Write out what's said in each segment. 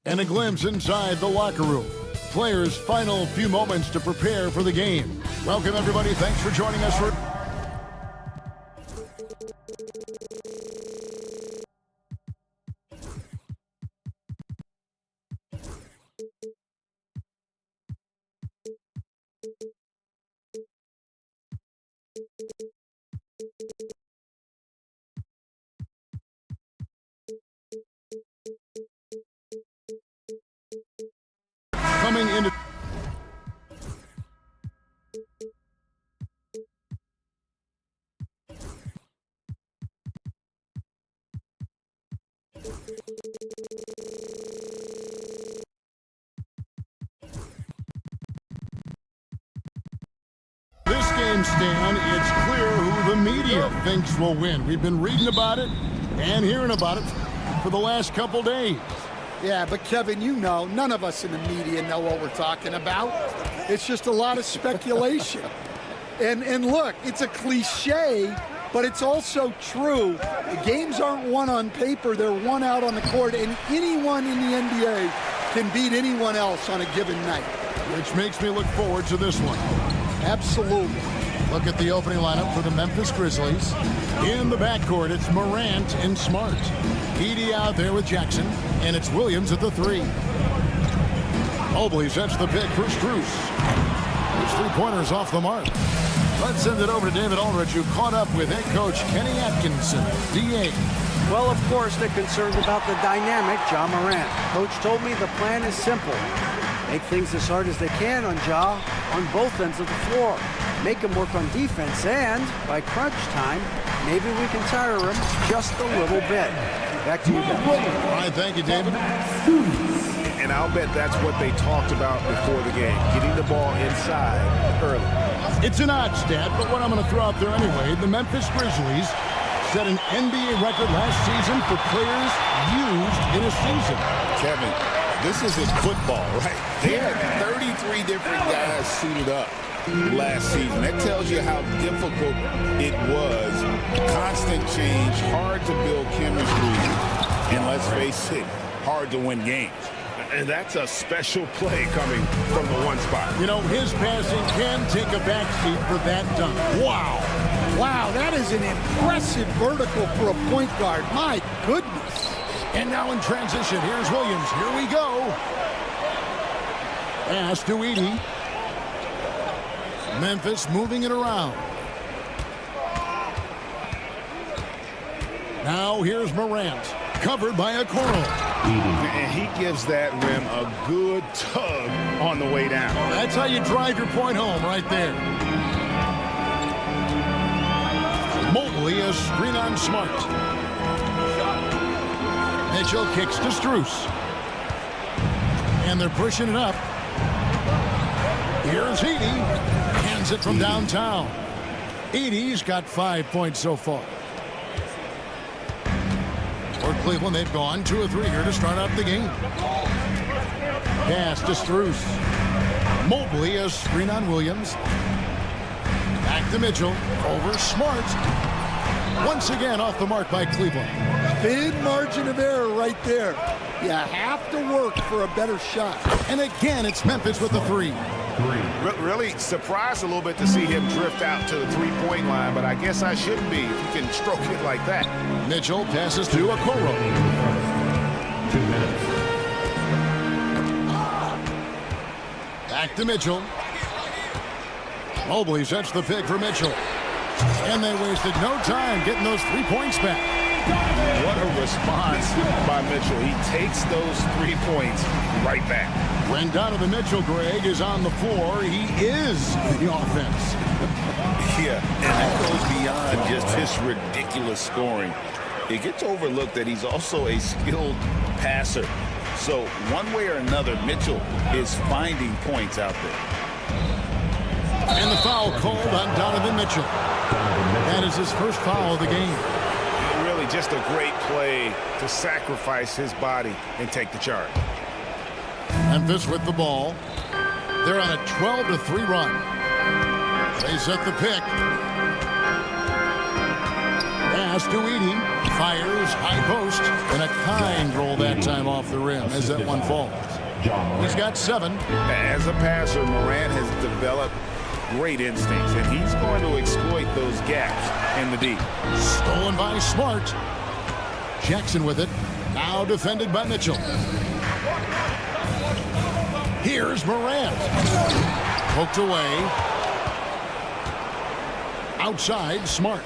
And a glimpse inside the locker room. Players' final few moments to prepare for the game. Welcome, everybody. Thanks for joining us for... Coming into... This game, Stan, it's clear who the media thinks will win. We've been reading about it and hearing about it for the last couple days. Yeah, but Kevin, you know, none of us in the media know what we're talking about. It's just a lot of speculation. And look, it's a cliche, but it's also true. The games aren't won on paper, they're won out on the court, and anyone in the NBA can beat anyone else on a given night. Which makes me look forward to this one. Absolutely. Look at the opening lineup for the Memphis Grizzlies. In the backcourt, it's Morant and Smart. Edey out there with Jackson, and it's Williams at the 3. Bobslay sets the pick for Strus. His three-pointers off the mark. Let's send it over to David Aldridge, who caught up with head coach Kenny Atkinson, DA. Well, of course, they're concerned about the dynamic Ja Morant. Coach told me the plan is simple. Make things as hard as they can on Ja on both ends of the floor. Make him work on defense, and by crunch time, maybe we can tire him just a little bit. Back to you, Ben. All right, thank you, David. And I'll bet that's what they talked about before the game, getting the ball inside early. It's an odd stat, but what I'm going to throw out there anyway, the Memphis Grizzlies set an NBA record last season for players used in a season. Kevin, this isn't football, right? They had 33 different guys suited up last season. That tells you how difficult it was. Constant change, hard to build chemistry, and let's face it, hard to win games. And that's a special play coming from the one spot. You know, his passing can take a backseat for that dunk. Wow. Wow, that is an impressive vertical for a point guard. My goodness. And now in transition, here's Williams. Here we go. Pass to Edey. Memphis moving it around. Now here's Morant, covered by a Okoro. And he gives that rim a good tug on the way down. That's how you drive your point home right there. Mobley, a screen on Smart. Mitchell kicks to Strus. And they're pushing it up. Here's Edey. Hands it from downtown. Edey's got 5 points so far. For Cleveland, they've gone 2 of 3 here to start out the game. Pass to Strus. Mobley, a screen on Williams. Back to Mitchell. Over Smart. Once again off the mark by Cleveland. Thin margin of error right there. You have to work for a better shot. And again, it's Memphis with the 3. Really surprised a little bit to see him drift out to the three-point line, but I guess I shouldn't be if you can stroke it like that. Mitchell passes to Okoro. 2 minutes. Back to Mitchell. Mobley sets the pick for Mitchell. And they wasted no time getting those 3 points back. What a response by Mitchell. He takes those 3 points right back. When Donovan Mitchell, Greg, is on the floor, he is the offense. Yeah, and that goes beyond just his ridiculous scoring. It gets overlooked that he's also a skilled passer. So one way or another, Mitchell is finding points out there. And the foul called on Donovan Mitchell. That is his first foul of the game. Really just a great play to sacrifice his body and take the charge. Memphis with the ball. They're on a 12-3 run. They set the pick. Pass to Edey. Fires, high post, and a kind roll that time off the rim as that one falls. He's got 7. As a passer, Morant has developed great instincts, and he's going to exploit those gaps in the D. Stolen by Smart. Jackson with it. Now defended by Mitchell. Here's Morant. Poked away. Outside, Smart.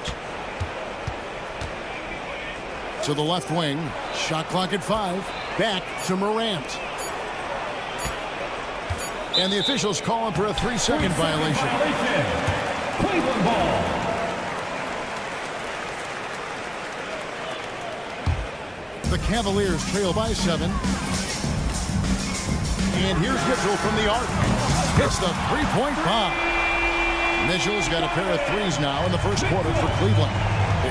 To the left wing. Shot clock at 5. Back to Morant. And the officials call him for a 3-second violation. Cleveland ball. The Cavaliers trail by 7. And here's Mitchell from the arc. Hits the three-point bomb. Mitchell's got a pair of threes now in the first quarter for Cleveland.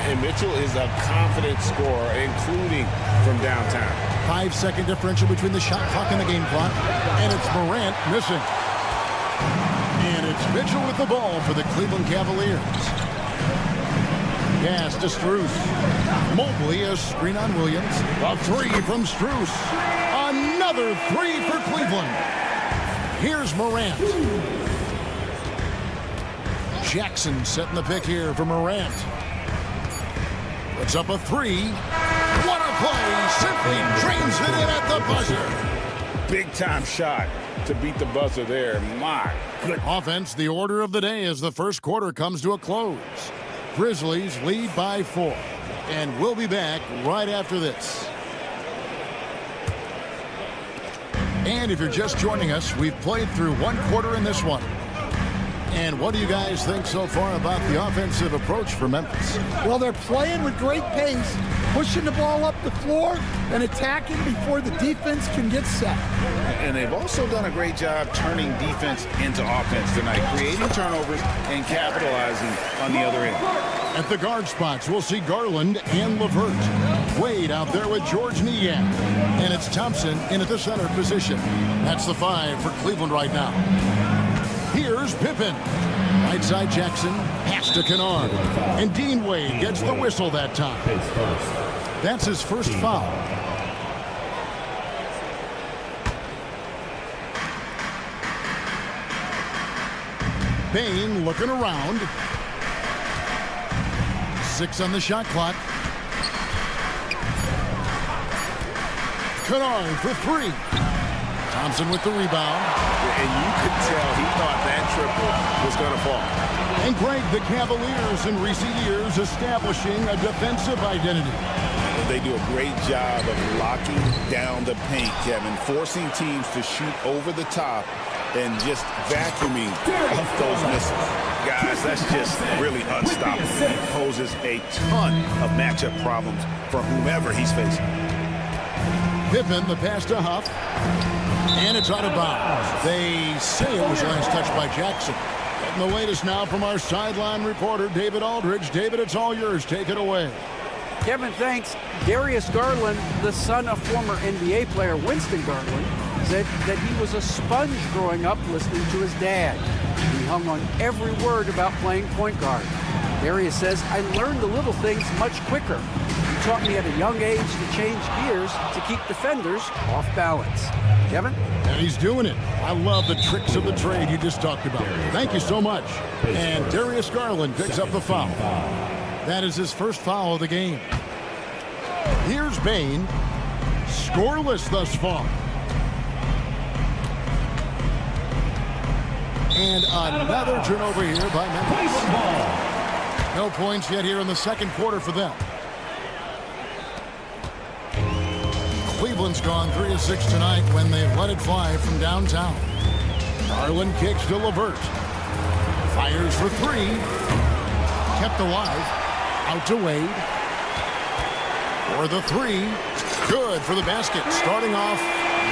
And Mitchell is a confident scorer, including from downtown. 5-second differential between the shot clock and the game clock. And it's Morant missing. And it's Mitchell with the ball for the Cleveland Cavaliers. Pass to Strus. Mobley, a screen on Williams. A 3 from Strus. Another 3 for Cleveland. Here's Morant. Jackson setting the pick here for Morant. Puts up a 3. What a play! Simply drains it in at the buzzer. Big time shot to beat the buzzer there. My good Offense, the order of the day as the first quarter comes to a close. Grizzlies lead by 4. And we'll be back right after this. And if you're just joining us, we've played through one quarter in this one. And what do you guys think so far about the offensive approach for Memphis? Well, they're playing with great pace, pushing the ball up the floor and attacking before the defense can get set. And they've also done a great job turning defense into offense tonight, creating turnovers and capitalizing on the other end. At the guard spots, we'll see Garland and LeVert. Wade out there with George Niang. And it's Thompson in at the center position. That's the 5 for Cleveland right now. Here's Pippen. Right side Jackson. Pass to Kennard. And Dean Wade gets the whistle that time. That's his first foul. Bane looking around. 6 on the shot clock. Kennard for 3. Thompson with the rebound. And you could tell he thought that triple was going to fall. And Greg, the Cavaliers in recent years establishing a defensive identity. They do a great job of locking down the paint, Kevin, forcing teams to shoot over the top and just vacuuming up those missiles. Guys, that's just really unstoppable. It poses a ton of matchup problems for whomever he's facing. Pippen, the pass to Huff. And it's out of bounds. They say it was last touched by Jackson. And the latest now from our sideline reporter, David Aldridge. David, it's all yours. Take it away. Kevin, thanks. Darius Garland, the son of former NBA player Winston Garland, said that he was a sponge growing up listening to his dad. He hung on every word about playing point guard. Darius says, I learned the little things much quicker. He taught me at a young age to change gears to keep defenders off balance. Kevin? And he's doing it. I love the tricks of the trade you just talked about. Thank you so much. And Darius Garland picks up the foul. That is his first foul of the game. Here's Bane. Scoreless thus far. And another turnover here by Memphis. No points yet here in the second quarter for them. Cleveland's gone 3 of 6 tonight when they've let it fly from downtown. Garland kicks to LeVert. Fires for 3. Kept alive. Out to Wade. For the 3. Good for the basket. Starting off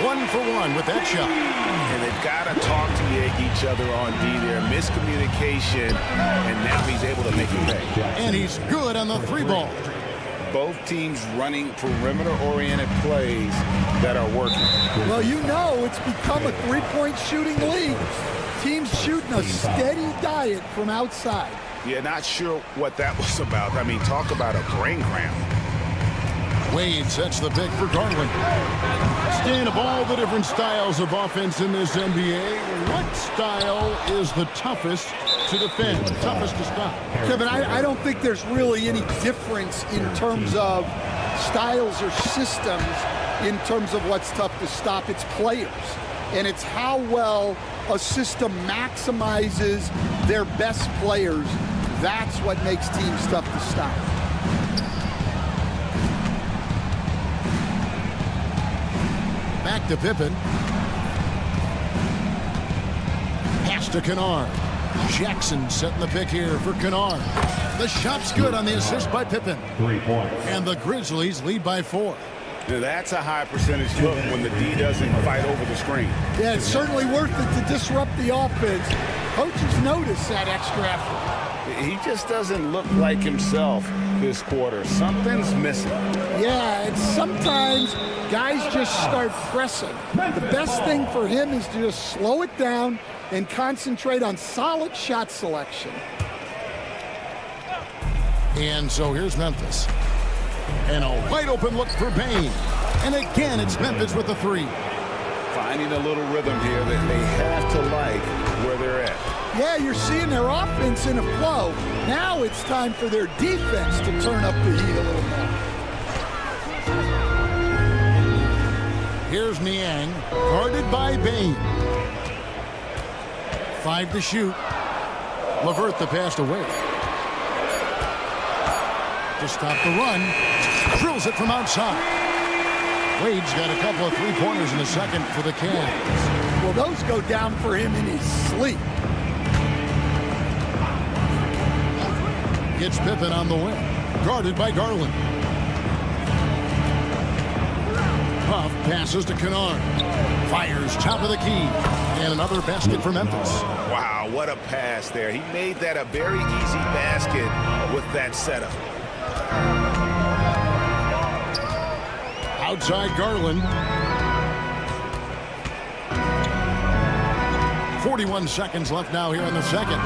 1 for 1 with that shot. And they've got to talk to each other on D there. Miscommunication, and now he's able to make it pay. And he's good on the 3 ball. Both teams running perimeter-oriented plays that are working. Well, you know it's become a three-point shooting league. Teams shooting a steady diet from outside. Yeah, not sure what that was about. I mean, talk about a brain cramp. Wade sets the pick for Garland. Stan, of all the different styles of offense in this NBA, what style is the toughest to defend, toughest to stop? Kevin, I don't think there's really any difference in terms of styles or systems in terms of what's tough to stop. It's players. And it's how well a system maximizes their best players. That's what makes teams tough to stop. Back to Pippen. Pass to Kennard. Jackson setting the pick here for Kennard. The shot's good on the assist by Pippen. 3 points. And the Grizzlies lead by 4. Now, that's a high percentage look when the D doesn't fight over the screen. Yeah, it's certainly worth it to disrupt the offense. Coaches notice that extra effort. He just doesn't look like himself this quarter. Something's missing. Yeah, and sometimes guys just start pressing. The best thing for him is to just slow it down and concentrate on solid shot selection. And so here's Memphis. And a wide open look for Bane. And again, it's Memphis with the 3. Finding a little rhythm here that they have to like where they're at. Yeah, you're seeing their offense in a flow. Now it's time for their defense to turn up the heat a little more. Here's Niang, guarded by Bane. 5 to shoot. LeVert the pass away. To stop the run. Drills it from outside. Wade's got a couple of 3-pointers in the second for the Cavs. Well, those go down for him in his sleep. Gets Pippen on the wing. Guarded by Garland. Puff passes to Kennard. Fires top of the key. And another basket for Memphis. Wow, what a pass there. He made that a very easy basket with that setup. Outside Garland. 41 seconds left now here in the second.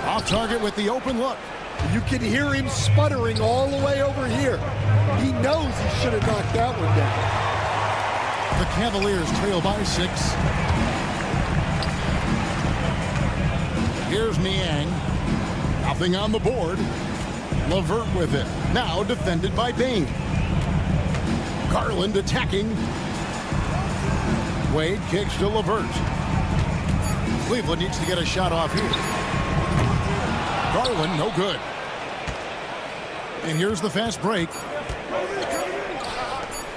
Off target with the open look. You can hear him sputtering all the way over here. He knows he should have knocked that one down. The Cavaliers trail by 6. Here's Niang. Nothing on the board. LeVert with it. Now defended by Bane. Garland attacking. Wade kicks to LeVert. Cleveland needs to get a shot off here. Garland, no good. And here's the fast break.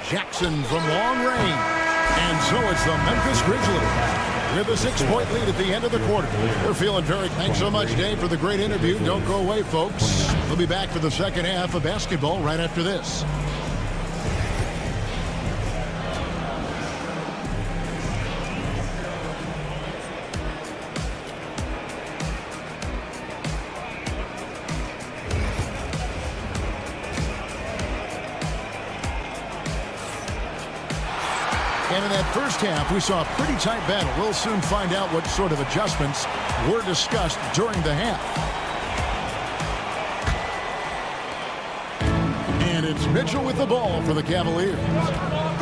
Jackson from long range. And so it's the Memphis Grizzlies with a 6-point lead at the end of the quarter. They're feeling very... Thanks so much, Dave, for the great interview. Don't go away, folks. We'll be back for the second half of basketball right after this. And in that first half, we saw a pretty tight battle. We'll soon find out what sort of adjustments were discussed during the half. And it's Mitchell with the ball for the Cavaliers.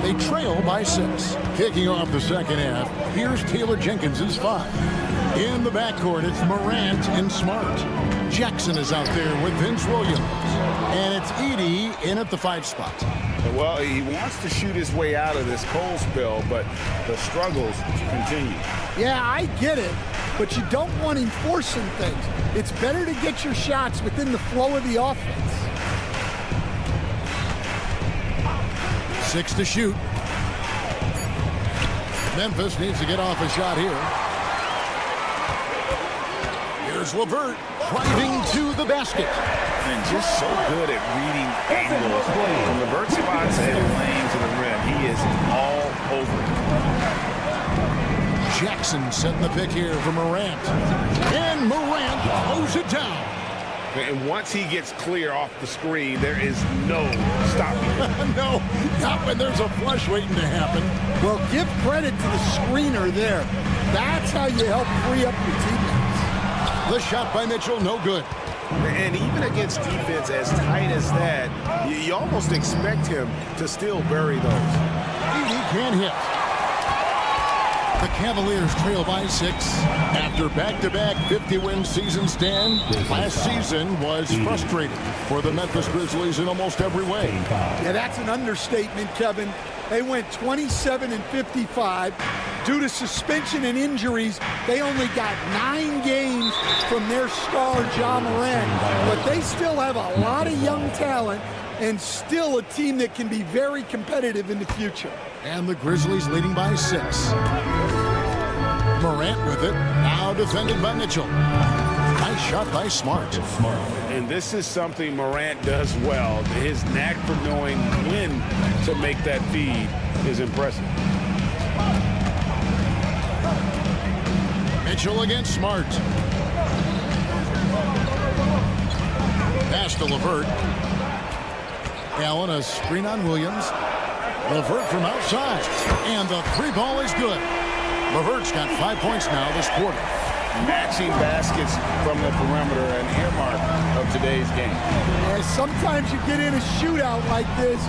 They trail by 6. Kicking off the second half, here's Taylor Jenkins' 5. In the backcourt, it's Morant and Smart. Jackson is out there with Vince Williams. And it's Edey in at the 5 spot. Well, he wants to shoot his way out of this cold spell, but the struggles continue. Yeah, I get it, but you don't want him forcing things. It's better to get your shots within the flow of the offense. 6 to shoot. Memphis needs to get off a shot here. Here's LeVert driving to the basket. And just so good at reading angles. From LeVert spots and lanes to the rim, he is all over it. Jackson setting the pick here for Morant. And Morant throws it down. And once he gets clear off the screen, there is no stopping him. No, not when there's a flush waiting to happen. Well, give credit to the screener there. That's how you help free up your teammates. The shot by Mitchell, no good. And even against defense as tight as that, you almost expect him to still bury those. He can't hit. The Cavaliers trail by 6 after back-to-back 50-win seasons. Dan, last season was frustrating for the Memphis Grizzlies in almost every way. Yeah, that's an understatement, Kevin. They went 27 and 55. Due to suspension and injuries, they only got 9 games from their star, Ja Morant. But they still have a lot of young talent and still a team that can be very competitive in the future. And the Grizzlies leading by 6. Morant with it, now defended by Mitchell. Nice shot by Smart. And this is something Morant does well. His knack for knowing when to make that feed is impressive. Mitchell against Smart. Pass to LeVert. Allen, a screen on Williams. LeVert from outside. And the 3 ball is good. LeVert's got 5 points now this quarter. Matching baskets from the perimeter, an earmark of today's game. And sometimes you get in a shootout like this,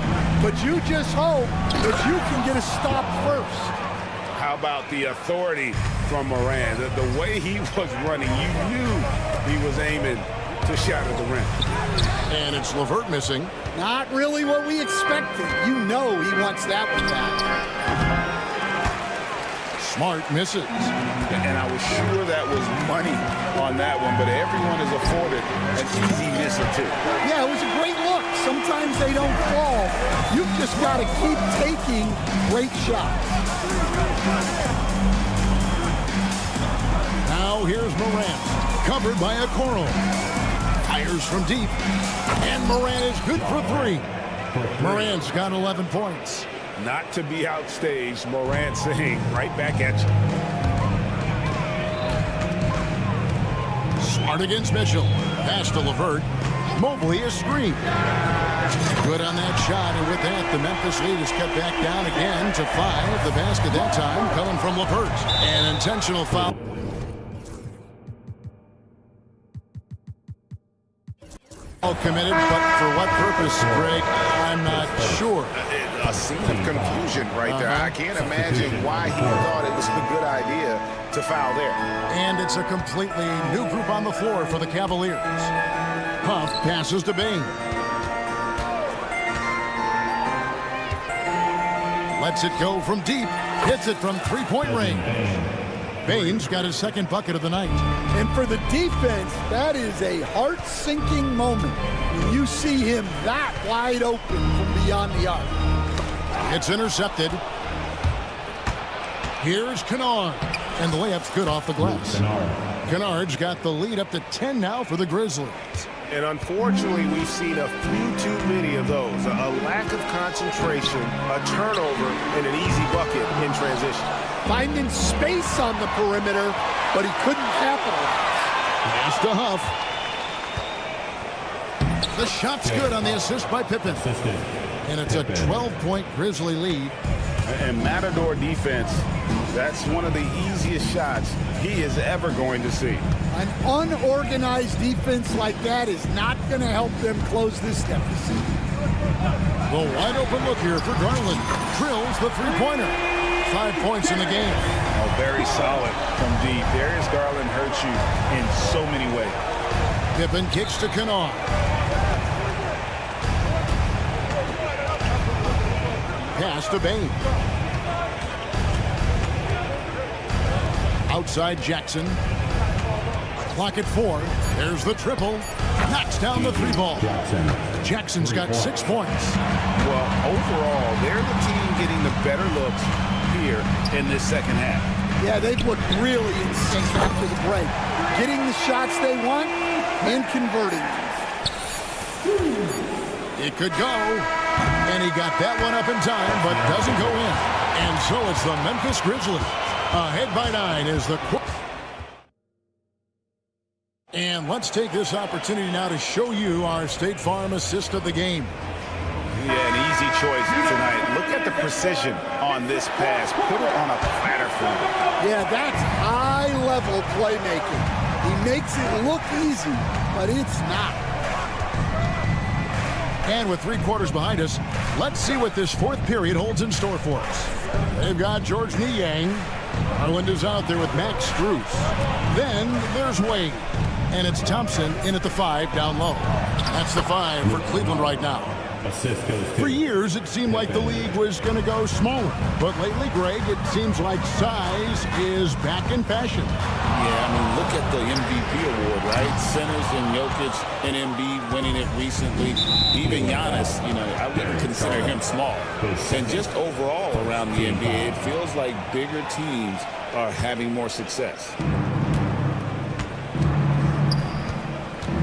but you just hope that you can get a stop first. How about the authority from Morant? The way he was running, you knew he was aiming to shot at the rim. And it's LeVert missing. Not really what we expected. You know he wants that one back. Smart misses. And I was sure that was money on that one, but everyone is afforded an easy miss or two. Yeah, it was a great look. Sometimes they don't fall. You've just got to keep taking great shots. Now here's Morant, covered by a Okoro. Fires from deep, and Morant is good for 3. Morant's got 11 points. Not to be outstaged, Morant saying, right back at you. Smart against Mitchell. Pass to LeVert. Mobley is screened. Good on that shot, and with that, the Memphis lead is cut back down again to 5. The basket that time coming from LeVert. An intentional foul. All committed, but for what purpose, Greg? I'm not sure. A scene of confusion right there. I can't imagine why he thought it was a good idea to foul there. And it's a completely new group on the floor for the Cavaliers. Huff passes to Bain. Lets it go from deep. Hits it from 3-point range. Bain's got his 2nd bucket of the night. And for the defense, that is a heart-sinking moment when you see him that wide open from beyond the arc. It's intercepted. Here's Kennard. And the layup's good off the glass. Kennard's got the lead up to 10 now for the Grizzlies. And unfortunately, we've seen a few too many of those. A lack of concentration, a turnover, and an easy bucket in transition. Finding space on the perimeter, but he couldn't capitalize. Pass to Huff. The shot's good on the assist by Pippen. And it's a 12-point Grizzly lead. And Matador defense, that's one of the easiest shots he is ever going to see. An unorganized defense like that is not going to help them close this deficit. The wide open look here for Garland. Drills the 3-pointer. 5 points in the game. Oh, very solid from deep. Darius Garland hurts you in so many ways. Pippen kicks to Kennard. Pass to Bain. Outside Jackson. Clock at 4. There's the triple. Knocks down the 3-ball. Jackson's got 6 points. Well, overall, they're the team getting the better looks here in this second half. Yeah, they've looked really in sync after the break. Getting the shots they want and converting them. It could go. And he got that one up in time, but doesn't go in. And so it's the Memphis Grizzlies. Ahead by 9 is the... And let's take this opportunity now to show you our State Farm assist of the game. Yeah, an easy choice tonight. Look at the precision on this pass. Put it on a platter for him. Yeah, that's high-level playmaking. He makes it look easy, but it's not. And with 3 quarters behind us, let's see what this 4th period holds in store for us. They've got George Niang. Garland is out there with Max Strus. Then there's Wade. And it's Thompson in at the 5 down low. That's the 5 for Cleveland right now. For years, it seemed like the league was going to go smaller. But lately, Greg, it seems like size is back in fashion. Yeah, I mean, look at the MVP award, right? Centers and Jokic and Embiid winning it recently. Even Giannis, I wouldn't consider him small. And just overall around the NBA, it feels like bigger teams are having more success.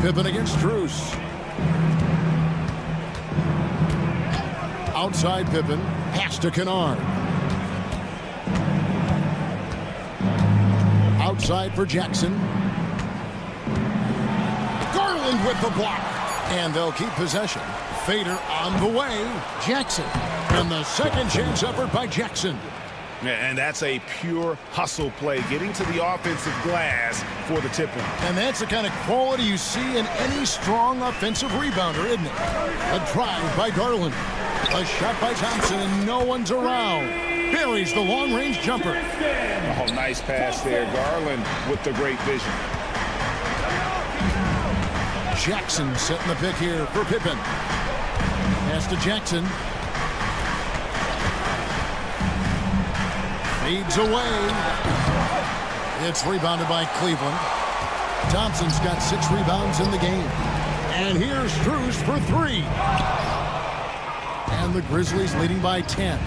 Pippen against Strus. Outside Pippen. Pass to Kennard. Outside for Jackson. Garland with the block. And they'll keep possession. Fader on the way. Jackson. And the second chance effort by Jackson. And that's a pure hustle play, getting to the offensive glass for the tip-in. And that's the kind of quality you see in any strong offensive rebounder, isn't it? A drive by Garland. A shot by Thompson, and no one's around. Buries the long-range jumper. Oh, nice pass there. Garland with the great vision. Jackson setting the pick here for Pippen. Pass to Jackson. Fades away. It's rebounded by Cleveland. Thompson's got 6 rebounds in the game. And here's Strus for 3. And the Grizzlies leading by 10.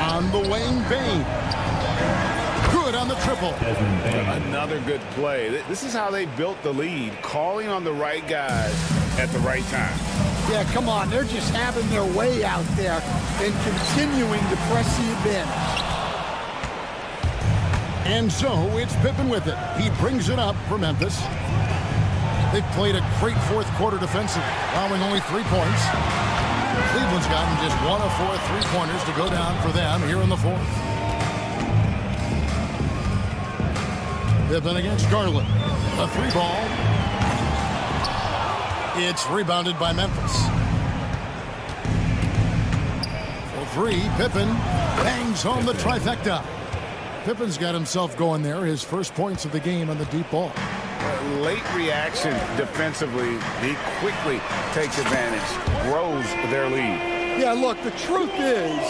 On the wing, Bain. Good on the triple. Another good play. This is how they built the lead, calling on the right guys at the right time. Yeah, come on. They're just having their way out there and continuing to press the advantage. And so it's Pippen with it. He brings it up for Memphis. They've played a great 4th quarter defensively, allowing only 3 points. Cleveland's gotten just 1 of 4 3-pointers to go down for them here in the 4th. Pippen against Garland. A 3-ball. It's rebounded by Memphis. For 3, Pippen bangs home the trifecta. Pippen's got himself going there. His first points of the game on the deep ball. Late reaction defensively. He quickly takes advantage, grows their lead. Yeah, look, the truth is,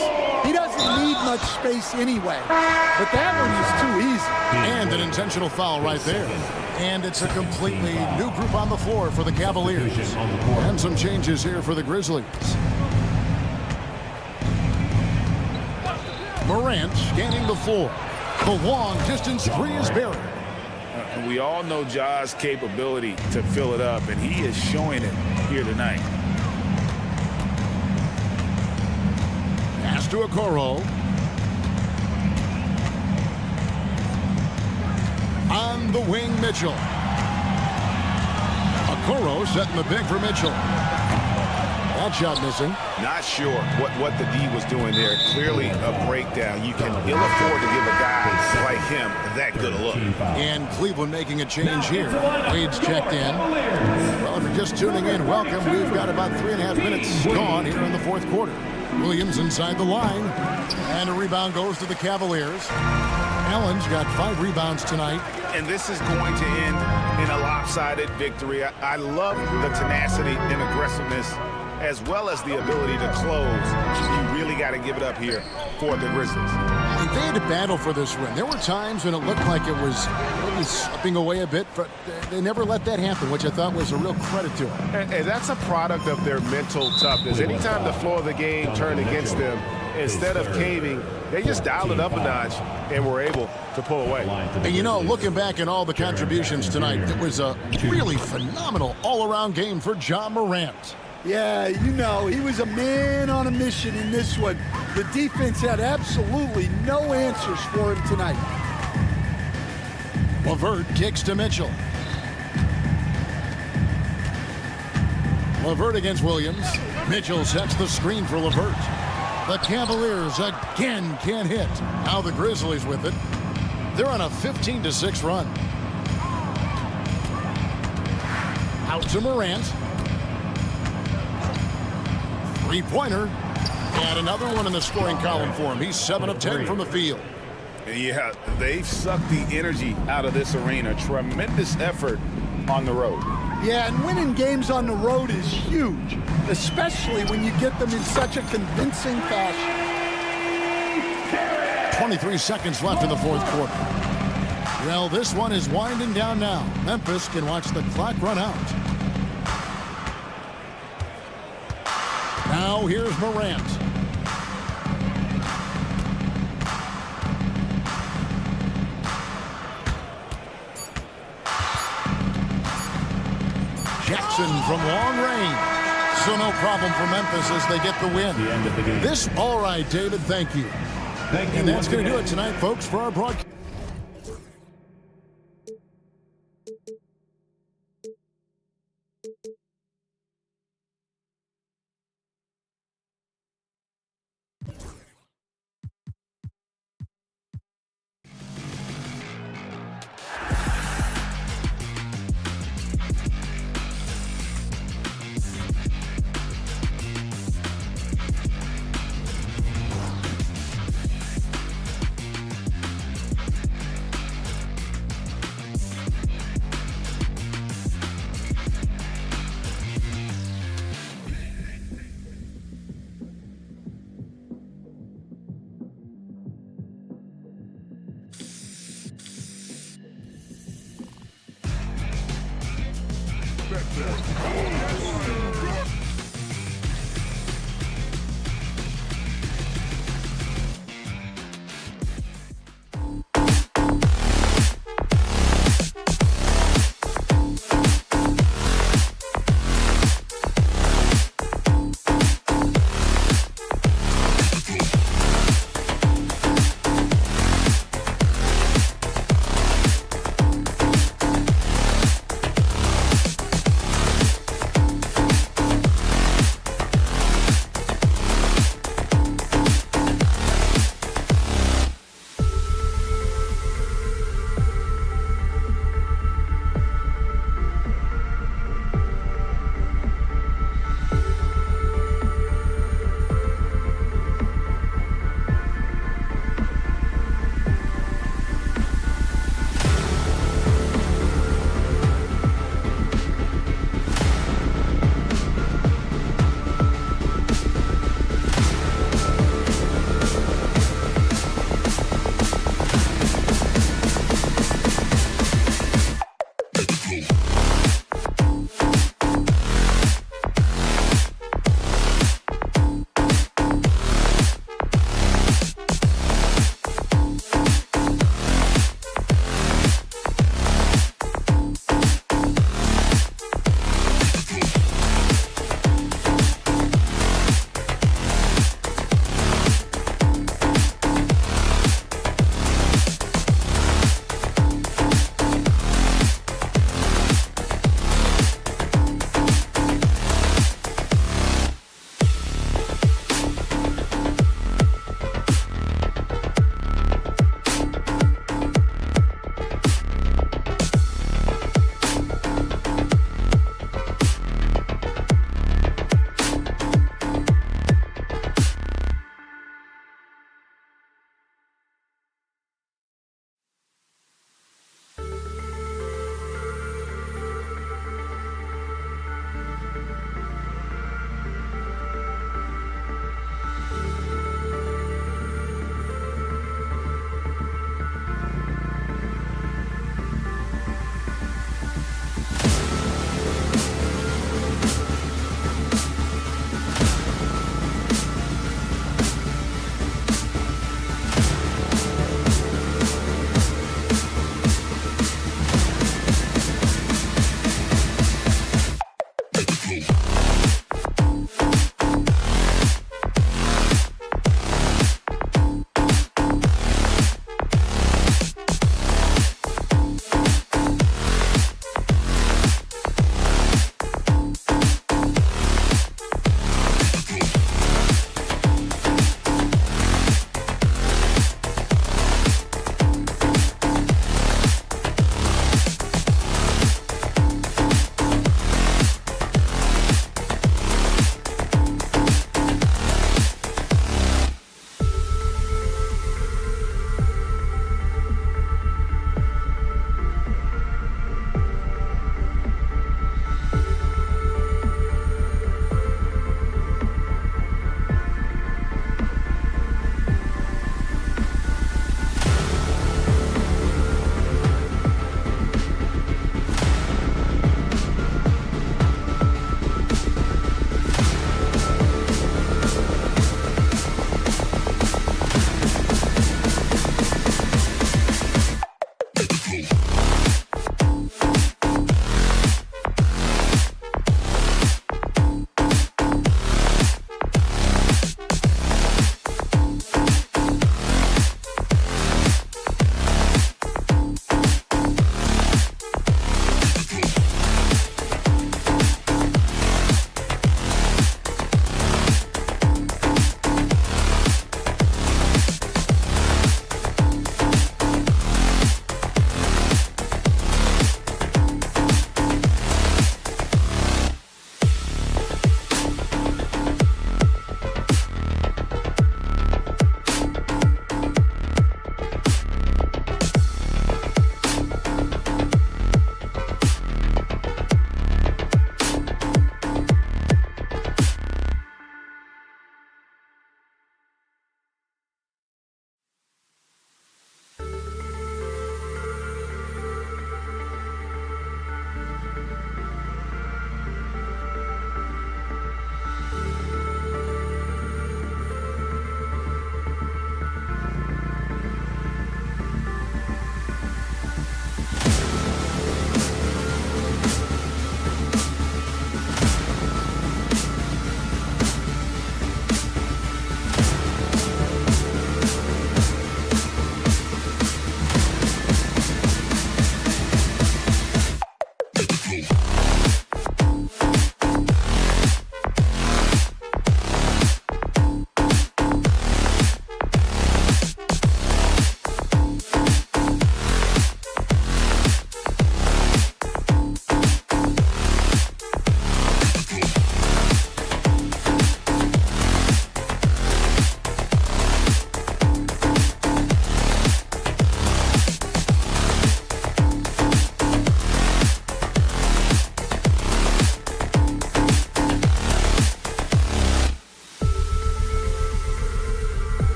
he doesn't need much space anyway. But that one is too easy. And an intentional foul right there. And it's a completely new group on the floor for the Cavaliers. And some changes here for the Grizzlies. Morant scanning the floor. The long distance 3 is buried. We all know Ja's capability to fill it up, and he is showing it here tonight. Pass to Okoro. On the wing, Mitchell. Okoro setting the pick for Mitchell. That shot missing. Not sure what the D was doing there. Clearly a breakdown. You can ill afford to give a guy like him that good a look. And Cleveland making a change here. Wade's checked in. Well, if you're just tuning in, welcome. We've got about 3.5 minutes gone here in the 4th quarter. Williams inside the line. And a rebound goes to the Cavaliers. Allen's got 5 rebounds tonight. And this is going to end in a lopsided victory. I love the tenacity and aggressiveness, as well as the ability to close. You really got to give it up here for the Grizzlies. they had to battle for this win. There were times when it looked like it was maybe slipping away a bit, but they never let that happen, which I thought was a real credit to them. And that's a product of their mental toughness. Anytime the flow of the game turned against them, instead of caving, they just dialed it up a notch and were able to pull away. And you know, looking back at all the contributions tonight, it was a really phenomenal all-around game for Ja Morant. Yeah, you know, he was a man on a mission in this one. The defense had absolutely no answers for him tonight. LeVert kicks to Mitchell. LeVert against Williams. Mitchell sets the screen for LeVert. The Cavaliers again can't hit. Now the Grizzlies with it. They're on a 15-6 run. Out to Morant. Three-pointer. And another one in the scoring column for him. He's 7 of 10 from the field. Yeah, they've sucked the energy out of this arena. Tremendous effort on the road. Yeah, and winning games on the road is huge, especially when you get them in such a convincing fashion. 23 seconds left in the fourth quarter. Well, this one is winding down now. Memphis can watch the clock run out. Now here's Morant. Jackson from long range. So no problem for Memphis as they get the win. The end of the game. This, all right, David, thank you. Thank you. And that's going to do it tonight, folks, for our broadcast.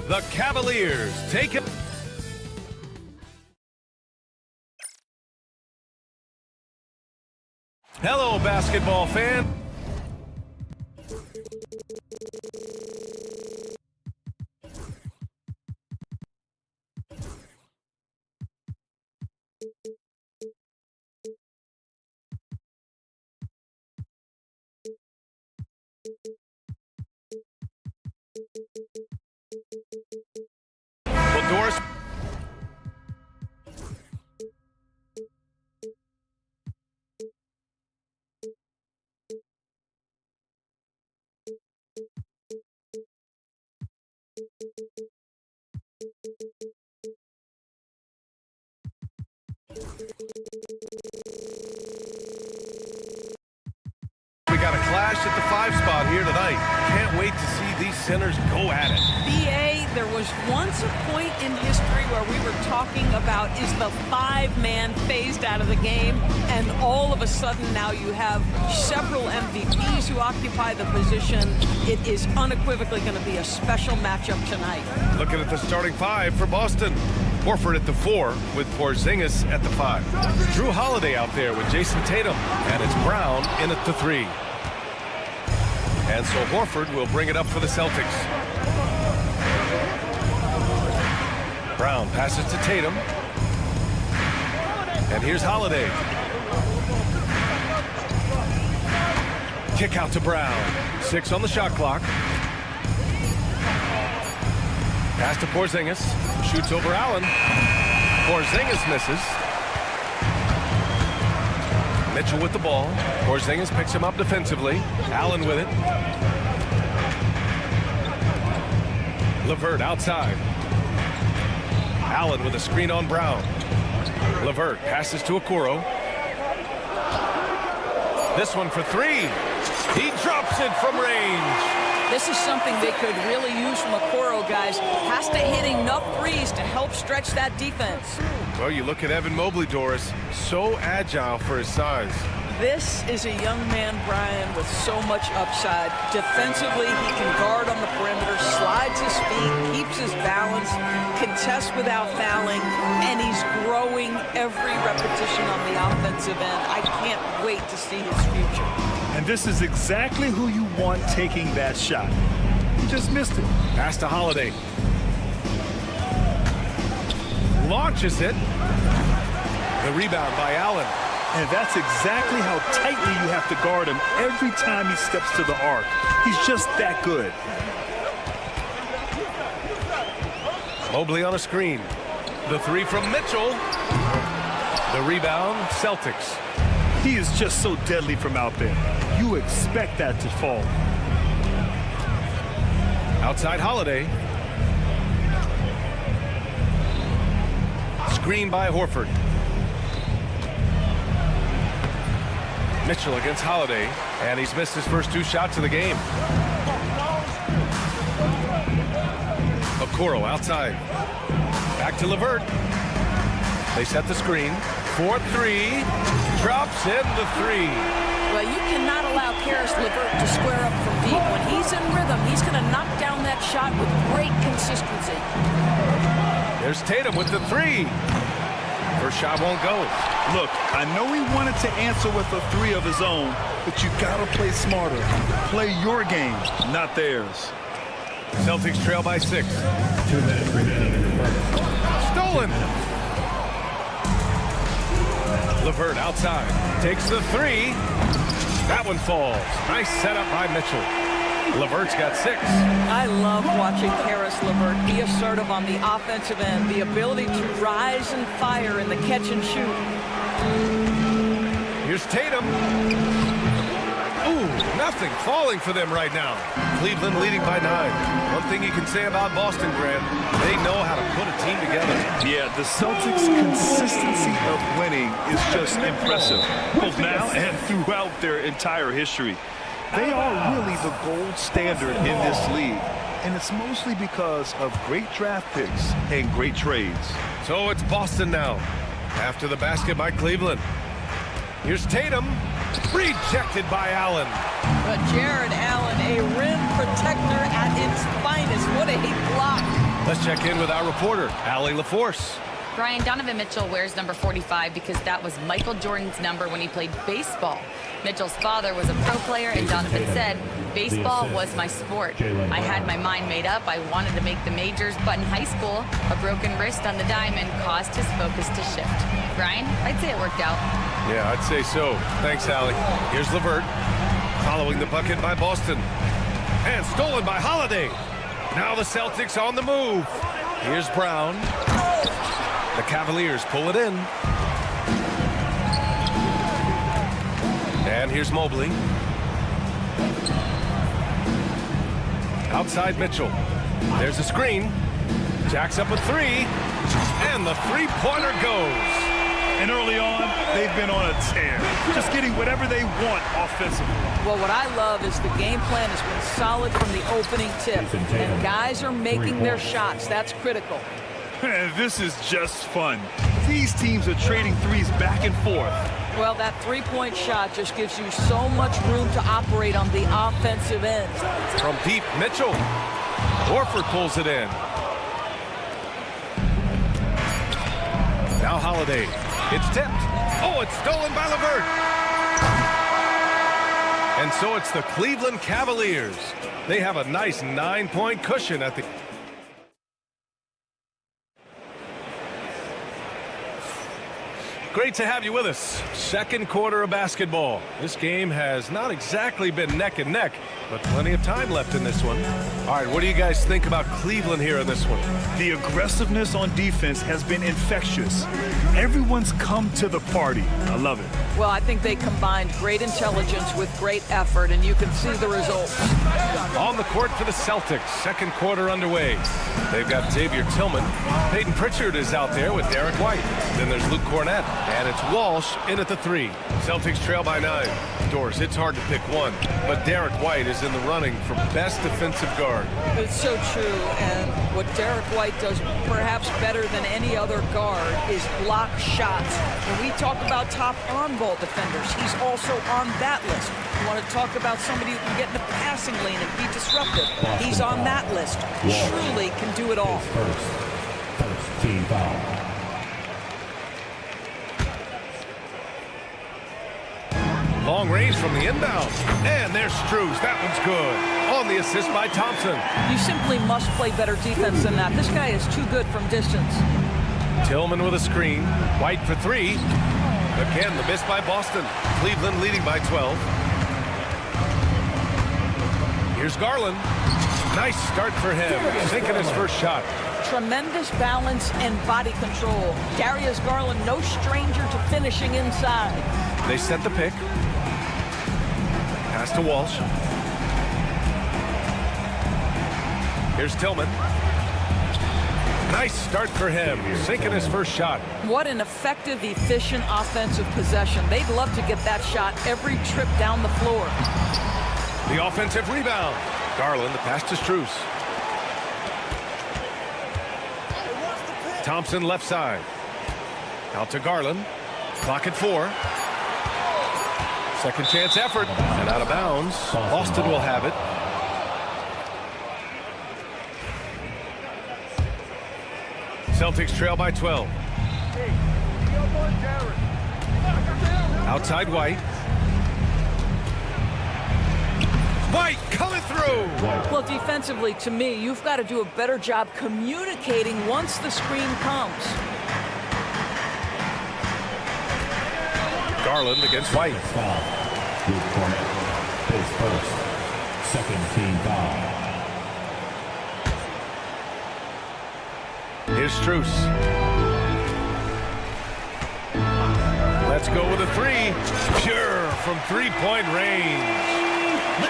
The Cavaliers take it. Hello, basketball fan. Well, Doris. We got a clash at the 5 spot here tonight. Can't wait to see these centers go at it. BA, there was once a point in history where we were talking about, is the 5-man phased out of the game? And all of a sudden now you have several MVPs who occupy the position. It is unequivocally going to be a special matchup tonight. Looking at the starting 5 for Boston. Horford at the 4 with Porzingis at the 5. Drew Holiday out there with Jason Tatum. And it's Brown in at the 3. And so Horford will bring it up for the Celtics. Brown passes to Tatum. And here's Holiday. Kick out to Brown. 6 on the shot clock. Pass to Porzingis. Shoots over Allen. Porzingis misses. Mitchell with the ball. Porzingis picks him up defensively. Allen with it. LeVert outside. Allen with a screen on Brown. LeVert passes to Okoro. This one for 3. He drops it from range. This is something they could really use from Okoro, guys. Has to hit enough threes to help stretch that defense. Well, you look at Evan Mobley, Doris. So agile for his size. This is a young man, Brian, with so much upside. Defensively, he can guard on the perimeter, slides his feet, keeps his balance, contests without fouling, and he's growing every repetition on the offensive end. I can't wait to see his future. And this is exactly who you want taking that shot. He just missed it. Pass to Holiday. Launches it. The rebound by Allen. And that's exactly how tightly you have to guard him every time he steps to the arc. He's just that good. Mobley on a screen. The 3 from Mitchell. The rebound, Celtics. He is just so deadly from out there. You expect that to fall. Outside Holiday. Screen by Horford. Mitchell against Holiday, and he's missed his first 2 shots of the game. Okoro outside. Back to LeVert. They set the screen. 4-3. Drops in the 3. Well, you cannot allow Karis LeVert to square up from deep. When he's in rhythm, he's going to knock down that shot with great consistency. There's Tatum with the 3. First shot won't go. Look, I know he wanted to answer with a 3 of his own, but you gotta play smarter. Play your game, not theirs. Celtics trail by 6. 2 minutes remaining. Stolen. LeVert outside. Takes the 3. That one falls. Nice setup by Mitchell. LeVert's got 6. I love watching Karis LeVert be assertive on the offensive end. The ability to rise and fire in the catch and shoot. Here's Tatum. Ooh, nothing falling for them right now. Cleveland leading by 9. One thing you can say about Boston, Grant, they know how to put a team together. Yeah, the Celtics' consistency of winning is just impressive, both now and throughout their entire history. They are really the gold standard in this league, and it's mostly because of great draft picks and great trades. So it's Boston now, after the basket by Cleveland. Here's Tatum, rejected by Allen. But Jared Allen, a rim protector at its finest. What a block Let's check in with our reporter, Allie LaForce. Brian, Donovan Mitchell wears number 45 because that was Michael Jordan's number when he played baseball. Mitchell's father was a pro player, and Donovan said, baseball was my sport. I had my mind made up. I wanted to make the majors, but in high school, a broken wrist on the diamond caused his focus to shift. Brian, I'd say it worked out. Yeah, I'd say so. Thanks, Allie. Here's LeVert, following the bucket by Boston. And stolen by Holiday. Now the Celtics on the move. Here's Brown. The Cavaliers pull it in. And here's Mobley. Outside Mitchell. There's a screen. Jacks up a three. And the three-pointer goes. And early on, they've been on a tear, just getting whatever they want offensively. Well, what I love is the game plan has been solid from the opening tip, and guys are making their shots. That's critical. This is just fun. These teams are trading threes back and forth. Well, that three-point shot just gives you so much room to operate on the offensive end. From deep, Mitchell. Horford pulls it in. Now Holiday. It's tipped. Oh, it's stolen by LeVert. And so it's the Cleveland Cavaliers. They have a nice 9-point cushion at the... Great to have you with us. Second quarter of basketball. This game has not exactly been neck and neck, but plenty of time left in this one. All right, what do you guys think about Cleveland here in this one? The aggressiveness on defense has been infectious. Everyone's come to the party. I love it. Well, I think they combined great intelligence with great effort, and you can see the results. On the court for the Celtics, second quarter underway. They've got Xavier Tillman. Peyton Pritchard is out there with Derek White. Then there's Luke Cornett, and it's Walsh in at the 3. Celtics trail by 9. Doris, it's hard to pick one, but Derek White is in the running for best defensive guard. It's so true, and what Derek White does perhaps better than any other guard is block shots. When we talk about top on-ball defenders, he's also on that list. You want to talk about somebody who can get in the passing lane and be disruptive, he's on that list. Truly can do it all. First team foul. Long range from the inbound. And there's Struz. That one's good. On the assist by Thompson. You simply must play better defense than that. This guy is too good from distance. Tillman with a screen. White for 3. Again, the miss by Boston. Cleveland leading by 12. Here's Garland. Nice start for him. Sinking his first shot. Tremendous balance and body control. Darius Garland, no stranger to finishing inside. They set the pick. Pass to Walsh. Here's Tillman. Nice start for him. Sinking his first shot. What an effective, efficient offensive possession. They'd love to get that shot every trip down the floor. The offensive rebound. Garland, the pass to Struz. Thompson left side. Out to Garland. Clock at 4. Second chance effort. And out of bounds. Boston will have it. Celtics trail by 12. Outside White. White coming through. Well, defensively, to me, you've got to do a better job communicating once the screen comes. Garland against White. Foul. Luke Cornett. His first. Second team foul. Here's Struz. Let's go with a 3. Pure from three-point range.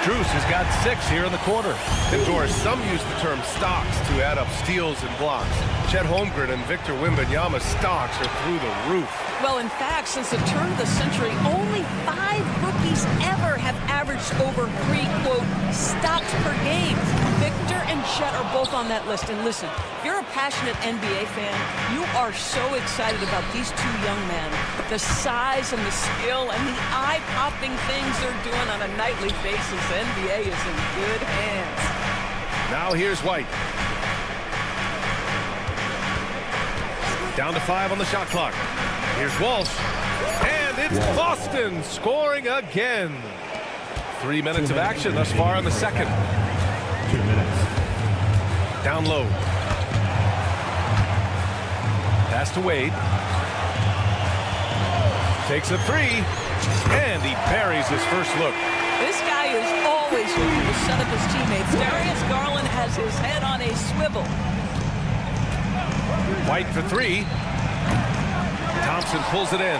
Struz has got 6 here in the quarter. And Doris, some use the term stocks to add up steals and blocks. Chet Holmgren and Victor Wembanyama's stocks are through the roof. Well, in fact, since the turn of the century, only 5 rookies ever have averaged over 3, quote, stocks per game. Victor and Chet are both on that list. And listen, if you're a passionate NBA fan, you are so excited about these 2 young men. The size and the skill and the eye-popping things they're doing on a nightly basis. The NBA is in good hands. Now here's White. Down to 5 on the shot clock. Here's Walsh. And it's Boston scoring again. 3 minutes of action thus far in the second. 2 minutes. Down low. Pass to Wade. Takes a 3. And he buries his first look. This guy is always looking to set up his teammates. Darius Garland has his head on a swivel. White for 3. Thompson pulls it in.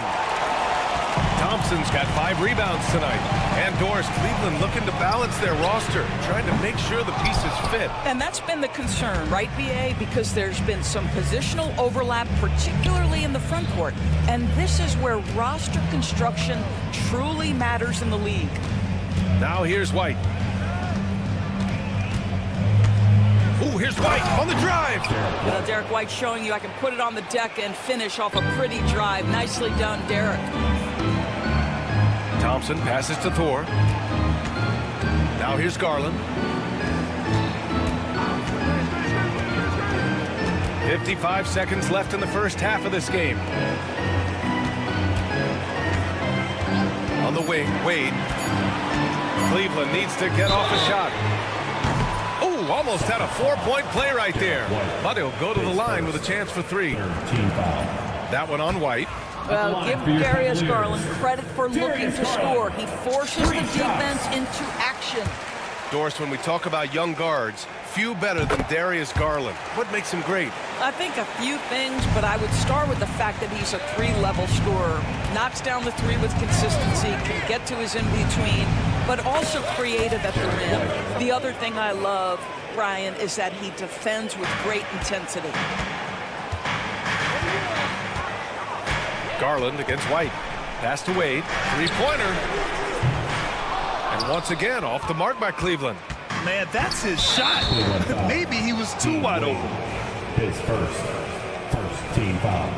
Thompson's got 5 rebounds tonight. And Doris, Cleveland looking to balance their roster, trying to make sure the pieces fit. And that's been the concern, right, BA? Because there's been some positional overlap, particularly in the front court. And this is where roster construction truly matters in the league. Now here's White. Ooh, here's White on the drive. Well, Derek White showing you I can put it on the deck and finish off a pretty drive. Nicely done, Derek. Thompson passes to Thor. Now here's Garland. 55 seconds left in the first half of this game. On the wing, Wade. Cleveland needs to get off a shot. Oh, almost had a 4-point play right there. But he'll go to the line with a chance for 3. That one on White. Well, give Darius Garland credit for looking to score. He forces the defense into action. Doris, when we talk about young guards, few better than Darius Garland. What makes him great? I think a few things, but I would start with the fact that he's a 3-level scorer. Knocks down the 3 with consistency, can get to his in-between, but also creative at the rim. The other thing I love, Brian, is that he defends with great intensity. Garland against White. Pass to Wade. 3-pointer. And once again, off the mark by Cleveland. Man, that's his shot. Maybe he was too wide open. His first team foul.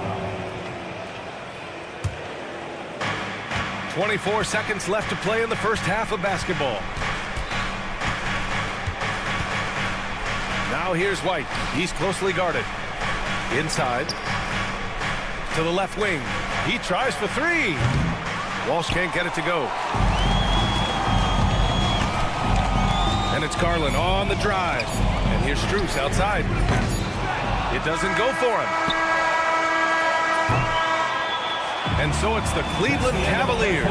24 seconds left to play in the first half of basketball. Now here's White. He's closely guarded. Inside. To the left wing. He tries for 3. Walsh can't get it to go. And it's Garland on the drive. And here's Strus outside. It doesn't go for him. And so it's the Cleveland Cavaliers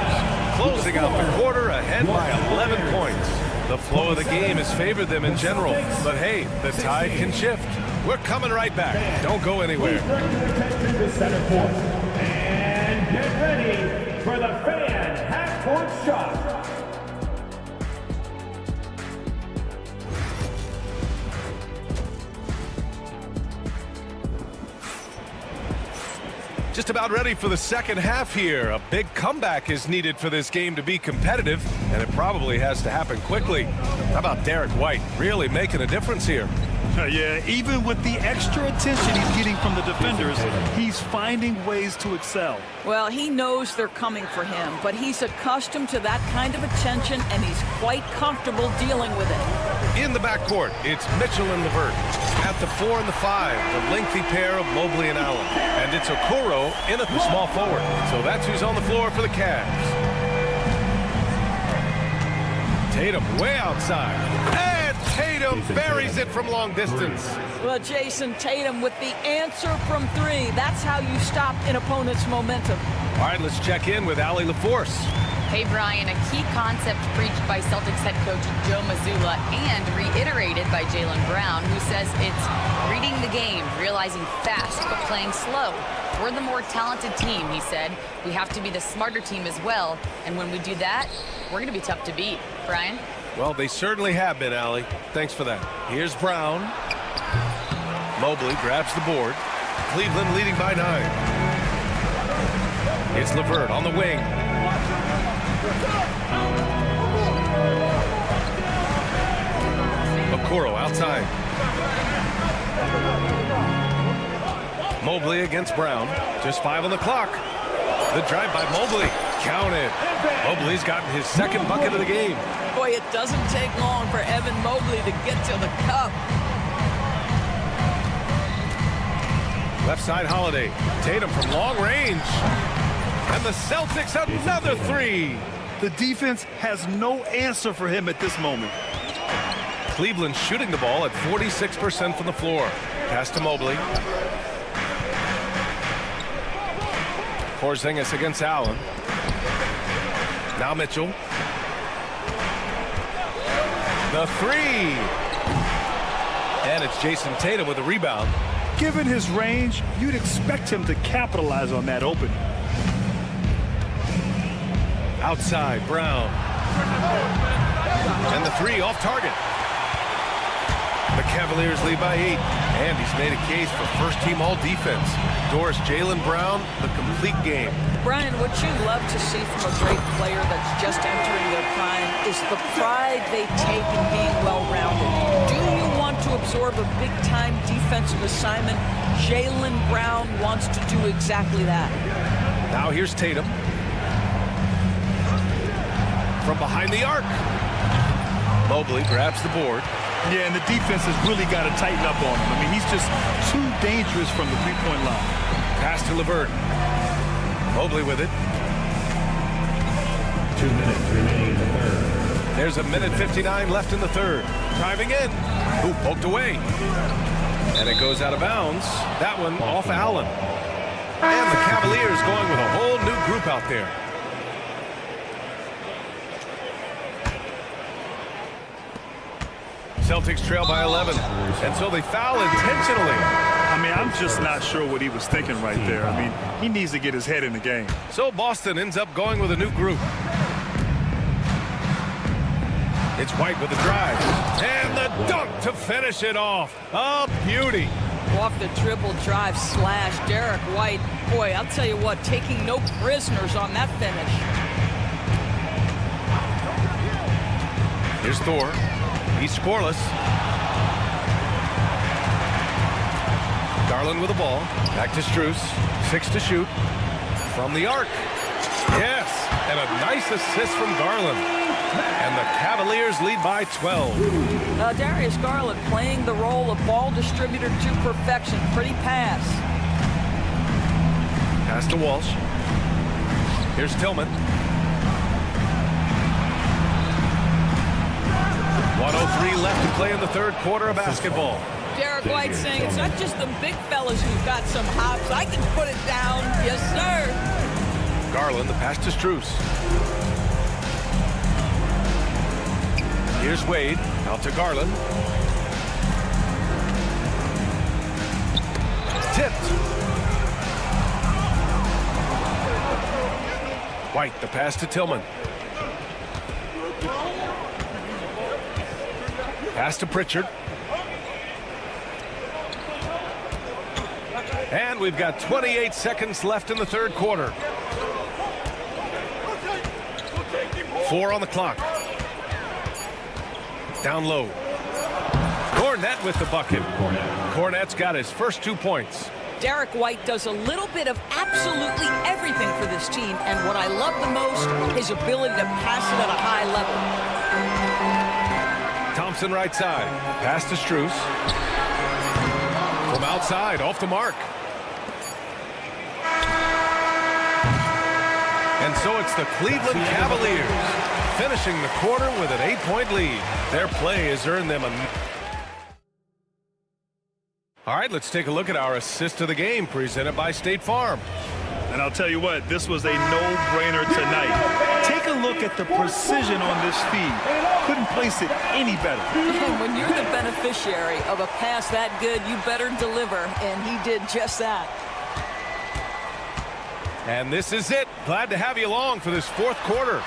closing out the quarter ahead by 11 points. The flow of the game has favored them in general. But hey, the tide can shift. We're coming right back. Don't go anywhere. Center court. And get ready for the fan half-court shot. Just about ready for the second half here. A big comeback is needed for this game to be competitive, and it probably has to happen quickly. How about Derek White really making a difference here? Yeah, even with the extra attention he's getting from the defenders, he's finding ways to excel. Well, he knows they're coming for him, but he's accustomed to that kind of attention, and he's quite comfortable dealing with it. In the backcourt, it's Mitchell and LeVert. At the 4 and the 5, the lengthy pair of Mobley and Allen. And it's Okoro in at the small forward. So that's who's on the floor for the Cavs. Tatum way outside. And Tatum buries it from long distance. Well, Jason, Tatum with the answer from 3. That's how you stop an opponent's momentum. All right, let's check in with Allie LaForce. Hey, Brian, a key concept preached by Celtics head coach Joe Mazzulla and reiterated by Jaylen Brown, who says it's reading the game, realizing fast, but playing slow. We're the more talented team, he said. We have to be the smarter team as well, and when we do that, we're going to be tough to beat. Brian? Well, they certainly have been, Allie. Thanks for that. Here's Brown. Mobley grabs the board. Cleveland leading by 9. It's LeVert on the wing. Okoro outside. Mobley against Brown. Just 5 on the clock. The drive by Mobley. Count it. Mobley's gotten his second bucket of the game. Boy, it doesn't take long for Evan Mobley to get to the cup. Left side Holiday. Tatum from long range. And the Celtics another three. The defense has no answer for him at this moment. Cleveland shooting the ball at 46% from the floor. Pass to Mobley. Porzingis against Allen. Now Mitchell. The three. And it's Jason Tatum with a rebound. Given his range, you'd expect him to capitalize on that opening. Outside, Brown. And the three off target. The Cavaliers lead by 8. And he's made a case for first-team all-defense. Doris, Jaylen Brown, the complete game. Brian, what you love to see from a great player that's just entering their prime is the pride they take in being well-rounded. Do you want to absorb a big-time defensive assignment? Jaylen Brown wants to do exactly that. Now here's Tatum. From behind the arc. Mobley grabs the board. Yeah, and the defense has really got to tighten up on him. I mean, he's just too dangerous from the three-point line. Pass to LeVert. Mobley with it. 2 minutes remaining in the third. There's a minute 59 left in the third. Driving in. Ooh, poked away. And it goes out of bounds. That one off Allen. And the Cavaliers going with a whole new group out there. Celtics trail by 11. And so they foul intentionally. I mean, I'm just not sure what he was thinking right there. I mean, he needs to get his head in the game. So Boston ends up going with a new group. It's White with the drive. And the dunk to finish it off. A beauty. Off the dribble drive slash. Derek White, boy, I'll tell you what, taking no prisoners on that finish. Here's Thor. He's scoreless. Garland with the ball. Back to Strus. 6 to shoot. From the arc. Yes. And a nice assist from Garland. And the Cavaliers lead by 12. Darius Garland playing the role of ball distributor to perfection. Pretty pass. Pass to Walsh. Here's Tillman. 1:03 left to play in the third quarter of basketball. Derek White saying it's not just the big fellas who've got some hops. I can put it down. Yes, sir. Garland, the pass to Strus. Here's Wade. Out to Garland. Tipped. White, the pass to Tillman. Pass to Pritchard. And we've got 28 seconds left in the third quarter. 4 on the clock. Down low. Cornette with the bucket. Cornette's got his first 2 points. Derek White does a little bit of absolutely everything for this team, and what I love the most, his ability to pass it at a high level. Thompson right side. Pass to Strus. From outside, off the mark. And so it's the Cleveland Cavaliers finishing the quarter with an 8-point lead. Their play has earned them a... All right, let's take a look at our assist of the game presented by State Farm. And I'll tell you what, this was a no-brainer tonight. Take a look at the precision on this feed. Couldn't place it any better. When you're the beneficiary of a pass that good, you better deliver, and he did just that. And this is it. Glad to have you along for this fourth quarter.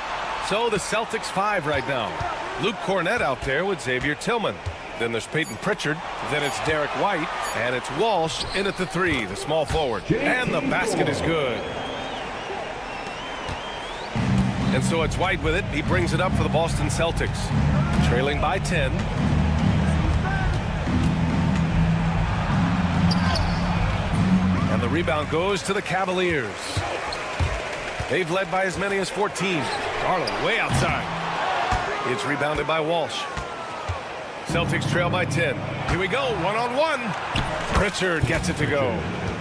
So the Celtics 5 right now. Luke Cornette out there with Xavier Tillman. Then there's Peyton Pritchard. Then it's Derek White. And it's Walsh in at the 3, the small forward. And the basket is good. And so it's White with it. He brings it up for the Boston Celtics. Trailing by 10. And the rebound goes to the Cavaliers. They've led by as many as 14. Garland way outside. It's rebounded by Walsh. Celtics trail by 10. Here we go, one-on-one. Pritchard gets it to go.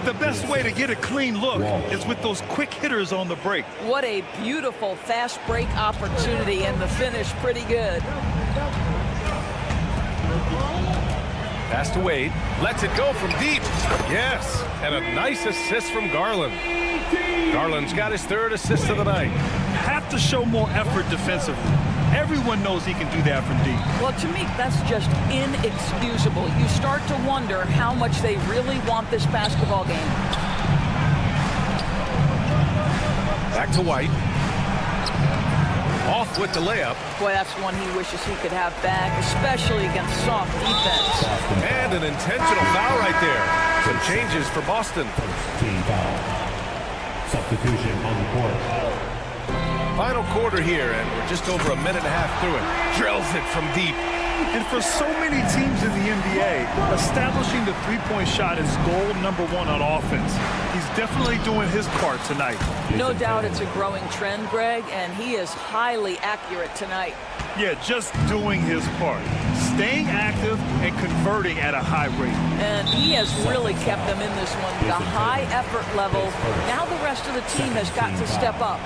The best way to get a clean look is with those quick hitters on the break. What a beautiful fast break opportunity, and the finish pretty good. Pass to Wade. Lets it go from deep. Yes, and a nice assist from Garland. Garland's got his 3rd assist of the night. Have to show more effort defensively. Everyone knows he can do that from deep. Well, to me, that's just inexcusable. You start to wonder how much they really want this basketball game. Back to White. Off with the layup. Boy, that's one he wishes he could have back, especially against soft defense. And an intentional foul right there. Some changes for Boston. Team foul. Substitution on the court. Final quarter here, and we're just over a minute and a half through it. Drills it from deep. And for so many teams in the NBA, establishing the three-point shot is goal number 1 on offense. He's definitely doing his part tonight. No doubt it's a growing trend, Greg, and he is highly accurate tonight. Yeah, just doing his part. Staying active and converting at a high rate. And he has really kept them in this one. The high effort level. Now the rest of the team has got to step up.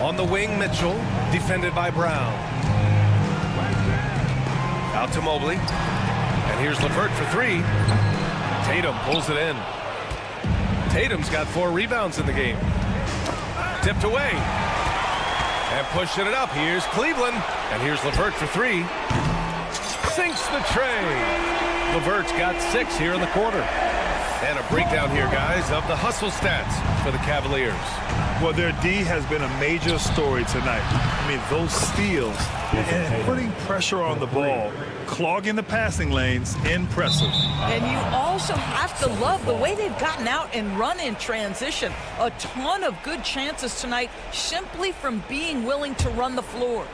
On the wing, Mitchell, defended by Brown. Out to Mobley. And here's LeVert for 3. Tatum pulls it in. Tatum's got 4 rebounds in the game. Tipped away. And pushing it up. Here's Cleveland. And here's LeVert for 3. Sinks the tray. LeVert's got 6 here in the quarter. And a breakdown here, guys, of the hustle stats for the Cavaliers. Well, their D has been a major story tonight. I mean, those steals and putting pressure on the ball, clogging the passing lanes, impressive. And you also have to love the way they've gotten out and run in transition. A ton of good chances tonight simply from being willing to run the floor.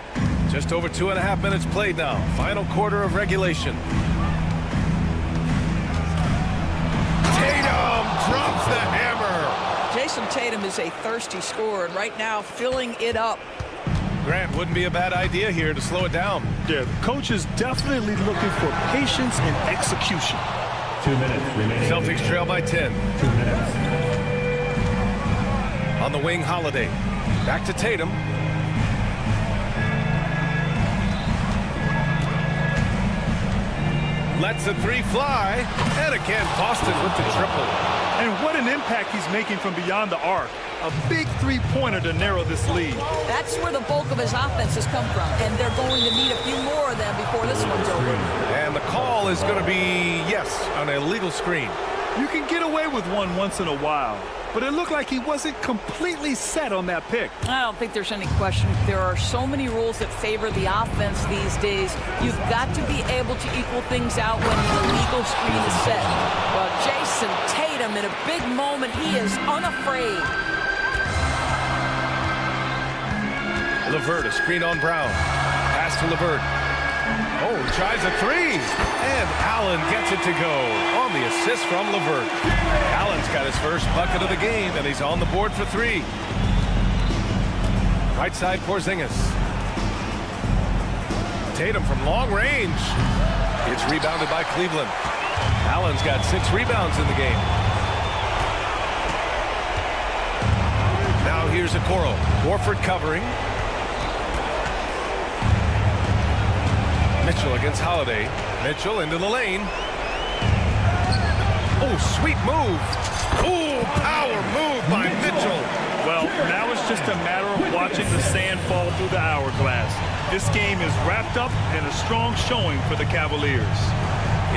Just over 2.5 minutes played now. Final quarter of regulation. Tatum drops the hammer. Jason Tatum is a thirsty scorer, and right now filling it up. Grant, wouldn't be a bad idea here to slow it down. Yeah, the coach is definitely looking for patience and execution. 2 minutes remaining. Celtics trail by 10. 2 minutes. On the wing, Holiday. Back to Tatum. Lets the 3 fly. And again, Boston with the triple. And what an impact he's making from beyond the arc. A big three-pointer to narrow this lead. That's where the bulk of his offense has come from, and they're going to need a few more of them before this one's over. And the call is going to be, yes, an illegal screen. You can get away with one once in a while, but it looked like he wasn't completely set on that pick. I don't think there's any question. There are so many rules that favor the offense these days. You've got to be able to equal things out when an illegal screen is set. Well, Jason Tatum, in a big moment, he is unafraid. LeVert, a screen on Brown. Pass to LeVert. Oh, he tries a 3. And Allen gets it to go on the assist from LeVert. Allen's got his first bucket of the game, and he's on the board for 3. Right side, Porzingis. Tatum from long range. It's rebounded by Cleveland. Allen's got 6 rebounds in the game. Now here's Okoro. Warford covering. Mitchell against Holiday. Mitchell into the lane. Oh, sweet move. Oh, power move by Mitchell. Well, now it's just a matter of watching the sand fall through the hourglass. This game is wrapped up in a strong showing for the Cavaliers.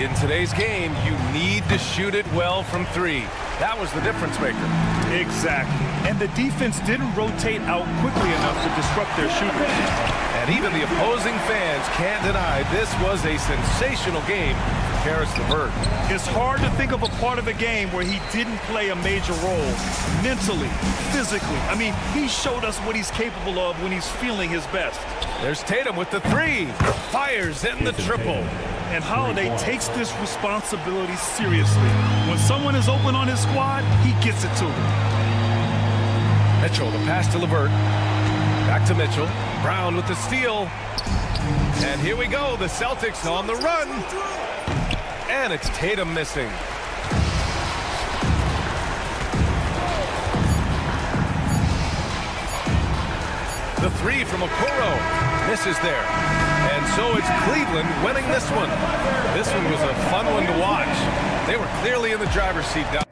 In today's game, you need to shoot it well from 3. That was the difference maker. Exactly. And the defense didn't rotate out quickly enough to disrupt their shooters. And even the opposing fans can't deny this was a sensational game for Karis LeVert. It's hard to think of a part of the game where he didn't play a major role. Mentally, physically. I mean, he showed us what he's capable of when he's feeling his best. There's Tatum with the 3. Fires in the triple. And Holiday takes this responsibility seriously. When someone is open on his squad, he gets it to them. Mitchell, the pass to LeVert. Back to Mitchell. Brown with the steal. And here we go. The Celtics on the run. And it's Tatum missing. The three from Okoro misses there. And so it's Cleveland winning this one. This one was a fun one to watch. They were clearly in the driver's seat down.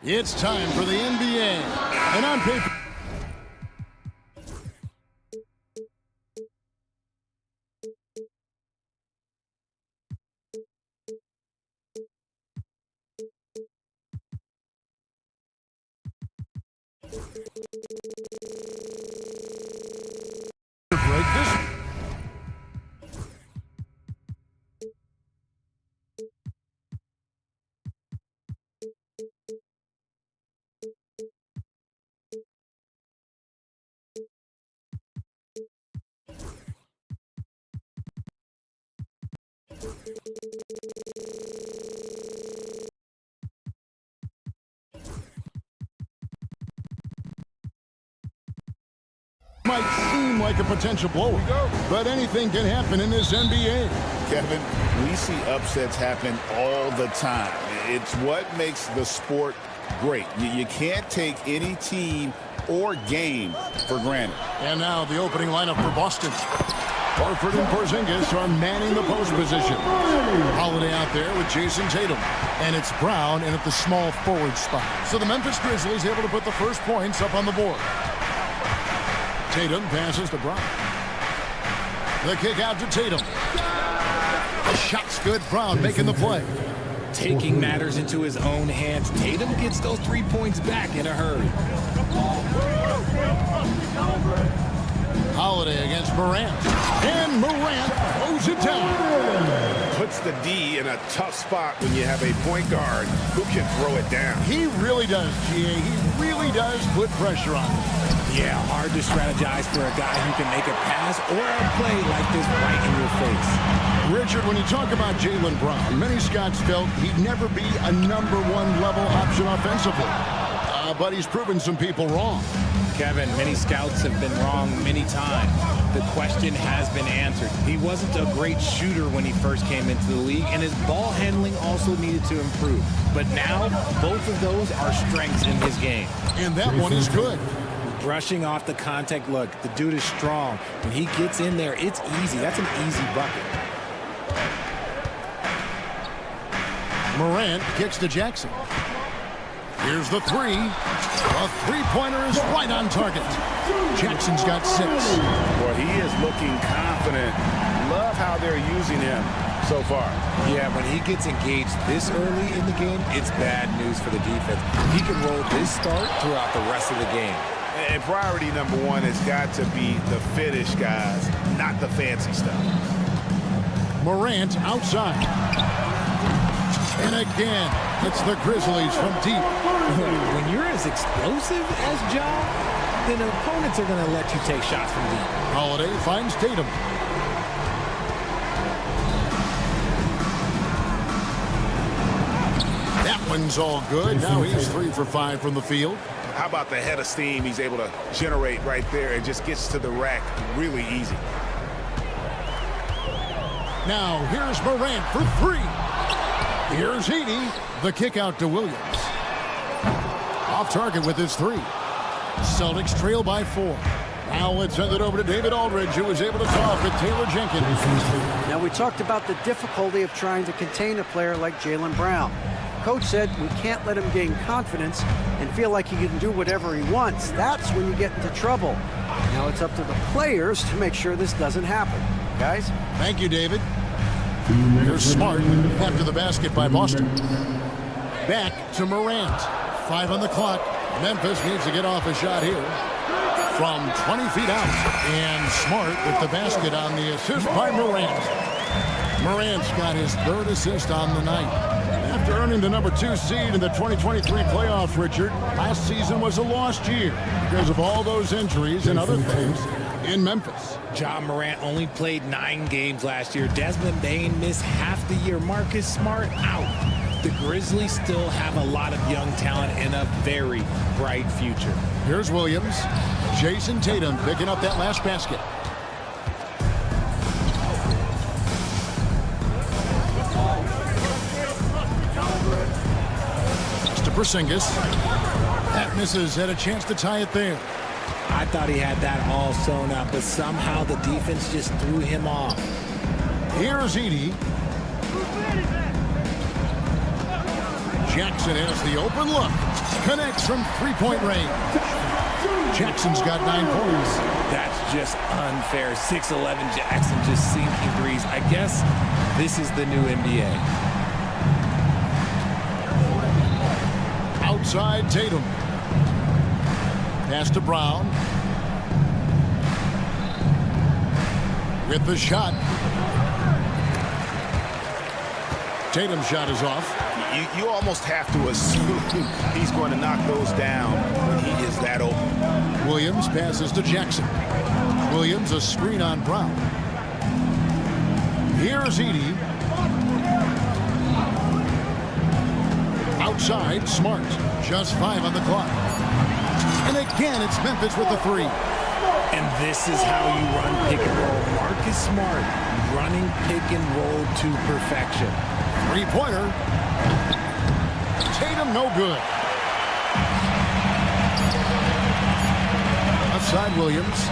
It's time for the NBA. And on paper... break this... might seem like a potential blowout, but anything can happen in this NBA. Kevin, we see upsets happen all the time. It's what makes the sport great. You can't take any team or game for granted. And now the opening lineup for Boston. Horford and Porzingis are manning the post position. Holiday out there with Jason Tatum. And it's Brown in at the small forward spot. So the Memphis Grizzlies able to put the first points up on the board. Tatum passes to Brown. The kick out to Tatum. The shot's good. Brown making the play. Taking matters into his own hands. Tatum gets those 3 points back in a hurry. Holiday against Morant. And Morant throws it down. Puts the D in a tough spot when you have a point guard who can throw it down. He really does, GA. He really does put pressure on him. Yeah, hard to strategize for a guy who can make a pass or a play like this right in your face. Richard, when you talk about Jaylen Brown, many scouts felt he'd never be a #1 level option offensively. But he's proven some people wrong. Kevin, many scouts have been wrong many times. The question has been answered. He wasn't a great shooter when he first came into the league, and his ball handling also needed to improve. But now, both of those are strengths in his game. And that one is good. Brushing off the contact look. The dude is strong. When he gets in there, it's easy. That's an easy bucket. Morant kicks to Jackson. Here's the three. A three-pointer is right on target. Jackson's got 6. Boy, he is looking confident. Love how they're using him so far. Yeah, when he gets engaged this early in the game, it's bad news for the defense. He can roll this start throughout the rest of the game. And priority #1 has got to be the finish, guys, not the fancy stuff. Morant outside. And again, it's the Grizzlies from deep. When you're as explosive as Ja, then opponents are going to let you take shots from deep. Holiday finds Tatum. That one's all good. Now he's 3 for 5 from the field. How about the head of steam he's able to generate right there and just gets to the rack really easy. Now here's Morant for 3. Here's Edey. The kick out to Williams. Off target with his 3. Celtics trail by 4. Now let's send it over to David Aldridge, who was able to talk with Taylor Jenkins. Now, we talked about the difficulty of trying to contain a player like Jaylen Brown. Coach said we can't let him gain confidence and feel like he can do whatever he wants. That's when you get into trouble. Now it's up to the players to make sure this doesn't happen. Guys? Thank you, David. Here's Smart after the basket by Boston. Back to Morant. 5 on the clock. Memphis needs to get off a shot here from 20 feet out. And Smart with the basket on the assist by Morant. Morant's got his 3rd assist on the night. After earning the #2 seed in the 2023 playoffs, Richard, last season was a lost year because of all those injuries and other things in Memphis. Ja Morant only played 9 games last year. Desmond Bane missed half the year. Marcus Smart out. The Grizzlies still have a lot of young talent and a very bright future. Here's Williams. Jason Tatum picking up that last basket. To Porzingis. That misses. Had a chance to tie it there. I thought he had that all sewn up, but somehow the defense just threw him off. Here's Edey. Jackson has the open look. Connects from three-point range. Jackson's got 9 points. That's just unfair. 6'11" Jackson just sinking threes. I guess this is the new NBA. Outside Tatum. Pass to Brown. With the shot. Tatum's shot is off. You almost have to assume he's going to knock those down when he is that open. Williams passes to Jackson. Williams a screen on Brown. Here's Edey. Outside, Smart. Just 5 on the clock. And again, it's Memphis with the 3. And this is how you run pick and roll. Marcus Smart running pick and roll to perfection. Three-pointer. Tatum no good. Outside Williams.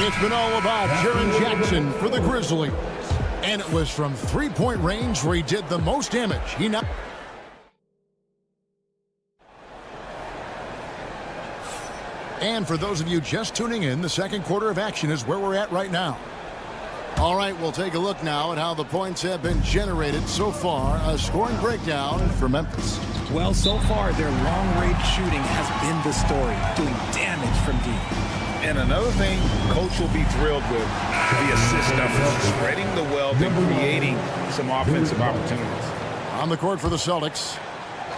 It's been all about Jaren Jackson for the Grizzlies. And it was from three-point range where he did the most damage. He now. And for those of you just tuning in, the second quarter of action is where we're at right now. All right, we'll take a look now at how the points have been generated so far. A scoring breakdown for Memphis. Well, so far, their long-range shooting has been the story, doing damage from deep. And another thing Coach will be thrilled with, the assist numbers, spreading the wealth and creating some offensive opportunities. On the court for the Celtics.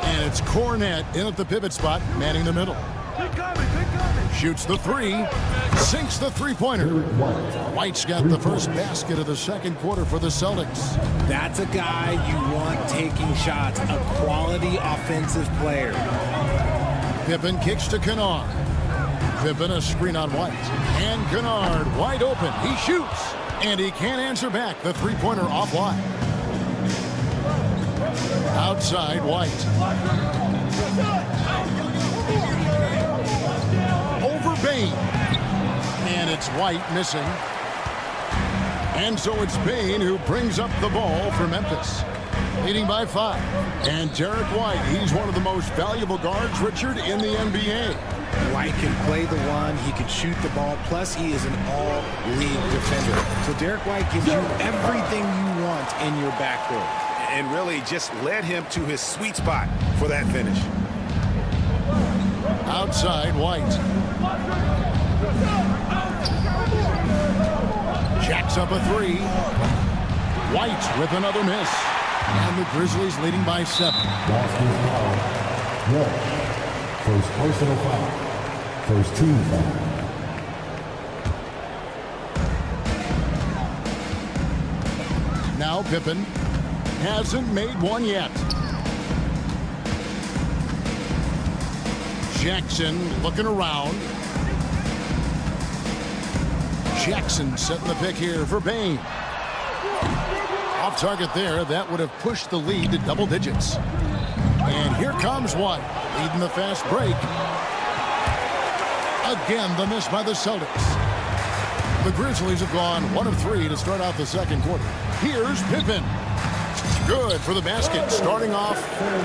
And it's Cornette in at the pivot spot, manning the middle. Shoots the 3, sinks the three-pointer. White's got the first basket of the second quarter for the Celtics. That's a guy you want taking shots, a quality offensive player. Pippen kicks to Kennard. Pippen a screen on White. And Kennard wide open. He shoots. And he can't answer back. The three-pointer offline. Outside White. Bain. And it's White missing. And so it's Bain who brings up the ball for Memphis. Leading by 5. And Derek White, he's one of the most valuable guards, Richard, in the NBA. White can play the one, he can shoot the ball, plus he is an all-league defender. So Derek White gives you everything you want in your backcourt. And really just led him to his sweet spot for that finish. Outside White. Jacks up a 3. White with another miss. And the Grizzlies leading by 7. First personal foul. First team foul. Now Pippen hasn't made one yet. Jackson looking around. Jackson setting the pick here for Bain. Off target there. That would have pushed the lead to double digits. And here comes White, leading the fast break. Again, the miss by the Celtics. The Grizzlies have gone 1 of 3 to start out the second quarter. Here's Pippen. Good for the basket, starting off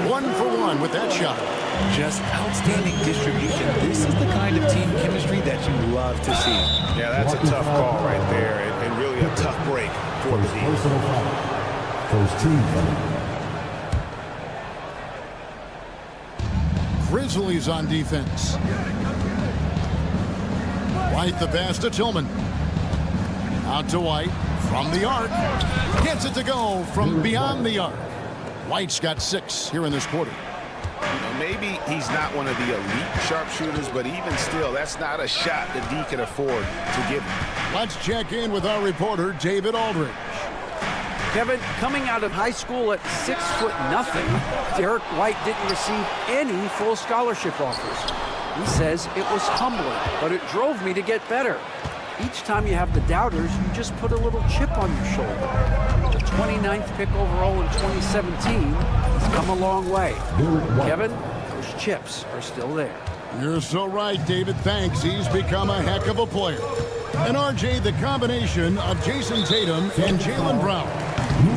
1 for 1 with that shot. Just outstanding distribution. This is the kind of team chemistry that you love to see. Yeah, that's a tough call right there, and really a tough break for the team. Personal foul. First team foul. Grizzlies on defense. White the pass to Tillman. Out to White from the arc. Gets it to go from beyond the arc. White's got 6 here in this quarter. Maybe he's not one of the elite sharpshooters, but even still, that's not a shot that D can afford to give him. Let's check in with our reporter, David Aldridge. Kevin, coming out of high school at 6'0", Derek White didn't receive any full scholarship offers. He says it was humbling, but it drove me to get better. Each time you have the doubters, you just put a little chip on your shoulder. The 29th pick overall in 2017 has come a long way. Kevin, those chips are still there. You're so right, David. Thanks. He's become a heck of a player. And RJ, the combination of Jason Tatum and Jaylen Brown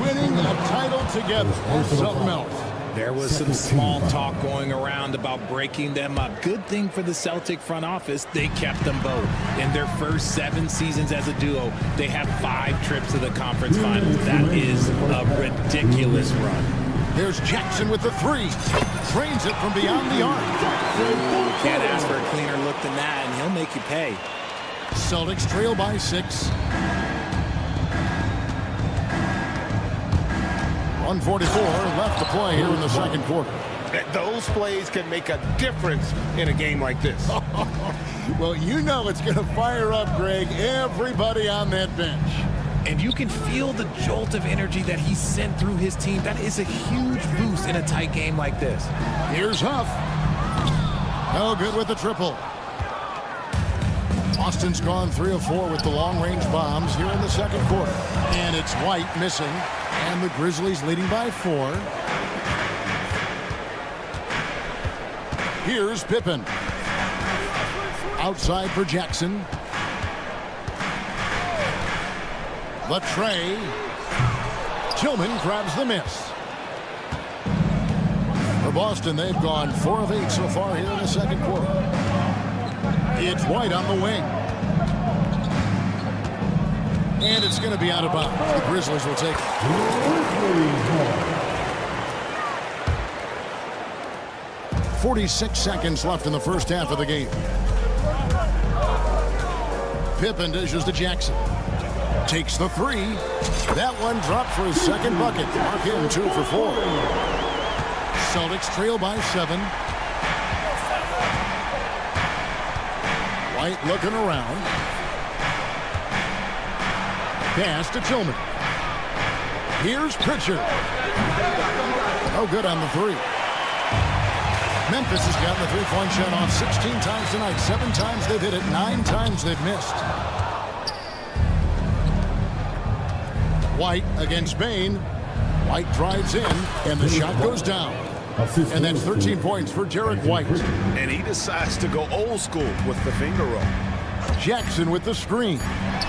winning a title together. That's something else. There was some small talk going around about breaking them up. Good thing for the Celtic front office, they kept them both. In their first 7 seasons as a duo, they have 5 trips to the conference finals. That is a ridiculous run. Here's Jackson with the 3. Trains it from beyond the arc. You can't ask for a cleaner look than that, and he'll make you pay. Celtics trail by 6. 1:44 left to play here in the second quarter. Those plays can make a difference in a game like this. Well, you know it's going to fire up, Greg, everybody on that bench. And you can feel the jolt of energy that he sent through his team. That is a huge boost in a tight game like this. Here's Huff. No good with the triple. Boston's gone 3 of 4 with the long-range bombs here in the second quarter. And it's White missing. And the Grizzlies leading by 4. Here's Pippen. Outside for Jackson. The tray. Tillman grabs the miss. For Boston, they've gone 4 of 8 so far here in the second quarter. It's White on the wing. And it's going to be out of bounds. The Grizzlies will take it. 46 seconds left in the first half of the game. Pippen dishes to Jackson. Takes the 3. That one dropped for his second bucket. Mark him 2 for 4. Celtics trail by 7. White looking around. Pass to Tillman. Here's Pritchard. No good on the 3. Memphis has gotten the 3-point shot off 16 times tonight. 7 times they've hit it. 9 times they've missed. White against Bain. White drives in, and the shot goes down. And that's 13 points for Derek White. And he decides to go old school with the finger roll. Jackson with the screen.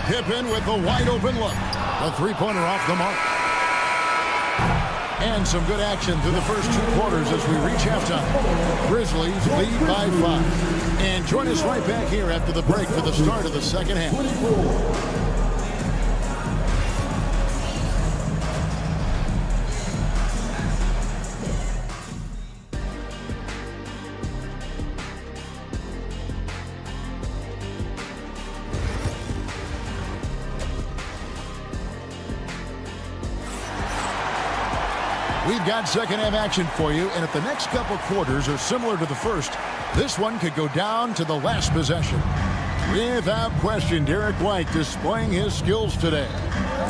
Pippen with the wide open look. A 3-pointer off the mark. And some good action through the first 2 quarters as we reach halftime. Grizzlies lead by 5. And join us right back here after the break for the start of the second half. We've got second half action for you, and if the next couple quarters are similar to the first, this one could go down to the last possession. Without question, Derek White displaying his skills today.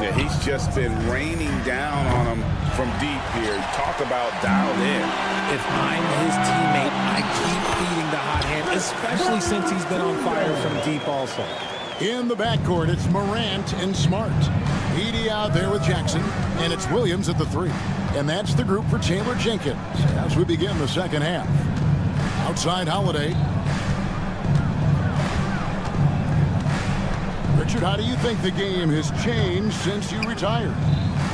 Yeah, he's just been raining down on him from deep here. Talk about dialed in. If I'm his teammate, I keep feeding the hot hand, especially since he's been on fire from deep also. In the backcourt, it's Morant and Smart. Edey out there with Jackson, and it's Williams at the 3. And that's the group for Taylor Jenkins as we begin the second half. Outside Holiday. Richard, how do you think the game has changed since you retired?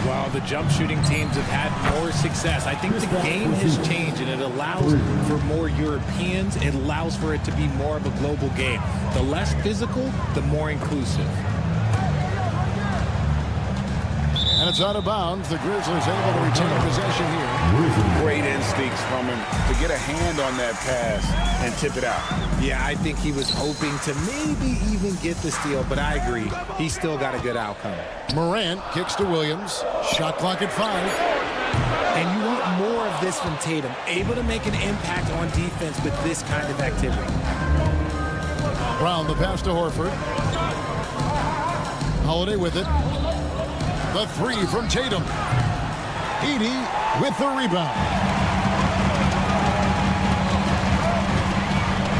Well, the jump shooting teams have had more success. I think the game has changed, and it allows for more Europeans. It allows for it to be more of a global game. The less physical, the more inclusive. And it's out of bounds. The Grizzlies able to retain possession here. Great instincts from him to get a hand on that pass and tip it out. Yeah, I think he was hoping to maybe even get the steal, but I agree. He still got a good outcome. Morant kicks to Williams. Shot clock at 5. And you want more of this from Tatum. Able to make an impact on defense with this kind of activity. Brown the pass to Horford. Holiday with it. The 3 from Tatum. Edey with the rebound.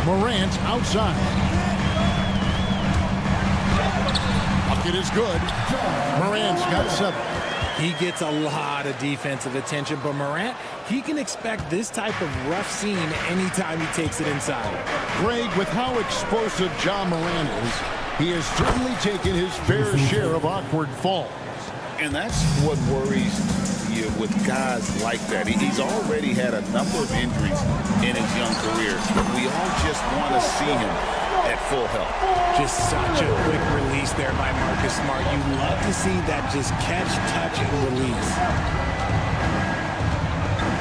Morant outside. Bucket is good. Morant's got 7. He gets a lot of defensive attention, but Morant, he can expect this type of rough scene anytime he takes it inside. Greg, with how explosive Ja Morant is, he has certainly taken his fair share of awkward falls. And that's what worries you with guys like that. He's already had a number of injuries in his young career, but we all just want to see him at full health. Just such a quick release there by Marcus Smart. You love to see that just catch, touch, and release.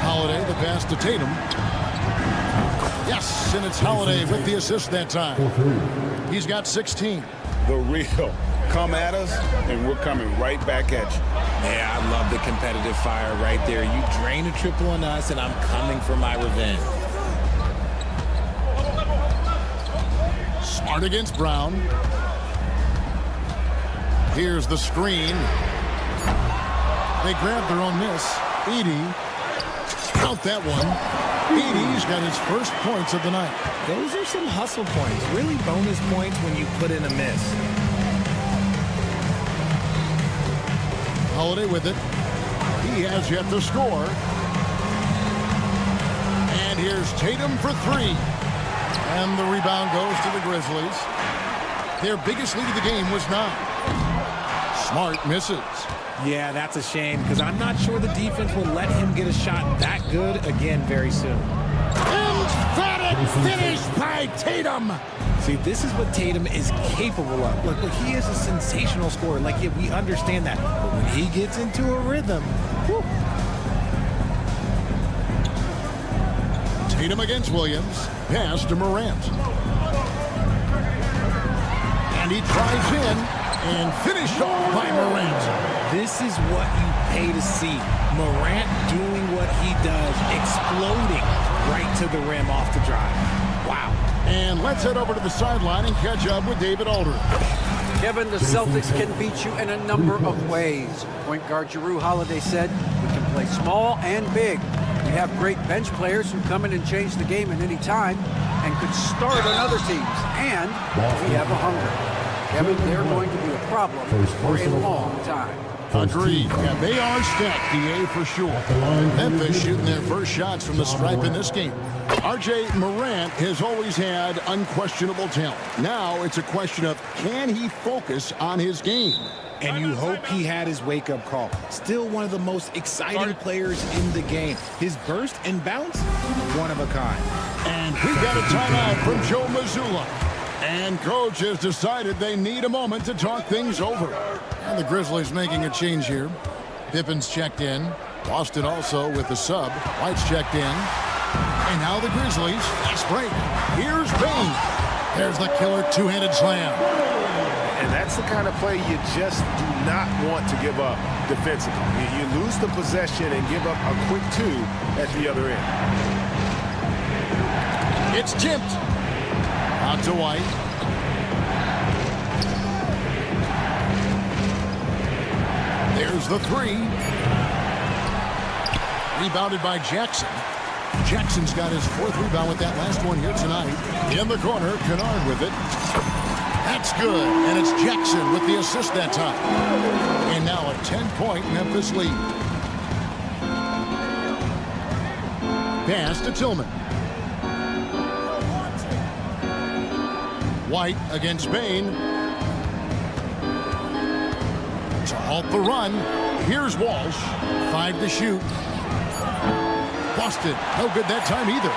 Holiday, the pass to Tatum. Yes, and it's Holiday with the assist that time. He's got 16. The real. Come at us, and we're coming right back at you. Yeah, I love the competitive fire right there. You drain a triple on us, and I'm coming for my revenge. Smart against Brown. Here's the screen. They grab their own miss. Edey. Count that one. Edey's got his first points of the night. Those are some hustle points. Really bonus points when you put in a miss. Holiday with it. He has yet to score. And here's Tatum for three. And the rebound goes to the Grizzlies. Their biggest lead of the game was 9. Smart misses. Yeah, that's a shame because I'm not sure the defense will let him get a shot that good again very soon. Emphatic finish by Tatum. See, this is what Tatum is capable of. Look, he is a sensational scorer. Like, yeah, we understand that. But when he gets into a rhythm, whew. Tatum against Williams. Pass to Morant. And he drives in and finished off by Morant. This is what you pay to see. Morant doing what he does, exploding right to the rim off the drive. Wow. And let's head over to the sideline and catch up with David Aldridge. Kevin, the Celtics can beat you in a number of ways. Point guard Jrue Holiday said, we can play small and big. We have great bench players who come in and change the game at any time and could start on other teams. And we have a hunger. Kevin, they're going to be a problem for a long time. Agreed. Yeah, they are stacked, DA, for sure. Memphis shooting their first shots from the stripe in this game. R.J. Morant has always had unquestionable talent. Now it's a question of, can he focus on his game? And you hope he had his wake-up call. Still one of the most exciting players in the game. His burst and bounce, one of a kind. And we got a timeout from Joe Mazzulla. And coach has decided they need a moment to talk things over. And the Grizzlies making a change here. Pippen's checked in. Boston also with the sub. White's checked in. And now the Grizzlies. Fast break. Here's Bane. There's the killer two-handed slam. And that's the kind of play you just do not want to give up defensively. You lose the possession and give up a quick 2 at the other end. It's tipped. Out to White. There's the 3. Rebounded by Jackson. Jackson's got his 4th rebound with that last one here tonight. In the corner, Kennard with it. That's good. And it's Jackson with the assist that time. And now a 10-point Memphis lead. Pass to Tillman. White against Bane. To halt the run. Here's Walsh. 5 to shoot. Busted. No good that time either.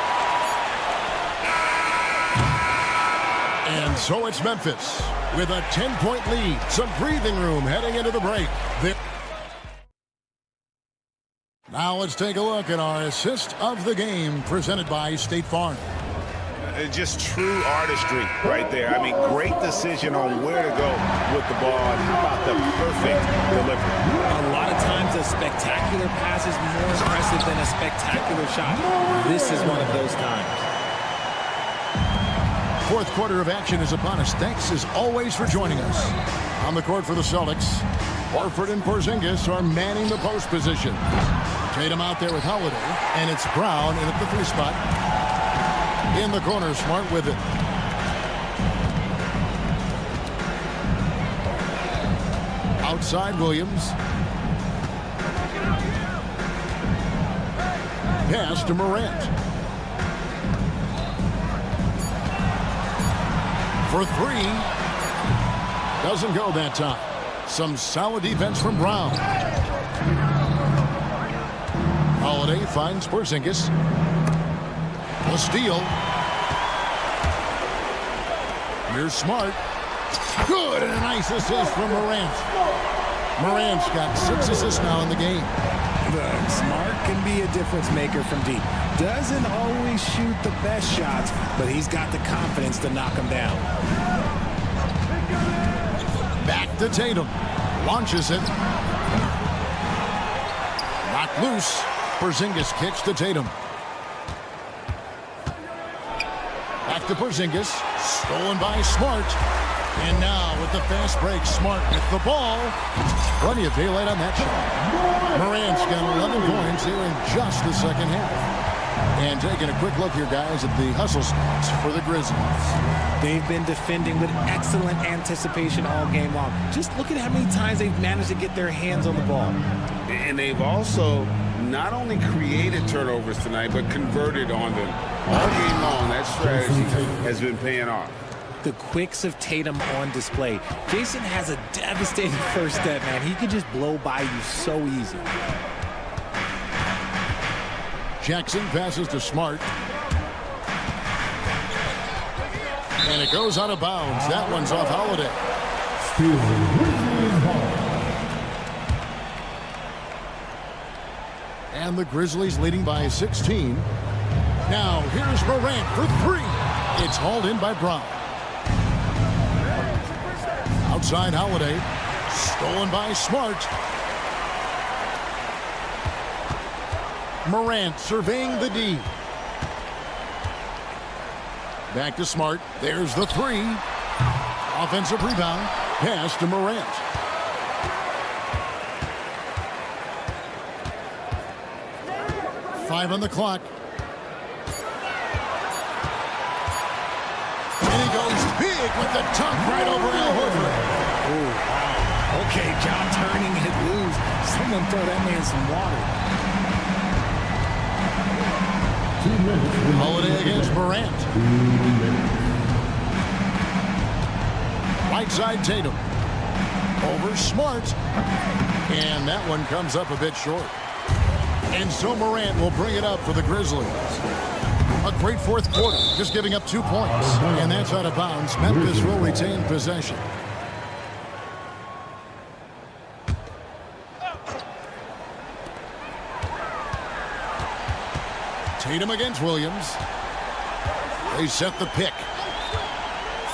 And so it's Memphis with a 10-point lead. Some breathing room heading into the break. Now let's take a look at our assist of the game presented by State Farm. Just true artistry right there. I mean, great decision on where to go with the ball. And how about the perfect delivery? A lot of times a spectacular pass is more impressive than a spectacular shot. This is one of those times. 4th quarter of action is upon us. Thanks as always for joining us. On the court for the Celtics, Horford and Porzingis are manning the post position. Tatum out there with Holiday, and it's Brown in at the 3 spot. In the corner, Smart with it. Outside Williams. Pass to Morant. For 3. Doesn't go that time. Some solid defense from Brown. Holiday finds Porzingis. The steal. Here's Smart. Good, and a nice assist from Morant. Morant's got 6 assists now in the game. Look, Smart can be a difference maker from deep. Doesn't always shoot the best shots, but he's got the confidence to knock them down. Back to Tatum. Launches it. Knocked loose. Porzingis kicks to Tatum. Back to Porzingis. Stolen by Smart. And now with the fast break, Smart with the ball. Plenty of daylight on that shot. Morant's got 11 points here in just the second half. And taking a quick look here, guys, at the hustle spots for the Grizzlies. They've been defending with excellent anticipation all game long. Just look at how many times they've managed to get their hands on the ball. And they've also not only created turnovers tonight, but converted on them. All game long, that strategy has been paying off. The quicks of Tatum on display. Jason has a devastating first step, man. He could just blow by you so easy. Jackson passes to Smart. And it goes out of bounds. That one's off Holiday. And the Grizzlies leading by 16. Now here's Morant for 3. It's hauled in by Brown. Outside Holiday. Stolen by Smart. Morant surveying the D. Back to Smart. There's the 3. Offensive rebound. Pass to Morant. Five on the clock. And he goes big with the dunk right over Al Horford. Oh, wow. Okay, John turning it loose. Someone throw that man some water. Holiday against Morant. Right side Tatum. Over Smart. And that one comes up a bit short. And so Morant will bring it up for the Grizzlies. A great fourth quarter, just giving up 2 points. And that's out of bounds. Memphis will retain possession. Tatum against Williams. They set the pick.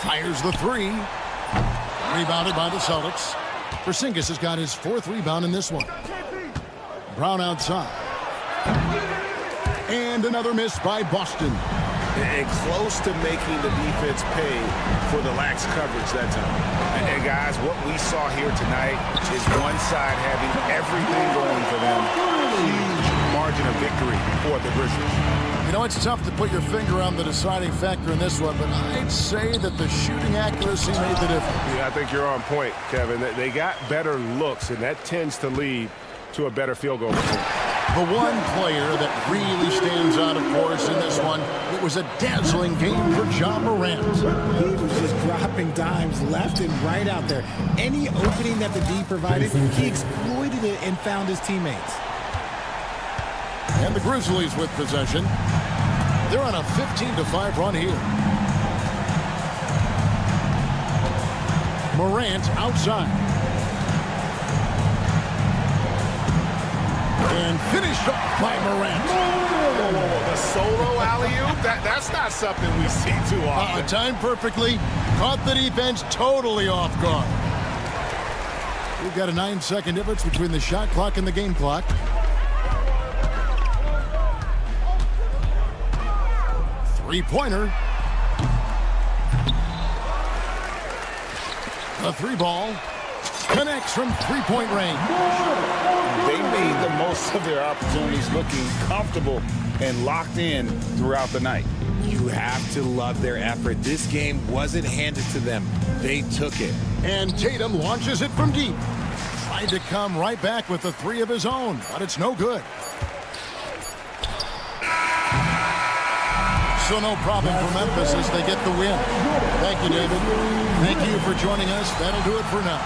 Fires the 3. Rebounded by the Celtics. Porzingis has got his 4th rebound in this one. Brown outside. And another miss by Boston. And close to making the defense pay for the lax coverage that time. And guys, what we saw here tonight is one side having everything going for them. Huge margin of victory for the Grizzlies. You know, it's tough to put your finger on the deciding factor in this one, but I'd say that the shooting accuracy made the difference. Yeah, I think you're on point, Kevin. They got better looks, and that tends to lead to a better field goal. The one player that really stands out, of course, in this one, it was a dazzling game for John Morant. He was just dropping dimes left and right out there. Any opening that the D provided, he exploited it and found his teammates. And the Grizzlies with possession. They're on a 15-5 run here. Morant outside. And finished off by Morant. The solo alley-oop? That's not something we see too often. Timed perfectly. Caught the defense totally off guard. We've got a 9-second difference between the shot clock and the game clock. Three-pointer. The 3 ball connects from 3-point range. They made the most of their opportunities, looking comfortable and locked in throughout the night. You have to love their effort. This game wasn't handed to them. They took it. And Tatum launches it from deep. Tried to come right back with the 3 of his own, but it's no good. So no problem for Memphis as they get the win. Thank you, David. Thank you for joining us. That'll do it for now.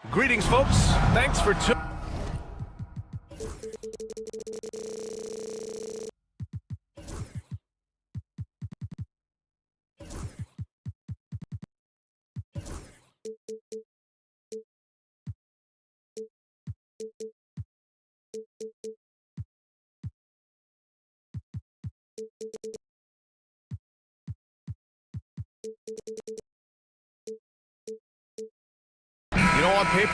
Greetings, folks. Thanks for tuning. You know, on paper.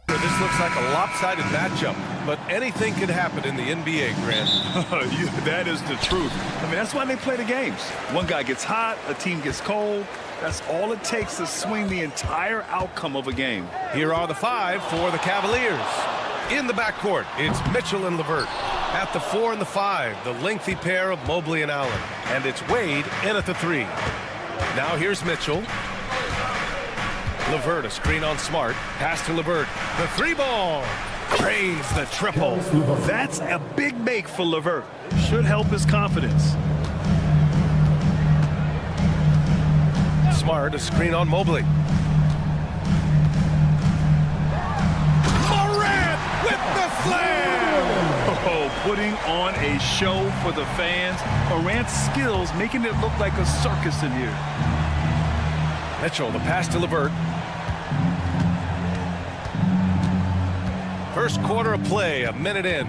This looks like a lopsided matchup, but anything can happen in the NBA, Grant. That is the truth. I mean, that's why they play the games. One guy gets hot, a team gets cold. That's all it takes to swing the entire outcome of a game. Here are the 5 for the Cavaliers. In the backcourt, it's Mitchell and LeVert. At the 4 and the 5, the lengthy pair of Mobley and Allen. And it's Wade in at the 3. Now here's Mitchell. LeVert, a screen on Smart. Pass to LeVert. The 3-ball. Drains the triple. That's a big make for LeVert. Should help his confidence. Smart, a screen on Mobley. Morant with the slam! Oh, putting on a show for the fans. Morant's skills making it look like a circus in here. Mitchell, the pass to LeVert. First quarter of play, a minute in.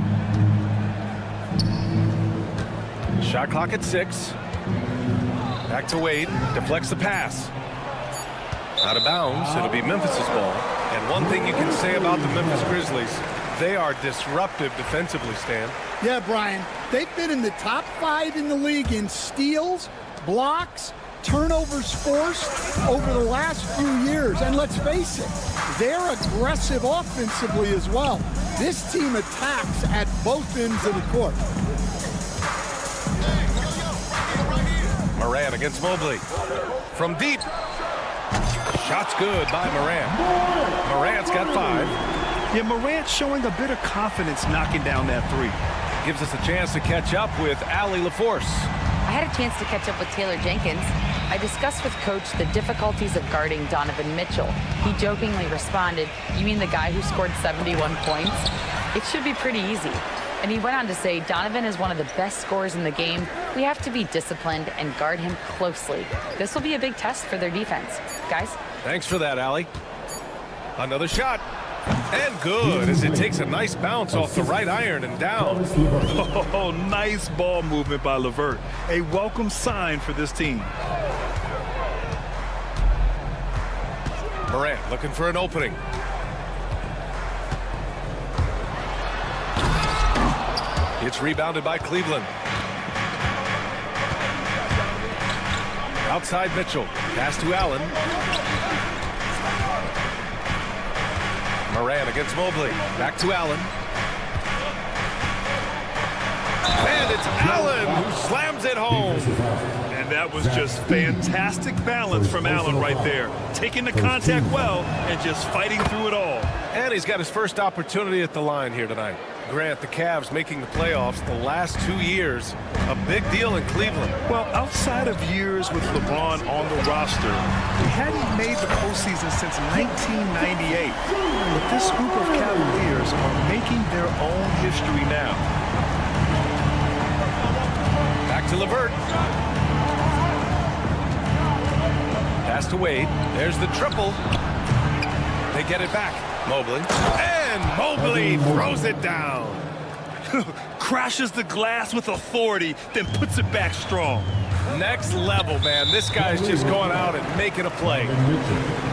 Shot clock at 6. Back to Wade, deflects the pass. Out of bounds, it'll be Memphis's ball. And one thing you can say about the Memphis Grizzlies, they are disruptive defensively, Stan. Yeah, Brian, they've been in the top 5 in the league in steals, blocks, turnovers forced over the last few years. And let's face it, they're aggressive offensively as well. This team attacks at both ends of the court. Morant against Mobley. From deep. Shot's good by Morant. Morant's got 5. Yeah, Morant showing a bit of confidence knocking down that 3. Gives us a chance to catch up with Allie LaForce. I had a chance to catch up with Taylor Jenkins. I discussed with Coach the difficulties of guarding Donovan Mitchell. He jokingly responded, "You mean the guy who scored 71 points? It should be pretty easy." And he went on to say, "Donovan is one of the best scorers in the game. We have to be disciplined and guard him closely. This will be a big test for their defense." Guys? Thanks for that, Allie. Another shot. And good, as it takes a nice bounce off the right iron and down. Oh, nice ball movement by LeVert. A welcome sign for this team. Morant looking for an opening. It's rebounded by Cleveland. Outside Mitchell. Pass to Allen. Morant against Mobley. Back to Allen. And it's Allen who slams it home. And that was just fantastic balance from Allen right there. Taking the contact well and just fighting through it all. And he's got his first opportunity at the line here tonight. Grant, the Cavs making the playoffs the last 2 years. A big deal in Cleveland. Well, outside of years with LeBron on the roster, they hadn't made the postseason since 1998. But this group of Cavaliers are making their own history now. Back to LeVert. Pass to Wade. There's the triple. They get it back. Mobley. And Mobley throws it down. Crashes the glass with authority, then puts it back strong. Next level, man. This guy's just going out and making a play.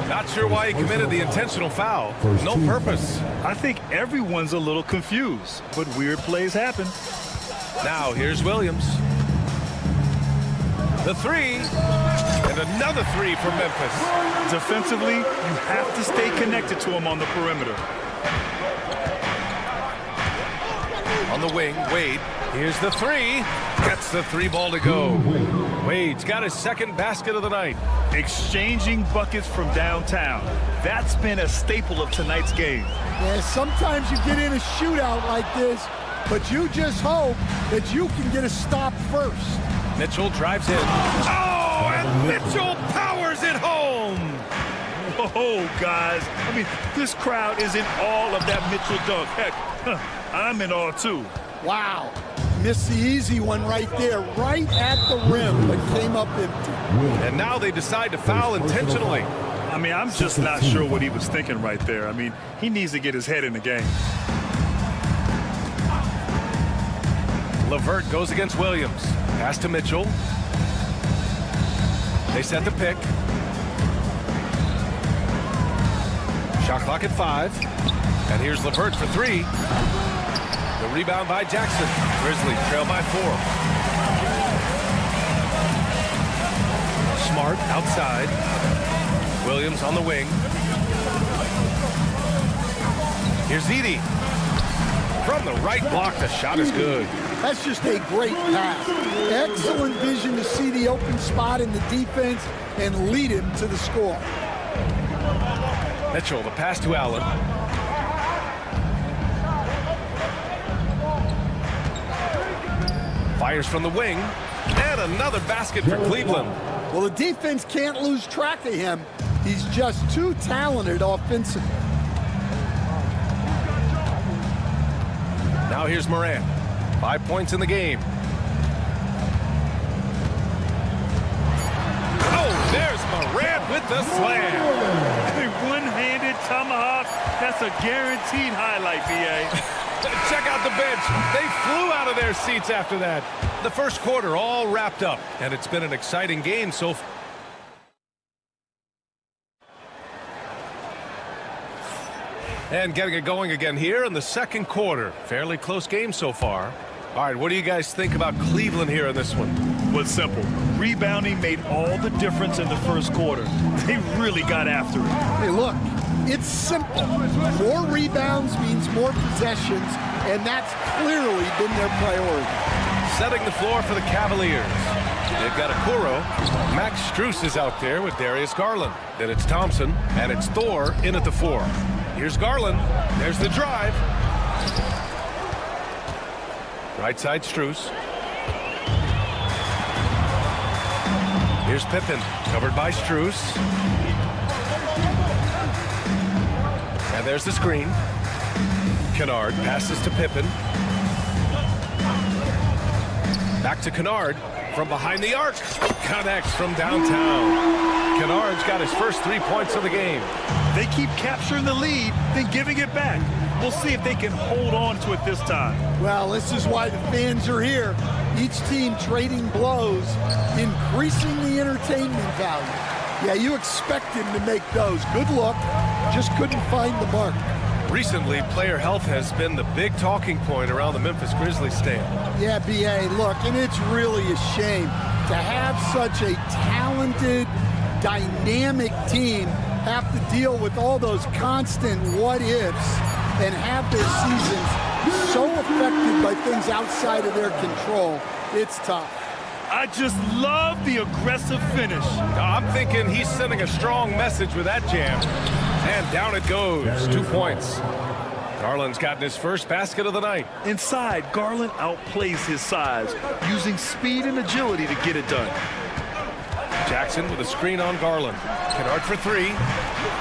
Not sure why he committed the intentional foul. No purpose. I think everyone's a little confused, but weird plays happen. Now here's Williams. The 3. And another 3 for Memphis. Defensively, you have to stay connected to him on the perimeter. On the wing, Wade. Here's the 3. Gets the 3 ball to go. Wade's got his second basket of the night. Exchanging buckets from downtown. That's been a staple of tonight's game. Yeah, sometimes you get in a shootout like this, but you just hope that you can get a stop first. Mitchell drives in. Oh, and Mitchell powers it home. Oh, guys. I mean, this crowd is in awe of that Mitchell dunk. Heck, I'm in awe, too. Wow. Missed the easy one right there, right at the rim, but came up empty. And now they decide to foul intentionally. I mean, I'm just not sure what he was thinking right there. I mean, he needs to get his head in the game. LeVert goes against Williams. Pass to Mitchell. They set the pick. Shot clock at 5. And here's LeVert for 3. The rebound by Jackson. Grizzlies trail by 4. Smart outside. Williams on the wing. Here's Edey. From the right block, the shot is good. That's just a great pass. Excellent vision to see the open spot in the defense and lead him to the score. Mitchell, the pass to Allen. Fires from the wing. And another basket for Cleveland. Well, the defense can't lose track of him. He's just too talented offensively. Now here's Morant. 5 points in the game. Oh, there's Morant with the slam. A one-handed tomahawk. That's a guaranteed highlight, B.A. Check out the bench. They flew out of their seats after that. The first quarter all wrapped up, and it's been an exciting game so far. And getting it going again here in the second quarter. Fairly close game so far. All right, what do you guys think about Cleveland here in this one? Well, it's simple. Rebounding made all the difference in the first quarter. They really got after it. Hey, look, it's simple. More rebounds means more possessions, and that's clearly been their priority. Setting the floor for the Cavaliers. They've got Okoro. Max Strus is out there with Darius Garland. Then it's Thompson, and it's Thor in at the 4. Here's Garland. There's the drive. Right side, Strus. Here's Pippen, covered by Strus. And there's the screen. Kennard passes to Pippen. Back to Kennard from behind the arc. Connects from downtown. Kennard's got his first 3 points of the game. They keep capturing the lead, then giving it back. We'll see if they can hold on to it this time. Well, this is why the fans are here. Each team trading blows, increasing the entertainment value. Yeah, you expect him to make those. Good look, just couldn't find the mark. Recently, player health has been the big talking point around the Memphis Grizzlies stand. Yeah, B.A., look, and it's really a shame to have such a talented, dynamic team have to deal with all those constant what-ifs and have their seasons so affected by things outside of their control. It's tough. I just love the aggressive finish. I'm thinking he's sending a strong message with that jam. And down it goes. 2 points. Garland's gotten his first basket of the night. Inside, Garland outplays his size, using speed and agility to get it done. Jackson with a screen on Garland. Kennard for 3.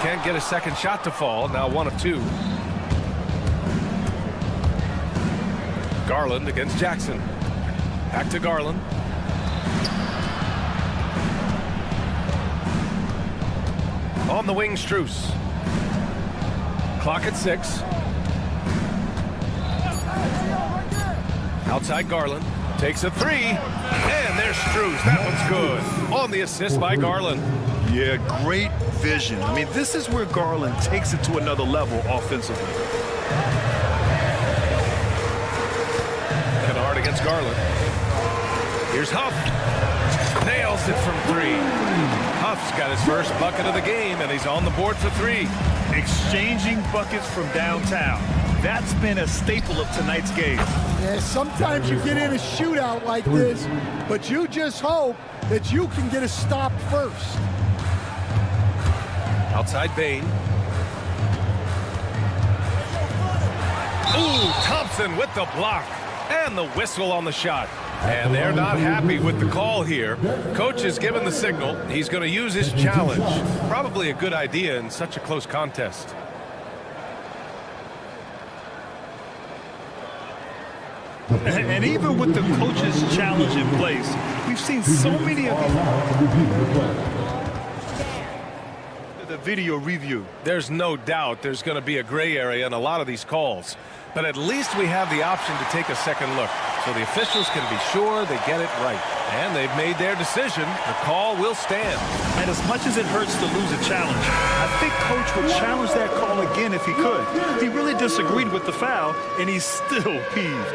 Can't get a second shot to fall. Now 1 of 2. Garland against Jackson. Back to Garland. On the wing, Strus. Clock at 6. Outside Garland. Takes a 3. And there's Strus. That one's good. On the assist by Garland. Yeah, great vision. I mean, this is where Garland takes it to another level offensively. Kennard against Garland. Here's Huff. Nails it from 3. Huff's got his first bucket of the game, and he's on the board for 3. Exchanging buckets from downtown. That's been a staple of tonight's game. Yeah, sometimes you get in a shootout like this, but you just hope that you can get a stop first. Outside Bain. Ooh, Thompson with the block. And the whistle on the shot. And they're not happy with the call here. Coach has given the signal. He's going to use his challenge. Probably a good idea in such a close contest. And even with the coach's challenge in place, we've seen so many of the video review. There's no doubt there's going to be a gray area in a lot of these calls. But at least we have the option to take a second look. So the officials can be sure they get it right. And they've made their decision. The call will stand. And as much as it hurts to lose a challenge, I think Coach would challenge that call again if he could. He really disagreed with the foul, and he's still peeved.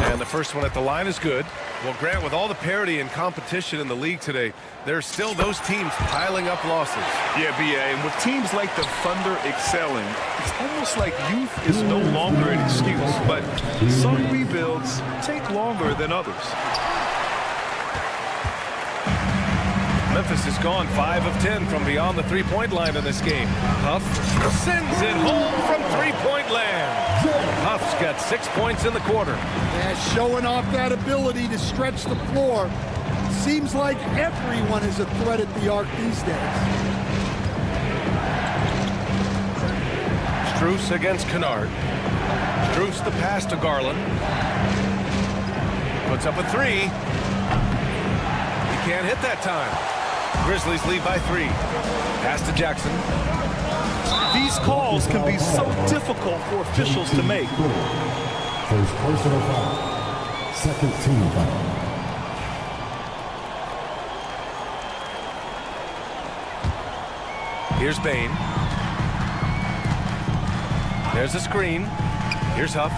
And the first one at the line is good. Well, Grant, with all the parity and competition in the league today, there's still those teams piling up losses. Yeah, B.A., and with teams like the Thunder excelling, it's almost like youth is no longer an excuse. But some rebuilds take longer than others. Memphis has gone 5 of 10 from beyond the three-point line in this game. Huff sends it home from three-point land. Huff's got 6 points in the quarter. Yeah, showing off that ability to stretch the floor. Seems like everyone is a threat at the arc these days. Strus against Kennard. Strus the pass to Garland. Puts up a three. He can't hit that time. Grizzlies lead by 3. Pass to Jackson. These calls can be so difficult for officials to make. First personal foul. Second team foul. Here's Bain. There's a screen. Here's Huff.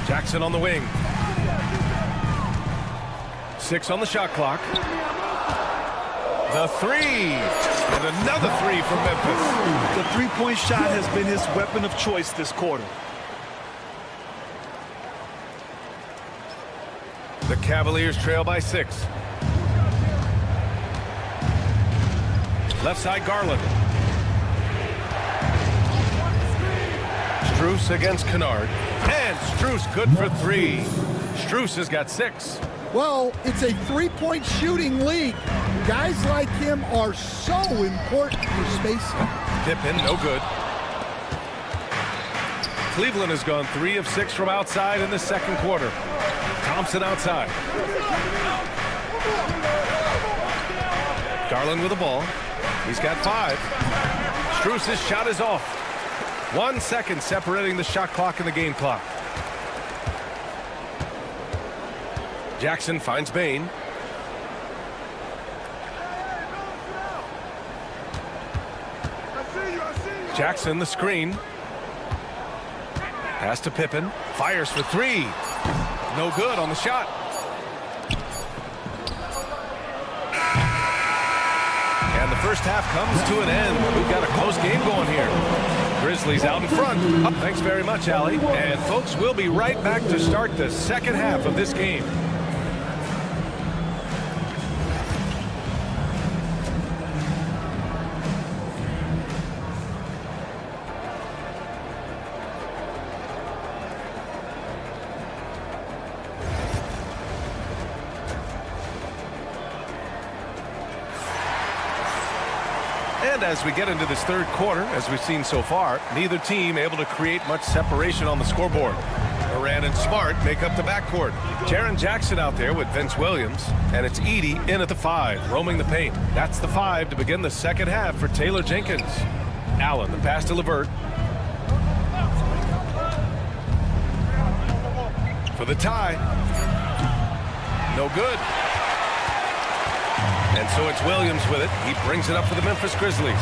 Jackson on the wing. 6 on the shot clock. The three. And another three from Memphis. The three-point shot has been his weapon of choice this quarter. The Cavaliers trail by 6. Left side Garland. Strus against Kennard. And Strus good for 3. Strus has got 6. Well, it's a three-point shooting league. Guys like him are so important for spacing. Pippen, no good. Cleveland has gone 3 of 6 from outside in the second quarter. Thompson outside. Garland with the ball. He's got 5. Strus's shot is off. 1 second separating the shot clock and the game clock. Jackson finds Bain. Jackson the screen. Pass to Pippen. Fires for 3. No good on the shot. And the first half comes to an end. We've got a close game going here. Grizzlies out in front. Thanks very much, Allie. And folks, we'll be right back to start the second half of this game. And as we get into this third quarter, as we've seen so far, neither team able to create much separation on the scoreboard. Moran and Smart make up the backcourt. Jaren Jackson out there with Vince Williams, and it's Edey in at the 5, roaming the paint. That's the 5 to begin the second half for Taylor Jenkins. Allen, the pass to LeVert. For the tie. No good. And so it's Williams with it. He brings it up for the Memphis Grizzlies.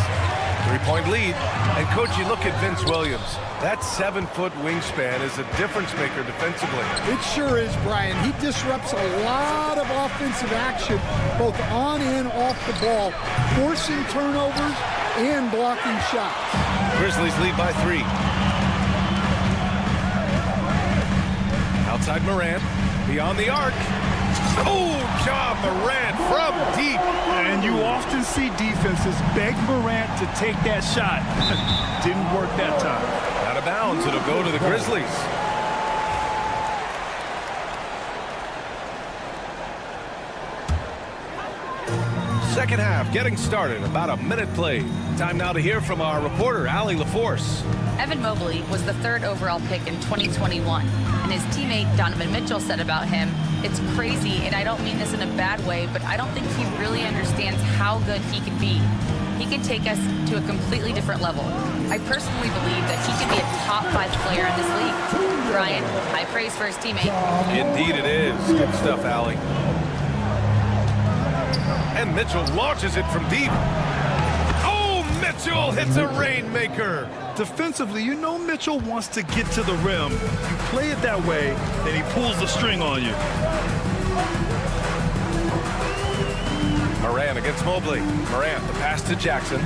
3-point lead. And, Coach, you look at Vince Williams. That 7-foot wingspan is a difference maker defensively. It sure is, Brian. He disrupts a lot of offensive action, both on and off the ball, forcing turnovers and blocking shots. Grizzlies lead by 3. Outside Morant, beyond the arc. Oh, Ja Morant from deep. And you often see defenses beg Morant to take that shot. Didn't work that time. Out of bounds, it'll go to the Grizzlies. Second half getting started, about a minute played. Time now to hear from our reporter, Allie LaForce. Evan Mobley was the 3rd overall pick in 2021, and his teammate Donovan Mitchell said about him, "It's crazy, and I don't mean this in a bad way, but I don't think he really understands how good he can be. He can take us to a completely different level. I personally believe that he could be a top 5 player in this league." Brian, high praise for his teammate. Indeed it is. Good stuff, Allie. And Mitchell launches it from deep. Oh, Mitchell hits a rainmaker. Defensively, you know Mitchell wants to get to the rim. You play it that way, and he pulls the string on you. Morant against Mobley. Morant, the pass to Jackson.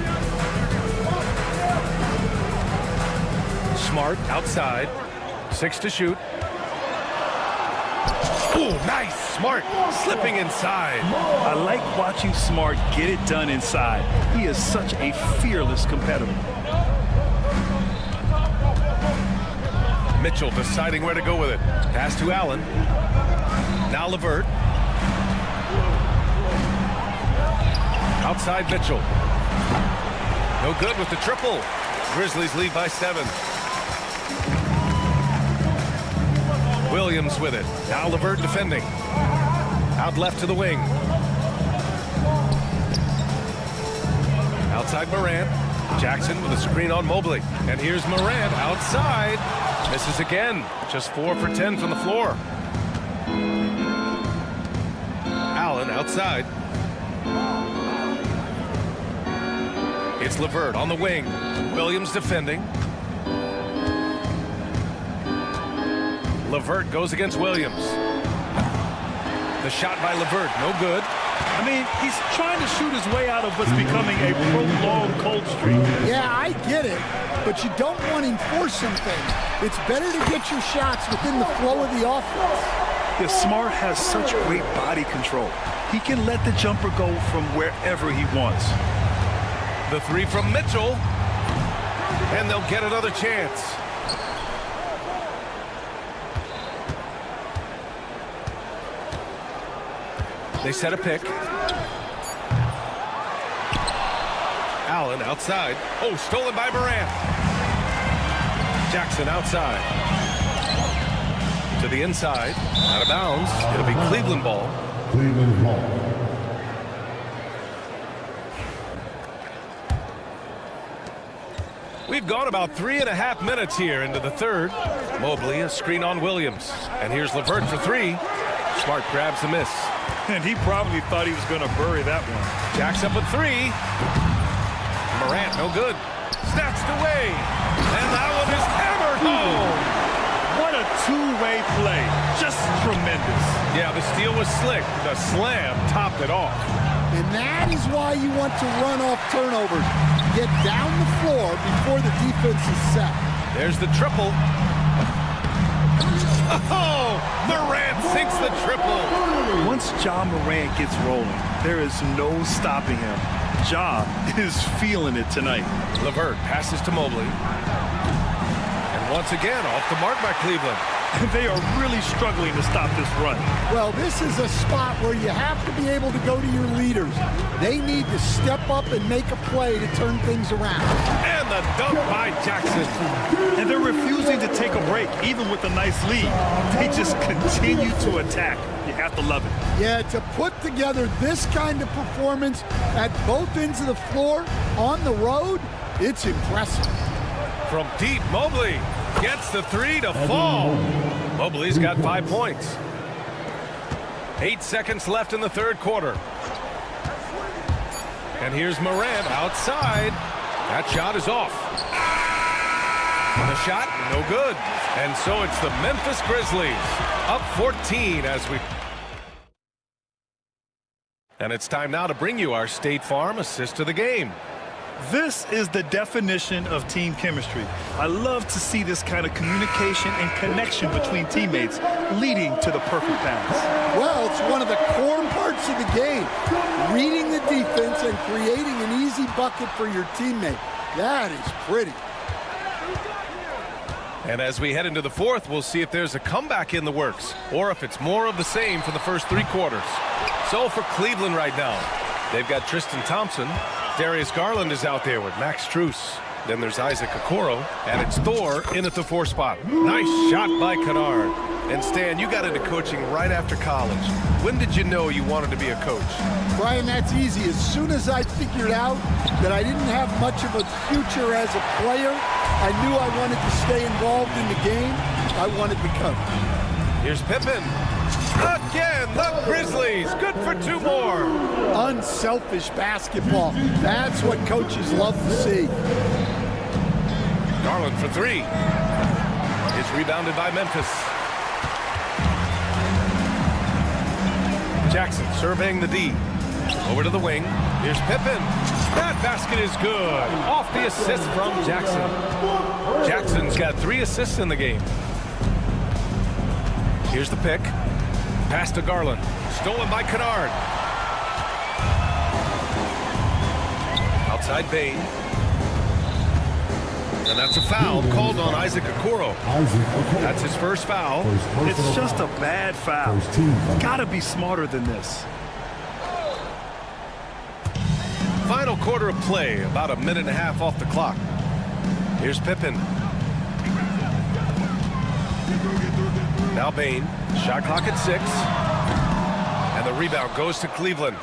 Smart outside. 6 to shoot. Oh, nice. Smart slipping inside. I like watching Smart get it done inside. He is such a fearless competitor. Mitchell deciding where to go with it. Pass to Allen. Now LeVert. Outside Mitchell. No good with the triple. Grizzlies lead by 7. Williams with it. Now LeVert defending. Out left to the wing. Outside Morant. Jackson with a screen on Mobley. And here's Morant outside. Misses again. Just 4 for 10 from the floor. Allen outside. It's LeVert on the wing. Williams defending. LeVert goes against Williams. The shot by LeVert, no good. I mean, he's trying to shoot his way out of what's becoming a prolonged cold streak. Yeah, I get it, but you don't want him forcing things. It's better to get your shots within the flow of the offense. Yeah, Smart has such great body control. He can let the jumper go from wherever he wants. The 3 from Mitchell. And they'll get another chance. They set a pick. Allen outside. Oh, stolen by Morant. Jackson outside. To the inside. Out of bounds. It'll be Cleveland ball. Cleveland ball. We've gone about 3.5 minutes here into the 3rd. Mobley, a screen on Williams. And here's LeVert for 3. Smart grabs the miss. And he probably thought he was going to bury that one. Jacks up at 3. Morant, no good. Snatched away. And that one is hammered home. What a two-way play. Just tremendous. Yeah, the steal was slick. The slam topped it off. And that is why you want to run off turnovers. Get down the floor before the defense is set. There's the triple. Oh, Morant sinks the triple. Once Ja Morant gets rolling, there is no stopping him. Ja is feeling it tonight. LeVert passes to Mobley. And once again, off the mark by Cleveland. They are really struggling to stop this run. Well, this is a spot where you have to be able to go to your leaders. They need to step up and make a play to turn things around. And the dunk by Jackson. And they're refusing to take a break, even with a nice lead. They just continue to attack. You have to love it. Yeah, to put together this kind of performance at both ends of the floor on the road, it's impressive. From deep, Mobley gets the 3 to fall. Mobley's got 5 points. 8 seconds left in the 3rd quarter. And here's Morant outside. That shot is off. The shot, no good. And so it's the Memphis Grizzlies up 14 as we... And it's time now to bring you our State Farm assist of the game. This is the definition of team chemistry. I love to see this kind of communication and connection between teammates leading to the perfect pass. Well, it's one of the core parts of the game. Reading the defense and creating an easy bucket for your teammate. That is pretty. And as we head into the fourth, we'll see if there's a comeback in the works or if it's more of the same for the first 3 quarters. So for Cleveland right now, they've got Tristan Thompson. Darius Garland is out there with Max Strus. Then there's Isaac Okoro, and it's Thor in at the 4 spot. Nice shot by Kennard. And Stan, you got into coaching right after college. When did you know you wanted to be a coach? Brian, that's easy. As soon as I figured out that I didn't have much of a future as a player, I knew I wanted to stay involved in the game. I wanted to coach. Here's Pippen. Again, the Grizzlies. Good for 2 more. Unselfish basketball. That's what coaches love to see. Garland for 3. It's rebounded by Memphis. Jackson surveying the D. Over to the wing. Here's Pippen. That basket is good. Off the assist from Jackson. Jackson's got 3 assists in the game. Here's the pick. Pass to Garland. Stolen by Kennard. Outside Bain. And that's a foul called on Isaac Okoro. That's his first foul. It's just a bad foul. Gotta be smarter than this. Final quarter of play, about 1.5 minutes off the clock. Here's Pippen. Now Bain. Shot clock at 6. And the rebound goes to Cleveland.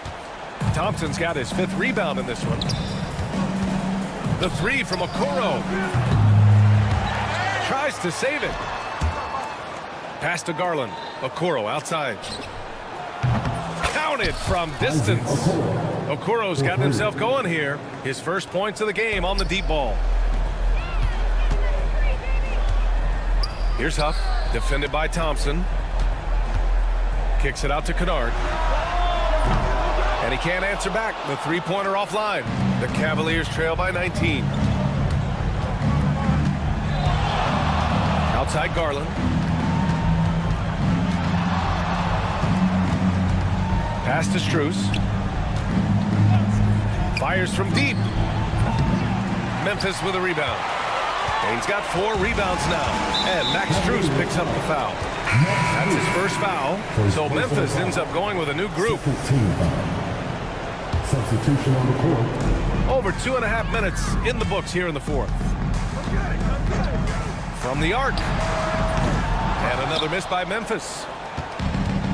Thompson's got his 5th rebound in this one. The 3 from Okoro. Tries to save it. Pass to Garland. Okoro outside. Counted from distance. Okoro's gotten himself going here. His first points of the game on the deep ball. Here's Huff. Defended by Thompson. Kicks it out to Kennard. And he can't answer back. The 3-pointer offline. The Cavaliers trail by 19. Outside Garland. Pass to Strus. Fires from deep. Memphis with a rebound. Bain's got 4 rebounds now. And Max Strus picks up the foul. That's his first foul. So Memphis ends up going with a new group. Substitution on the court. Over 2.5 minutes in the books here in the fourth. From the arc. And another miss by Memphis.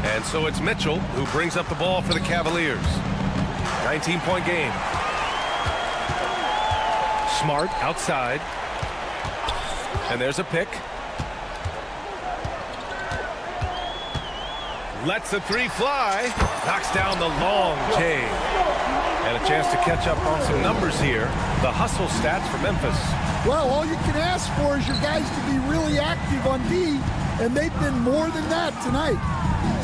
And so it's Mitchell who brings up the ball for the Cavaliers. 19-point game. Smart outside. And there's a pick. Lets the 3 fly. Knocks down the long J. And a chance to catch up on some numbers here. The hustle stats for Memphis. Well, all you can ask for is your guys to be really active on D, and they've been more than that tonight.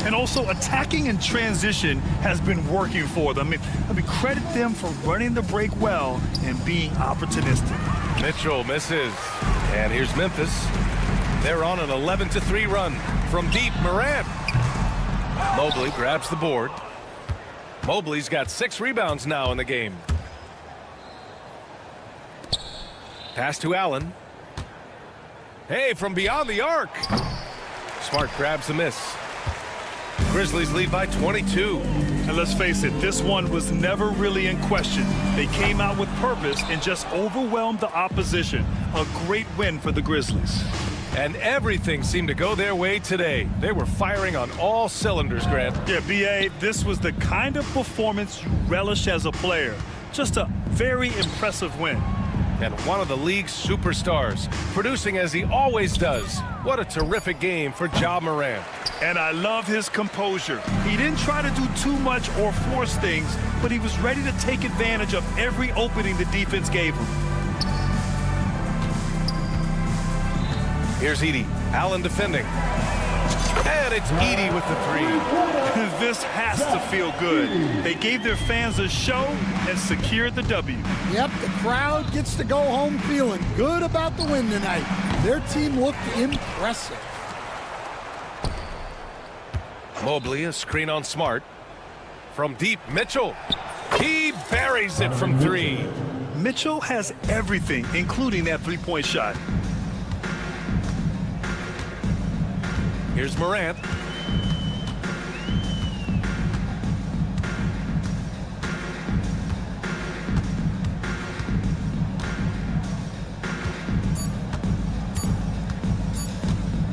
And also attacking in transition has been working for them. I mean, credit them for running the break well and being opportunistic. Mitchell misses. And here's Memphis. They're on an 11-3 run. From deep, Morant. Mobley grabs the board. Mobley's got 6 rebounds now in the game. Pass to Allen. Hey, from beyond the arc. Smart grabs the miss. Grizzlies lead by 22. And let's face it, this one was never really in question. They came out with purpose and just overwhelmed the opposition. A great win for the Grizzlies. And everything seemed to go their way today. They were firing on all cylinders, Grant. Yeah, B.A., this was the kind of performance you relish as a player. Just a very impressive win. And one of the league's superstars, producing as he always does. What a terrific game for Ja Morant. And I love his composure. He didn't try to do too much or force things, but he was ready to take advantage of every opening the defense gave him. Here's Edey. Allen defending. And it's Edey with the three. This has to feel good. They gave their fans a show and secured the W. Yep, the crowd gets to go home feeling good about the win tonight. Their team looked impressive. Mobley, a screen on Smart. From deep, Mitchell. He buries it from three. Mitchell has everything, including that three-point shot. Here's Morant.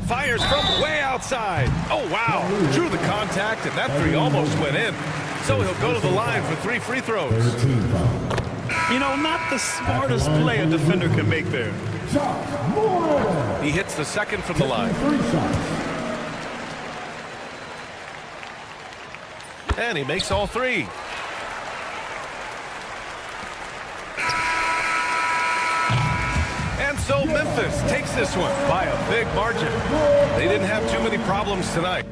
Fires from way outside. Oh, wow. Drew the contact, and that three almost went in. So he'll go to the line for 3 free throws. You know, not the smartest play a defender can make there. He hits the second from the line. And he makes all 3. And so Memphis takes this one by a big margin. They didn't have too many problems tonight.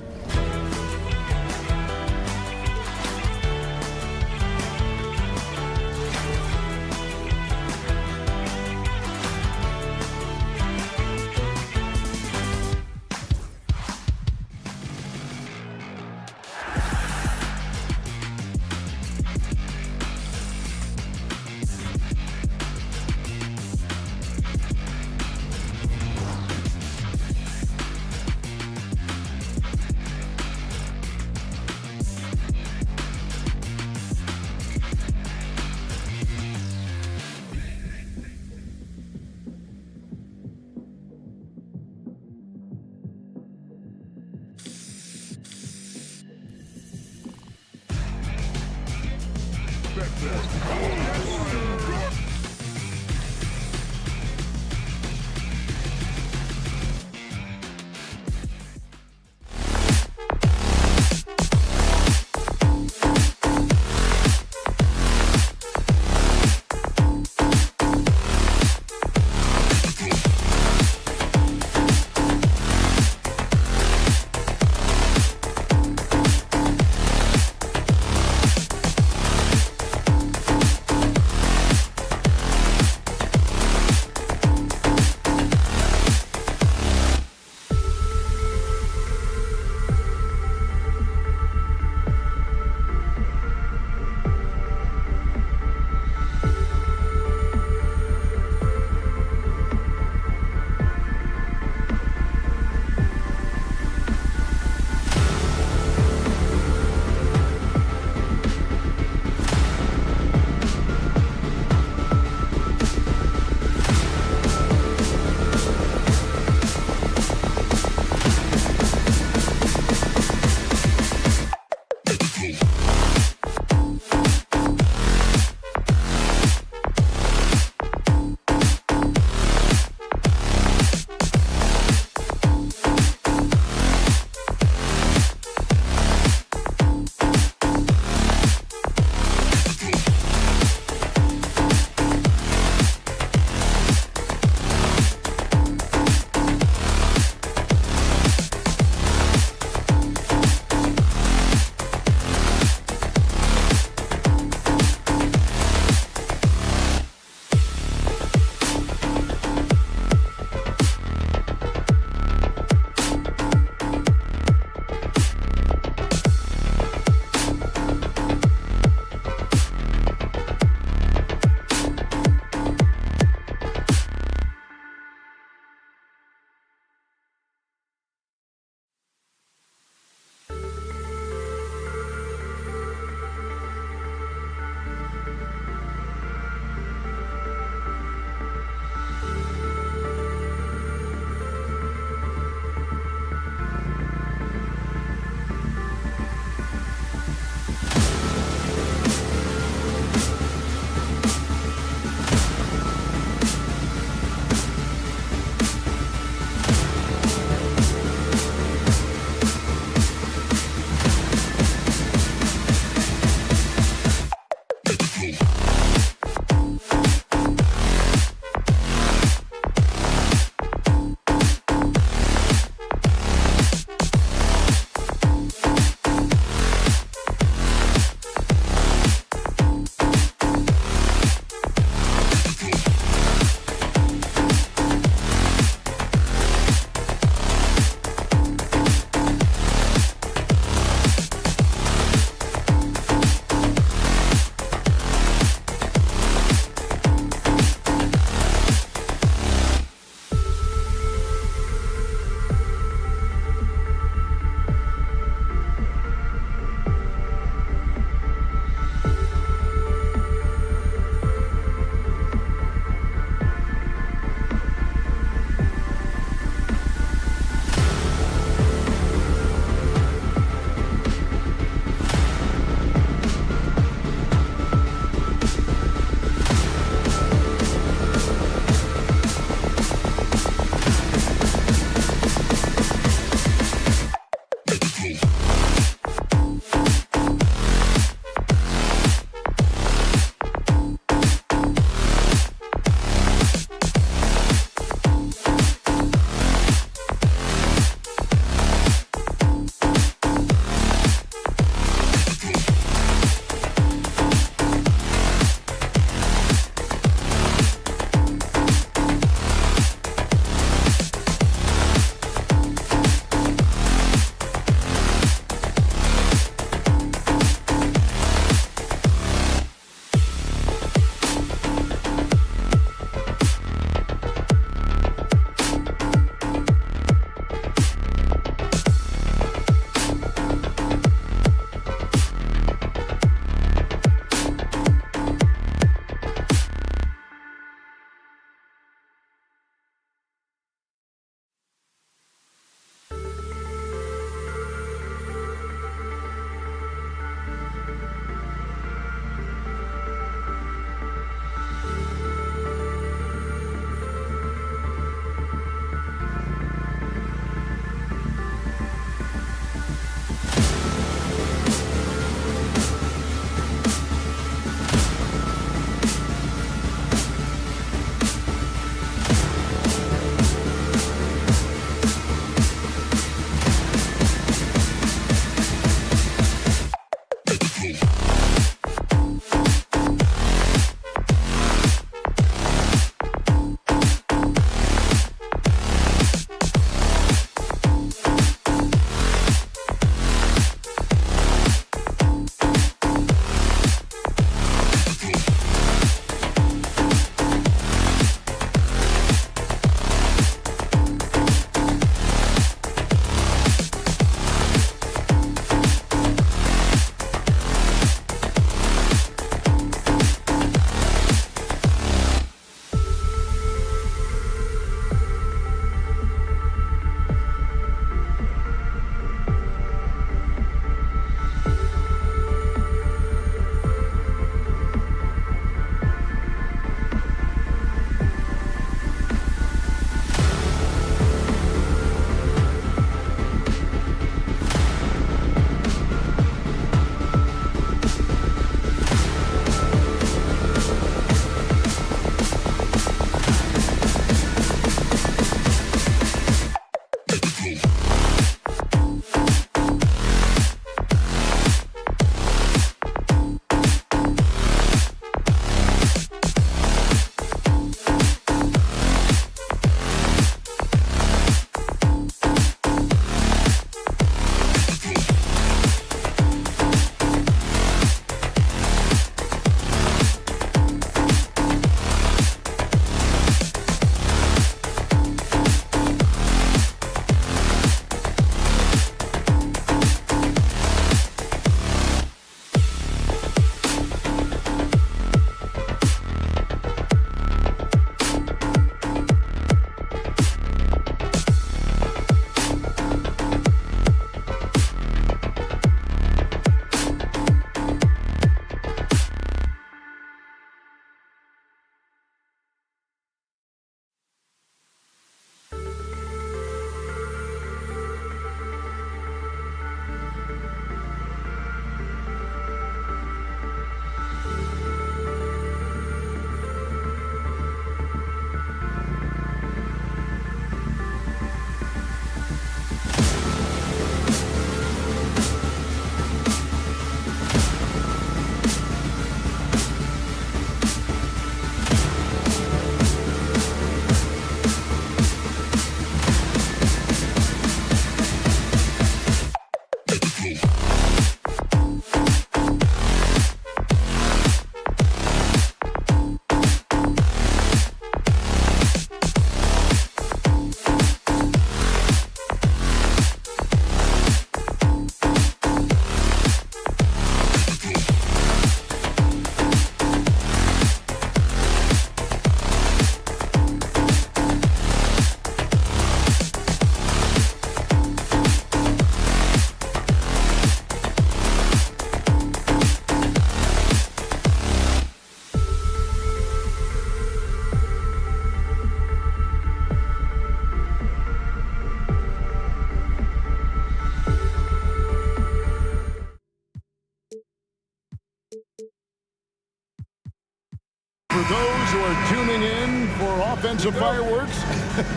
who are tuning in for offensive fireworks,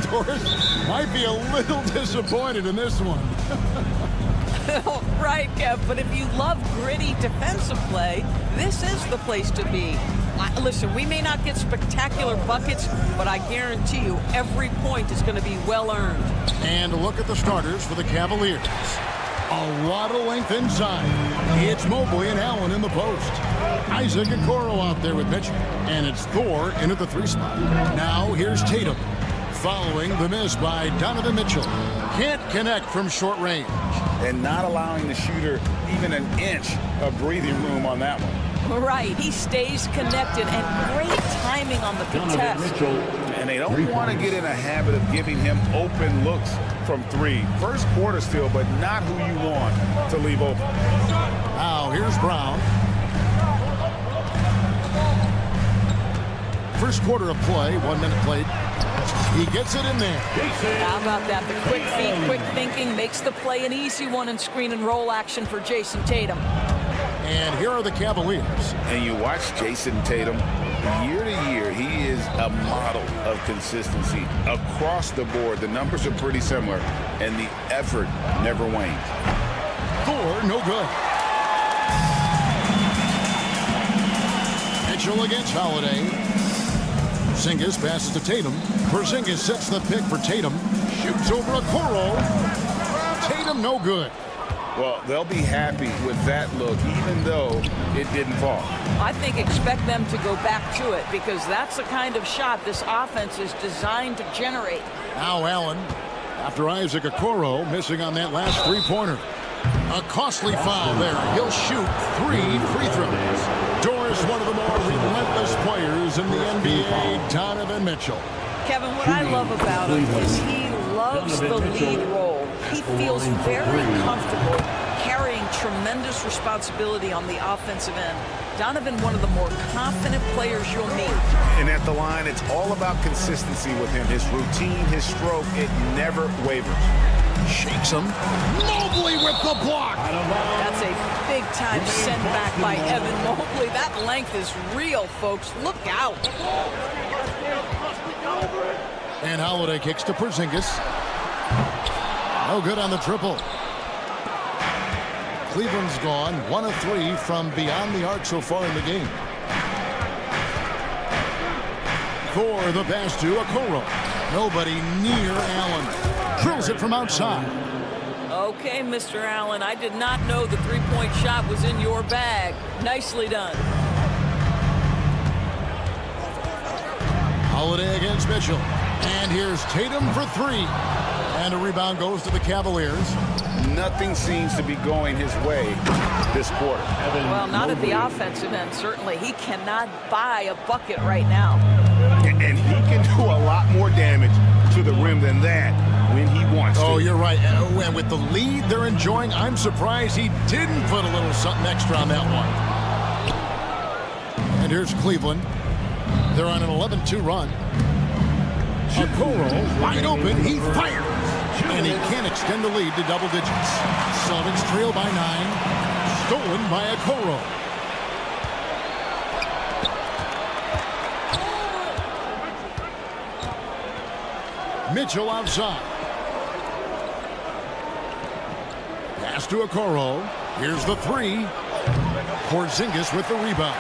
Doris might be a little disappointed in this one. Right, Kev, but if you love gritty defensive play, this is the place to be. Listen, we may not get spectacular buckets, but I guarantee you every point is going to be well earned. And look at the starters for the Cavaliers. A lot of length inside. It's Mobley and Allen in the post. Isaac Okoro out there with Mitchell. And it's Thor in at the 3 spot. Now here's Tatum. Following the miss by Donovan Mitchell. Can't connect from short range. And not allowing the shooter even an inch of breathing room on that one. Right, he stays connected and great timing on the contest. And they don't want to get in a habit of giving him open looks from 3. First quarter still, but not who you want to leave open. Now here's Brown. First quarter of play, 1 minute played. He gets it in there. How about that? The quick feet, quick thinking makes the play an easy one in screen and roll action for Jason Tatum. And here are the Cavaliers. And you watch Jason Tatum, year to year, he is a model of consistency across the board. The numbers are pretty similar, and the effort never wanes. Thor, no good. Mitchell against Holiday. Porzingis passes to Tatum. Porzingis sets the pick for Tatum. Shoots over Okoro. Tatum, no good. Well, they'll be happy with that look, even though it didn't fall. I think expect them to go back to it because that's the kind of shot this offense is designed to generate. Now Allen, after Isaac Okoro, missing on that last 3-pointer. A costly foul there. He'll shoot 3 free throws. Doris, one of the more relentless players in the NBA, Donovan Mitchell. Kevin, what I love about him is he loves the lead role. He feels very comfortable carrying tremendous responsibility on the offensive end. Donovan, one of the more confident players you'll meet. And at the line, it's all about consistency with him. His routine, his stroke, it never wavers. Shakes him. Mobley with the block. That's a big-time send back by Evan Mobley. That length is real, folks. Look out. And Holiday kicks to Porzingis. No good on the triple. Cleveland's gone 1 of 3 from beyond the arc so far in the game. For the pass to Okoro. Nobody near Allen. Drills it from outside. Okay, Mr. Allen, I did not know the 3-point shot was in your bag. Nicely done. Holiday against Mitchell. And here's Tatum for 3. And a rebound goes to the Cavaliers. Nothing seems to be going his way this quarter. Well, not at the offensive end, certainly. He cannot buy a bucket right now. And he can do a lot more damage to the rim than that when he wants to. Oh, you're right. And with the lead they're enjoying, I'm surprised he didn't put a little something extra on that one. And here's Cleveland. They're on an 11-2 run. Okoro wide open. He fires. And he can't extend the lead to double digits. Celtics trail by 9. Stolen by Okoro. Mitchell outside. Pass to Okoro. Here's the 3. Porzingis with the rebound.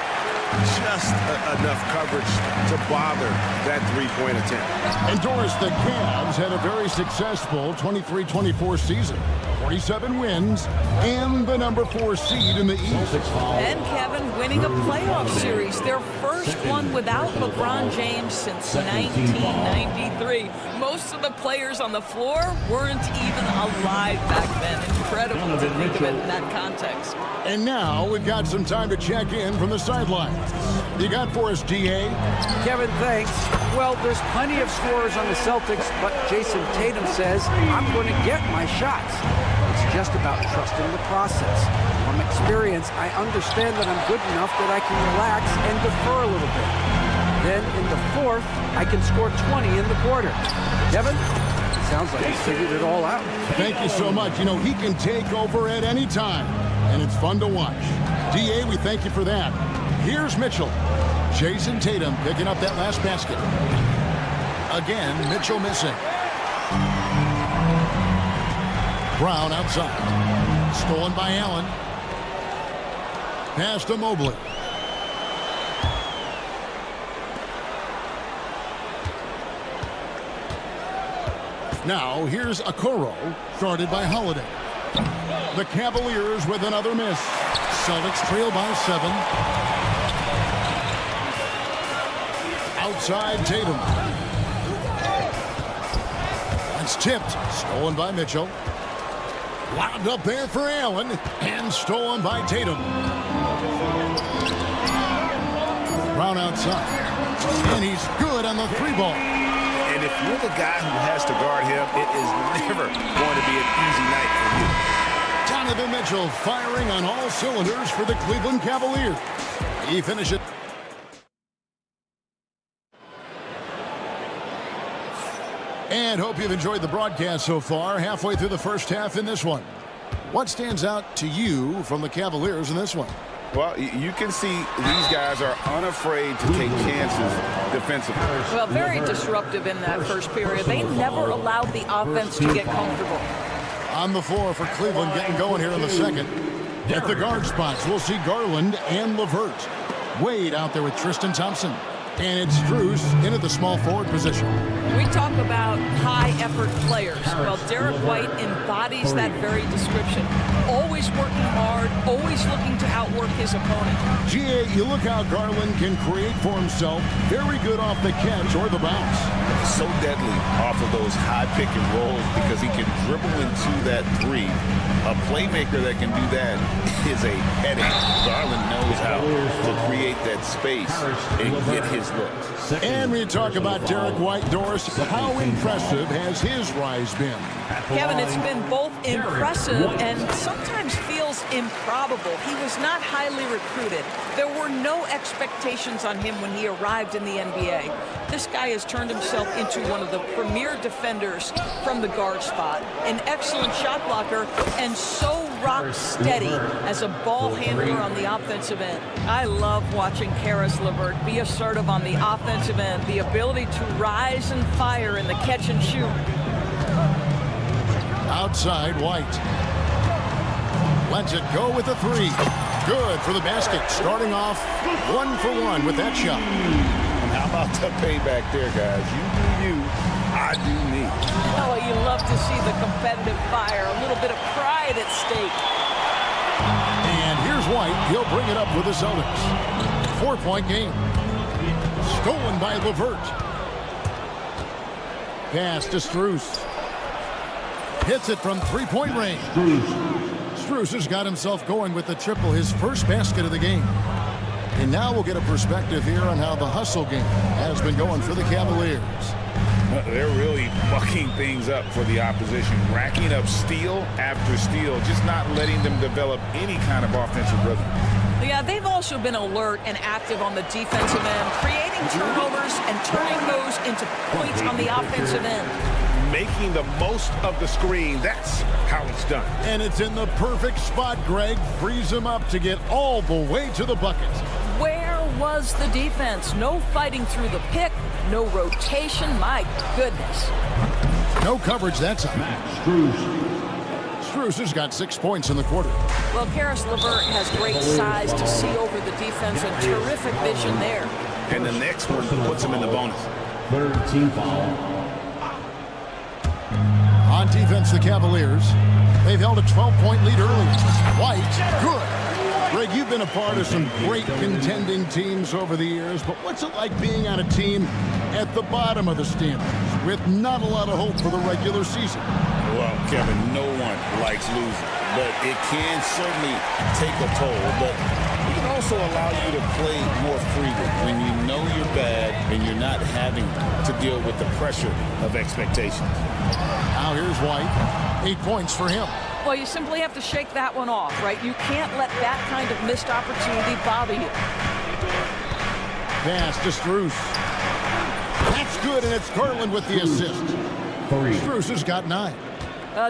Just enough coverage to bother that 3-point attempt. And Doris, the Cavs had a very successful 23-24 season. 47 wins and the number 4 seed in the East. And Kevin winning a playoff series, their first one without LeBron James since 1993. Most of the players on the floor weren't even alive back then. Incredible to think of it in that context. And now we've got some time to check in from the sidelines. You got for us, DA? Kevin, thanks. Well, there's plenty of scorers on the Celtics, but Jason Tatum says, I'm going to get my shots. It's just about trusting the process. From experience, I understand that I'm good enough that I can relax and defer a little bit. Then in the 4th, I can score 20 in the quarter. Kevin, it sounds like he's figured it all out. Thank you so much. You know, he can take over at any time, and it's fun to watch. DA, we thank you for that. Here's Mitchell. Jason Tatum picking up that last basket. Again, Mitchell missing. Brown outside. Stolen by Allen. Pass to Mobley. Now here's Okoro, started by Holiday. The Cavaliers with another miss. Celtics trail by 7. Outside Tatum. It's tipped. Stolen by Mitchell. Lobbed up there for Allen. And stolen by Tatum. Brown outside. And he's good on the 3-ball. And if you're the guy who has to guard him, it is never going to be an easy night for you. Donovan Mitchell firing on all cylinders for the Cleveland Cavaliers. He finishes. And hope you've enjoyed the broadcast so far. Halfway through the first half in this one. What stands out to you from the Cavaliers in this one? Well, you can see these guys are unafraid to take chances defensively. Well, very disruptive in that first period. They never allowed the offense to get comfortable. On the floor for Cleveland, getting going here in the second. At the guard spots, we'll see Garland and LeVert. Wade out there with Tristan Thompson. And it's Strus in at the small forward position. We talk about high-effort players. Well, Derek White embodies that very description. Always working hard, always looking to outwork his opponent. G.A., you look how Garland can create for himself. Very good off the catch or the bounce. So deadly off of those high pick and rolls because he can dribble into that 3. A playmaker that can do that is a headache. Garland knows how to create that space and get his looks. And we talk about Derek White, Doris. How impressive has his rise been? Kevin, it's been both impressive and sometimes feels improbable. He was not highly recruited. There were no expectations on him when he arrived in the NBA. This guy has turned himself into one of the premier defenders from the guard spot. An excellent shot blocker and so rock steady as a ball handler on the offensive end. I love watching Caris LeVert be assertive on the offensive end. The ability to rise and fire in the catch and shoot. Outside White. Lets it go with a 3. Good for the basket. Starting off 1 for 1 with that shot. And how about the payback there, guys? You do you, I do me. Oh, you love to see the competitive fire. A little bit of pride at stake. And here's White. He'll bring it up with the Celtics. 4-point game. Stolen by LeVert. Pass to Strus. Hits it from 3-point range. Strus has got himself going with the triple, his first basket of the game. And now we'll get a perspective here on how the hustle game has been going for the Cavaliers. They're really mucking things up for the opposition, racking up steal after steal, just not letting them develop any kind of offensive rhythm. Yeah, they've also been alert and active on the defensive end, creating turnovers and turning those into points on the offensive end. Making the most of the screen, that's how it's done. And it's in the perfect spot, Greg. Frees him up to get all the way to the bucket. Where was the defense? No fighting through the pick, no rotation. My goodness. No coverage that time. Strus has got 6 points in the quarter. Well, Caris LeVert has great size to see over the defense and terrific vision there. And the next one puts him in the bonus. 13 foul. On defense, the Cavaliers. They've held a 12-point lead early. White, good. Greg, you've been a part of some great contending teams over the years, but what's it like being on a team at the bottom of the standings with not a lot of hope for the regular season? Well, Kevin, no one likes losing, but it can certainly take a toll. But it can also allow you to play more freely when you know you're bad and you're not having to deal with the pressure of expectations. Now here's White. 8 points for him. Well, you simply have to shake that one off, right? You can't let that kind of missed opportunity bother you. Pass to Strus. That's good, and it's Garland with the assist. 3. Strus has got 9.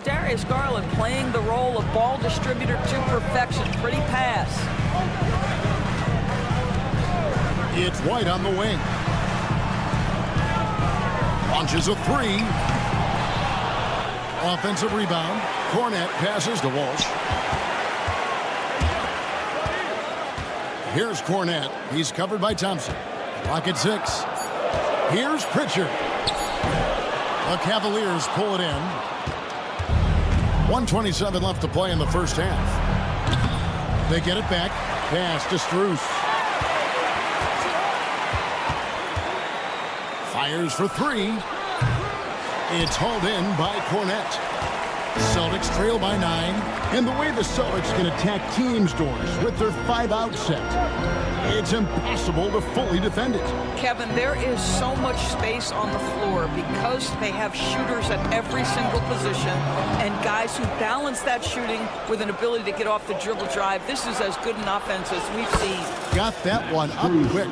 Darius Garland playing the role of ball distributor to perfection. Pretty pass. It's White on the wing. Launches a three. Offensive rebound. Cornette passes to Walsh. Here's Cornette. He's covered by Thompson. Clock at 6. Here's Pritchard. The Cavaliers pull it in. 1:27 left to play in the first half. They get it back. Pass to Strus. Fires for three. It's hauled in by Cornette. Celtics trail by 9. And the way the Celtics can attack teams, Doris, with their 5-out set, it's impossible to fully defend it. Kevin, there is so much space on the floor because they have shooters at every single position and guys who balance that shooting with an ability to get off the dribble drive. This is as good an offense as we've seen. Got that one up quick.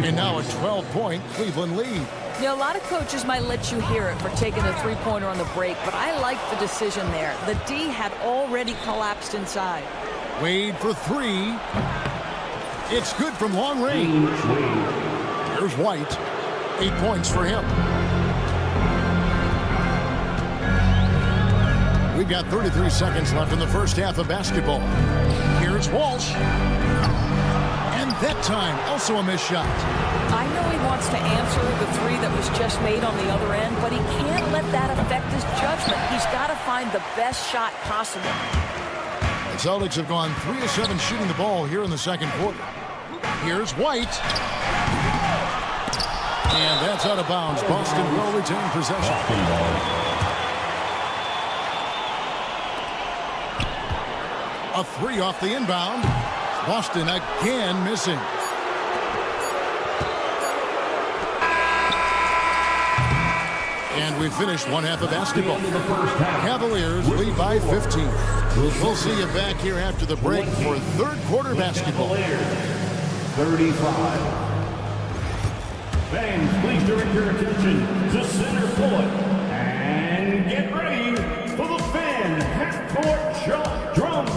And now a 12-point Cleveland lead. You know, a lot of coaches might let you hear it for taking a three-pointer on the break, but I like the decision there. The D had already collapsed inside. Wade for three. It's good from long range. Here's White. 8 points for him. We've got 33 seconds left in the first half of basketball. Here's Walsh. And that time, also a missed shot. I know he wants to answer the three that was just made on the other end, but he can't let that affect his judgment. He's got to find the best shot possible. The Celtics have gone 3 of 7 shooting the ball here in the second quarter. Here's White. And that's out of bounds. Boston will retain possession. A three off the inbound. Boston again missing. And we finished one half of basketball. Cavaliers lead by 15. We'll see you back here after the break for third quarter basketball. 35. Fans, please direct your attention to center court and get ready for the fan half-court drums.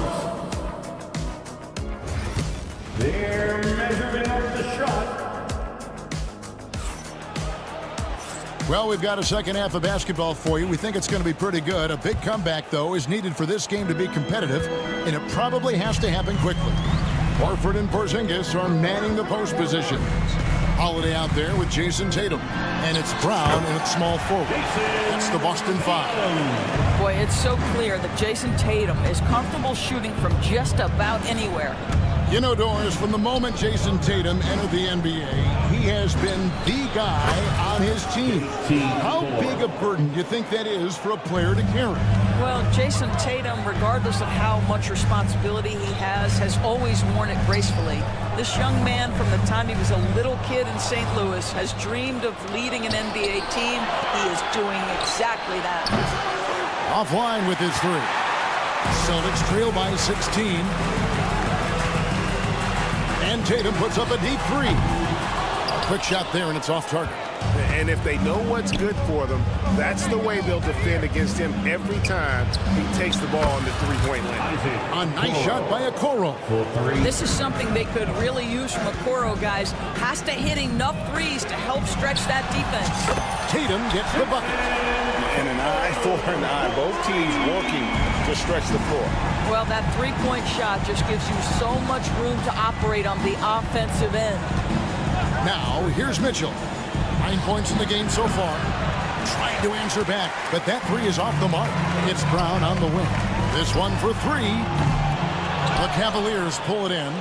They're measuring up the shot. Well, we've got a second half of basketball for you. We think it's going to be pretty good. A big comeback, though, is needed for this game to be competitive, and it probably has to happen quickly. Horford and Porzingis are manning the post positions. Holiday out there with Jason Tatum, and it's Brown in its small forward. That's the Boston 5. Boy, it's so clear that Jason Tatum is comfortable shooting from just about anywhere. You know, Doris, from the moment Jason Tatum entered the NBA, he has been the guy on his team. How big a burden do you think that is for a player to carry? Well, Jason Tatum, regardless of how much responsibility he has always worn it gracefully. This young man, from the time he was a little kid in St. Louis, has dreamed of leading an NBA team. He is doing exactly that. Offline with his three. Celtics trail by 16. And Tatum puts up a deep three. A quick shot there, and it's off target. And if they know what's good for them, that's the way they'll defend against him every time he takes the ball on the three-point line. A nice shot by Okoro. This is something they could really use from Okoro, guys. Has to hit enough threes to help stretch that defense. Tatum gets the bucket. And an eye for an eye. Both teams working to stretch the floor. Well, that three-point shot just gives you so much room to operate on the offensive end. Now, here's Mitchell. 9 points in the game so far. Trying to answer back, but that three is off the mark. It's Brown on the wing. This one for three. The Cavaliers pull it in.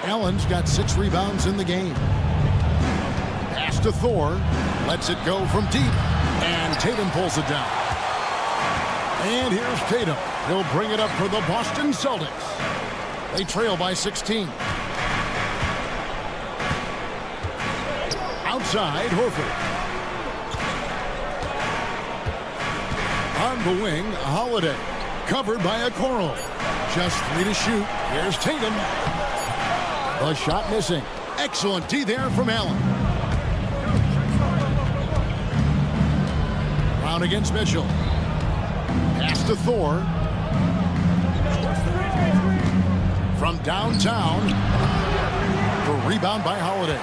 Allen's got 6 rebounds in the game. Pass to Thor. Lets it go from deep. And Tatum pulls it down. And here's Tatum. He'll bring it up for the Boston Celtics. They trail by 16. Outside, Horford. On the wing, Holiday. Covered by Okoro. Just 3 to shoot. Here's Tatum. The shot missing. Excellent D there from Allen. Brown against Mitchell. Pass to Thor. From downtown. The rebound by Holiday.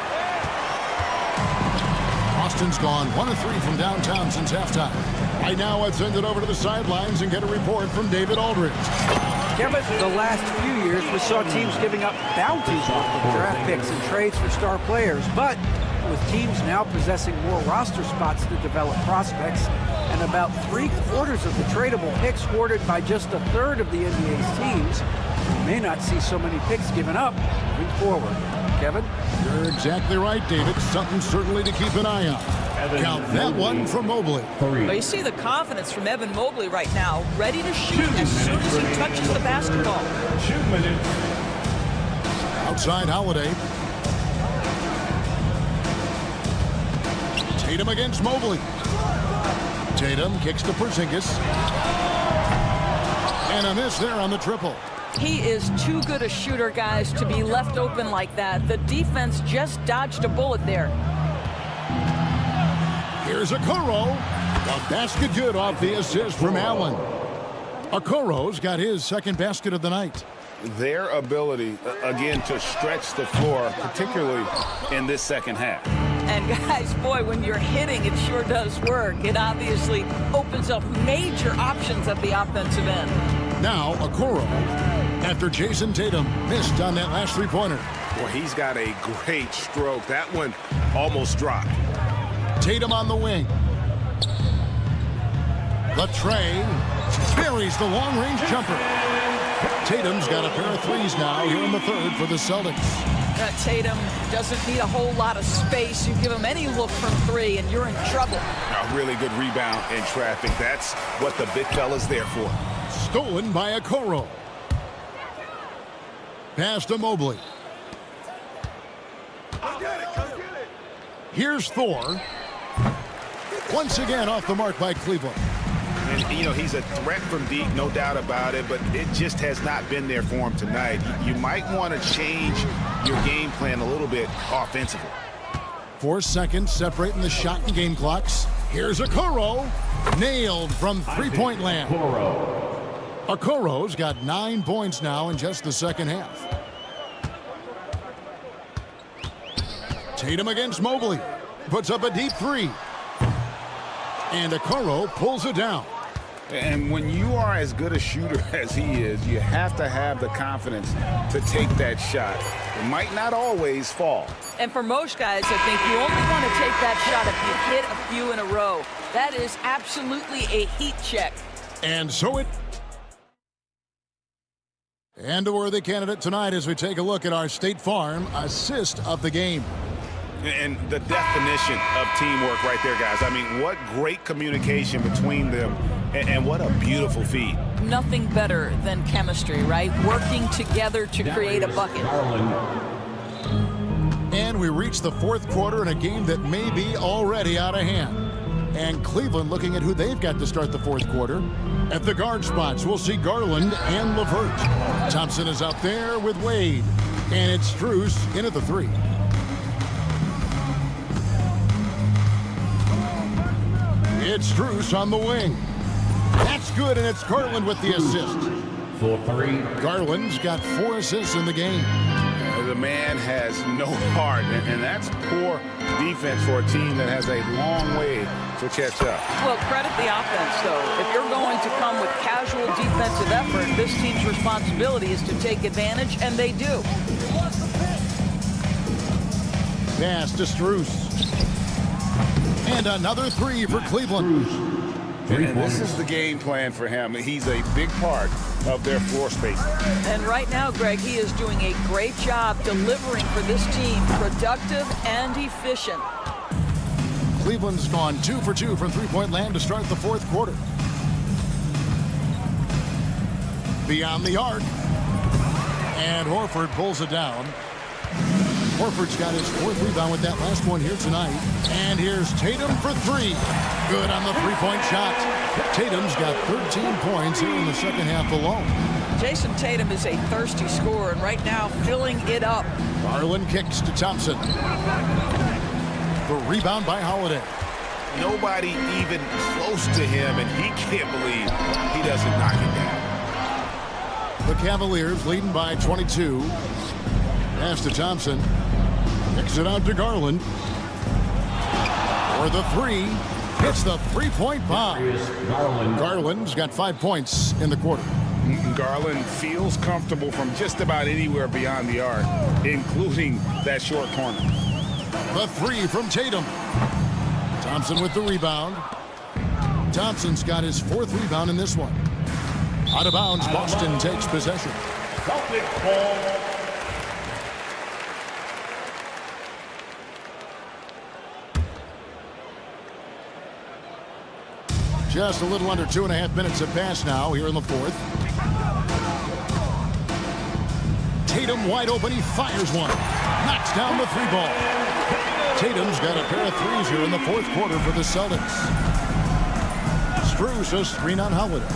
Boston's gone 1 of 3 from downtown since halftime. Right now, let's send it over to the sidelines and get a report from David Aldridge. Kevin, the last few years we saw teams giving up bounties for draft picks and trades for star players, but with teams now possessing more roster spots to develop prospects and about 3/4 of the tradable picks hoarded by just a third of the NBA's teams, we may not see so many picks given up moving forward. Kevin? You're exactly right, David. Something certainly to keep an eye on. Count that one for Mobley. Well, you see the confidence from Evan Mobley right now, ready to shoot as soon as he touches the basketball. Outside Holiday. Tatum against Mobley. Tatum kicks to Porzingis. And a miss there on the triple. He is too good a shooter, guys, to be left open like that. The defense just dodged a bullet there. Here's Okoro. A basket good off the assist from Allen. Okoro's got his second basket of the night. Their ability, again, to stretch the floor, particularly in this second half. And guys, boy, when you're hitting, it sure does work. It obviously opens up major options at the offensive end. Now, Okoro, after Jason Tatum missed on that last three-pointer. Well, he's got a great stroke. That one almost dropped. Tatum on the wing. Latrey buries the long-range jumper. Tatum's got a pair of threes now here in the third for the Celtics. Tatum doesn't need a whole lot of space. You give him any look from three, and you're in trouble. A really good rebound in traffic. That's what the big fella's there for. Stolen by Okoro. Pass to Mobley. Here's Thor. Once again off the mark by Cleveland. And, you know, he's a threat from deep, no doubt about it, but it just has not been there for him tonight. You might want to change your game plan a little bit offensively. 4 seconds separating the shot and game clocks. Here's Okoro. Nailed from three-point land. Okoro's got 9 points now in just the second half. Tatum against Mobley. Puts up a deep three. And Okoro pulls it down. And when you are as good a shooter as he is, you have to have the confidence to take that shot. It might not always fall. And for most guys, I think you only want to take that shot if you hit a few in a row. That is absolutely a heat check. And so it... And a worthy candidate tonight as we take a look at our State Farm assist of the game. And the definition of teamwork right there, guys. I mean, what great communication between them, and what a beautiful feed. Nothing better than chemistry, right? Working together to create a bucket. And we reach the fourth quarter in a game that may be already out of hand. And Cleveland looking at who they've got to start the fourth quarter. At the guard spots, we'll see Garland and LeVert. Thompson is out there with Wade. And it's Strus in at the three. It's Strus on the wing. That's good, and it's Garland with the assist. For three. Garland's got 4 assists in the game. The man has no heart, and that's poor defense for a team that has a long way to catch up. Well, credit the offense, though. If you're going to come with casual defensive effort, this team's responsibility is to take advantage, and they do. Pass to Strus. And another three for Cleveland. And this is the game plan for him. He's a big part of their floor space. And right now, Greg, he is doing a great job delivering for this team, productive and efficient. Cleveland's gone 2 for 2 from three-point land to start the fourth quarter. Beyond the arc. And Horford pulls it down. Horford's got his 4th rebound with that last one here tonight. And here's Tatum for 3. Good on the three-point shot. Tatum's got 13 points here in the second half alone. Jason Tatum is a thirsty scorer, and right now filling it up. Garland kicks to Thompson. The rebound by Holiday. Nobody even close to him, and he can't believe he doesn't knock it down. The Cavaliers leading by 22. Pass to Thompson. Kicks it out to Garland. For the three, hits the three-point bomb. Garland's got 5 points in the quarter. Garland feels comfortable from just about anywhere beyond the arc, including that short corner. The three from Tatum. Thompson with the rebound. Thompson's got his 4th rebound in this one. Out of bounds, Boston takes possession. Celtics ball. Just a little under 2.5 minutes have passed now here in the 4th. Tatum wide open. He fires one. Knocks down the 3 ball. Tatum's got a pair of threes here in the 4th quarter for the Celtics. Strus a screen on Holiday.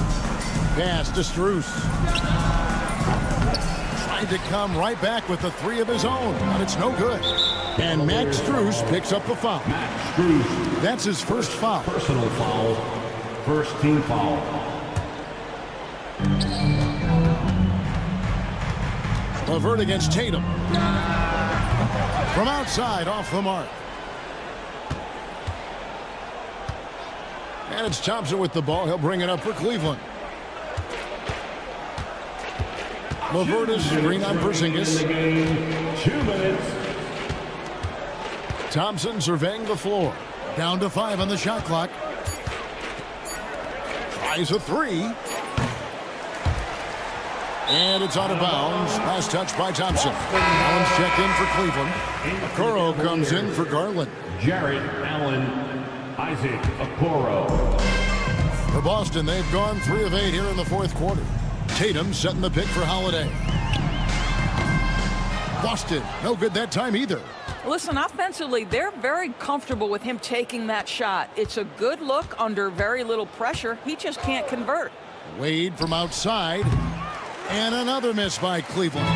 Pass to Strus. Tried to come right back with the 3 of his own, but it's no good. And Max Strus picks up the foul. That's his first foul. Personal foul. First team foul. LeVert against Tatum. From outside, off the mark. And it's Thompson with the ball. He'll bring it up for Cleveland. LeVert is screen on Porzingis. 2 minutes. Thompson surveying the floor. Down to 5 on the shot clock. Tries a 3. And it's out of bounds. Last touch by Thompson. Allen's checked in for Cleveland. Okoro comes in for Garland. Jared Allen, Isaac Okoro. For Boston, they've gone 3 of 8 here in the 4th quarter. Tatum setting the pick for Holiday. Boston, no good that time either. Listen, offensively, they're very comfortable with him taking that shot. It's a good look under very little pressure. He just can't convert. Wade from outside. And another miss by Cleveland.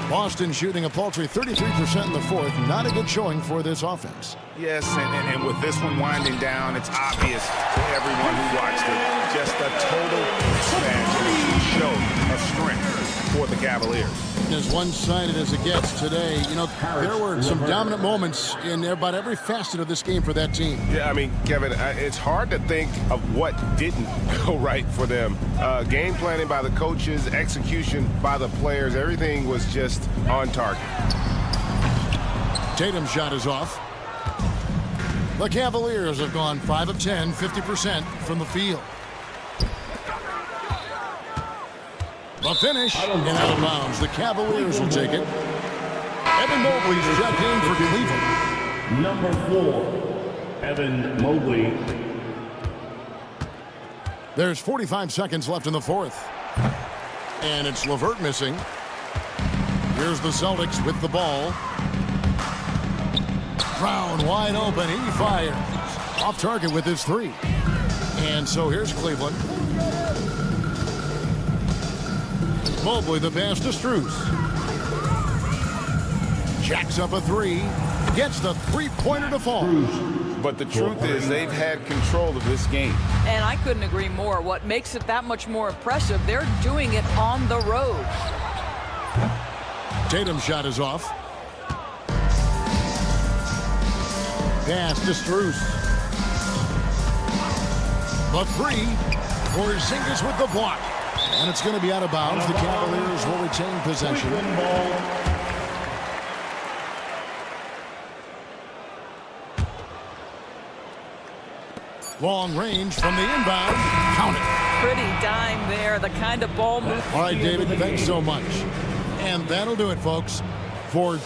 Boston shooting a paltry 33% in the 4th. Not a good showing for this offense. Yes, and with this one winding down, it's obvious to everyone who watched it. Just a total mismatch and a true show of strength for the Cavaliers. As one-sided as it gets today, you know, there were some dominant moments in about every facet of this game for that team. Yeah, I mean, Kevin, it's hard to think of what didn't go right for them. Game planning by the coaches, execution by the players, everything was just on target. Tatum's shot is off. The Cavaliers have gone 5 of 10, 50% from the field. The finish and out of bounds. The Cavaliers will take it. Evan Mobley's checked in for Cleveland. Number 4, Evan Mobley. There's 45 seconds left in the 4th. And it's LeVert missing. Here's the Celtics with the ball. Brown wide open. He fires. Off target with his 3. And so here's Cleveland. Mobley the pass to Strus. Jacks up a 3. Gets the 3-pointer to fall. But the truth is they've had control of this game. And I couldn't agree more. What makes it that much more impressive, they're doing it on the road. Tatum's shot is off. Pass to Strus. The 3. Porzingis with the block. And it's going to be out of bounds. The Cavaliers will retain possession. Long range from the inbound. Count it. Pretty dime there. The kind of ball move. All right, David, thanks so much. And that'll do it, folks, for...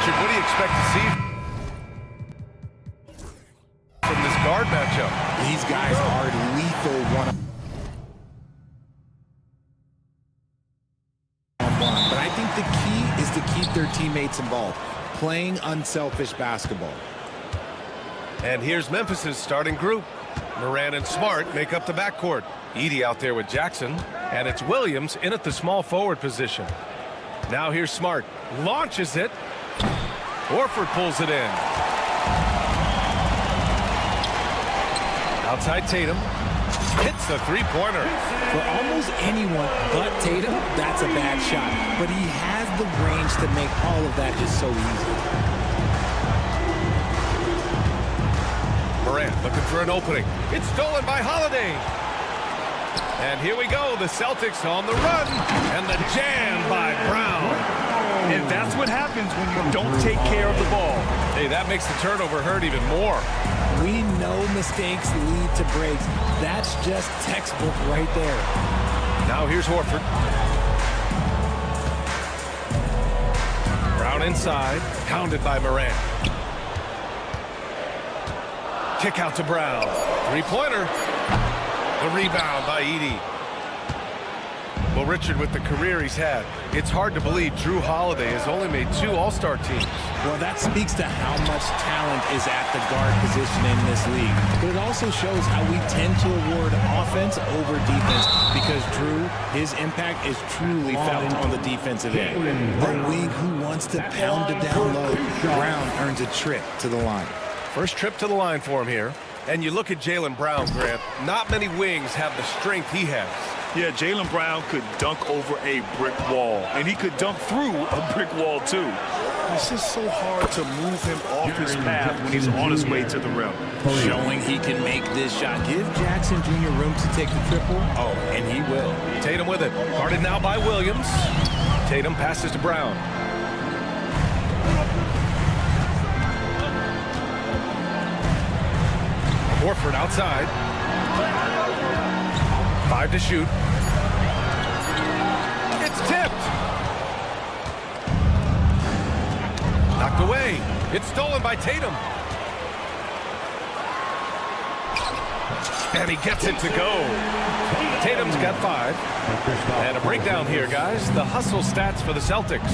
Richard, what do you expect to see from this guard matchup? These guys are lethal one-on-one, but I think the key is to keep their teammates involved, playing unselfish basketball. And here's Memphis's starting group. Moran and Smart make up the backcourt. Edey out there with Jackson, and it's Williams in at the small forward position. Now here's Smart, launches it. Horford pulls it in. Outside Tatum, hits the three-pointer. For almost anyone but Tatum, that's a bad shot. But he has the range to make all of that just so easy. Morant looking for an opening. It's stolen by Holiday. And here we go, the Celtics on the run. And the jam by Brown. And that's what happens when you don't take care of the ball. Hey, that makes the turnover hurt even more. We know mistakes lead to breaks. That's just textbook right there. Now here's Horford. Brown inside, pounded by Morant. Kick out to Brown. Three-pointer. The rebound by Edey. Well, Richard, with the career he's had, it's hard to believe Drew Holiday has only made 2 All-Star teams. Well, that speaks to how much talent is at the guard position in this league. But it also shows how we tend to award offense over defense because Drew, his impact is truly felt on the defensive end. The wing who wants to pound it down low, Brown earns a trip to the line. First trip to the line for him here. And you look at Jaylen Brown, Grant. Not many wings have the strength he has. Yeah, Jaylen Brown could dunk over a brick wall, and he could dunk through a brick wall, too. It's just so hard to move him off his path when he's on his way to the rim. Showing he can make this shot. Give Jackson Jr. room to take the triple. Oh, and he will. Tatum with it. Guarded now by Williams. Tatum passes to Brown. Horford outside. 5 to shoot. It's tipped. Knocked away. It's stolen by Tatum. And he gets it to go. Tatum's got 5. And a breakdown here, guys. The hustle stats for the Celtics.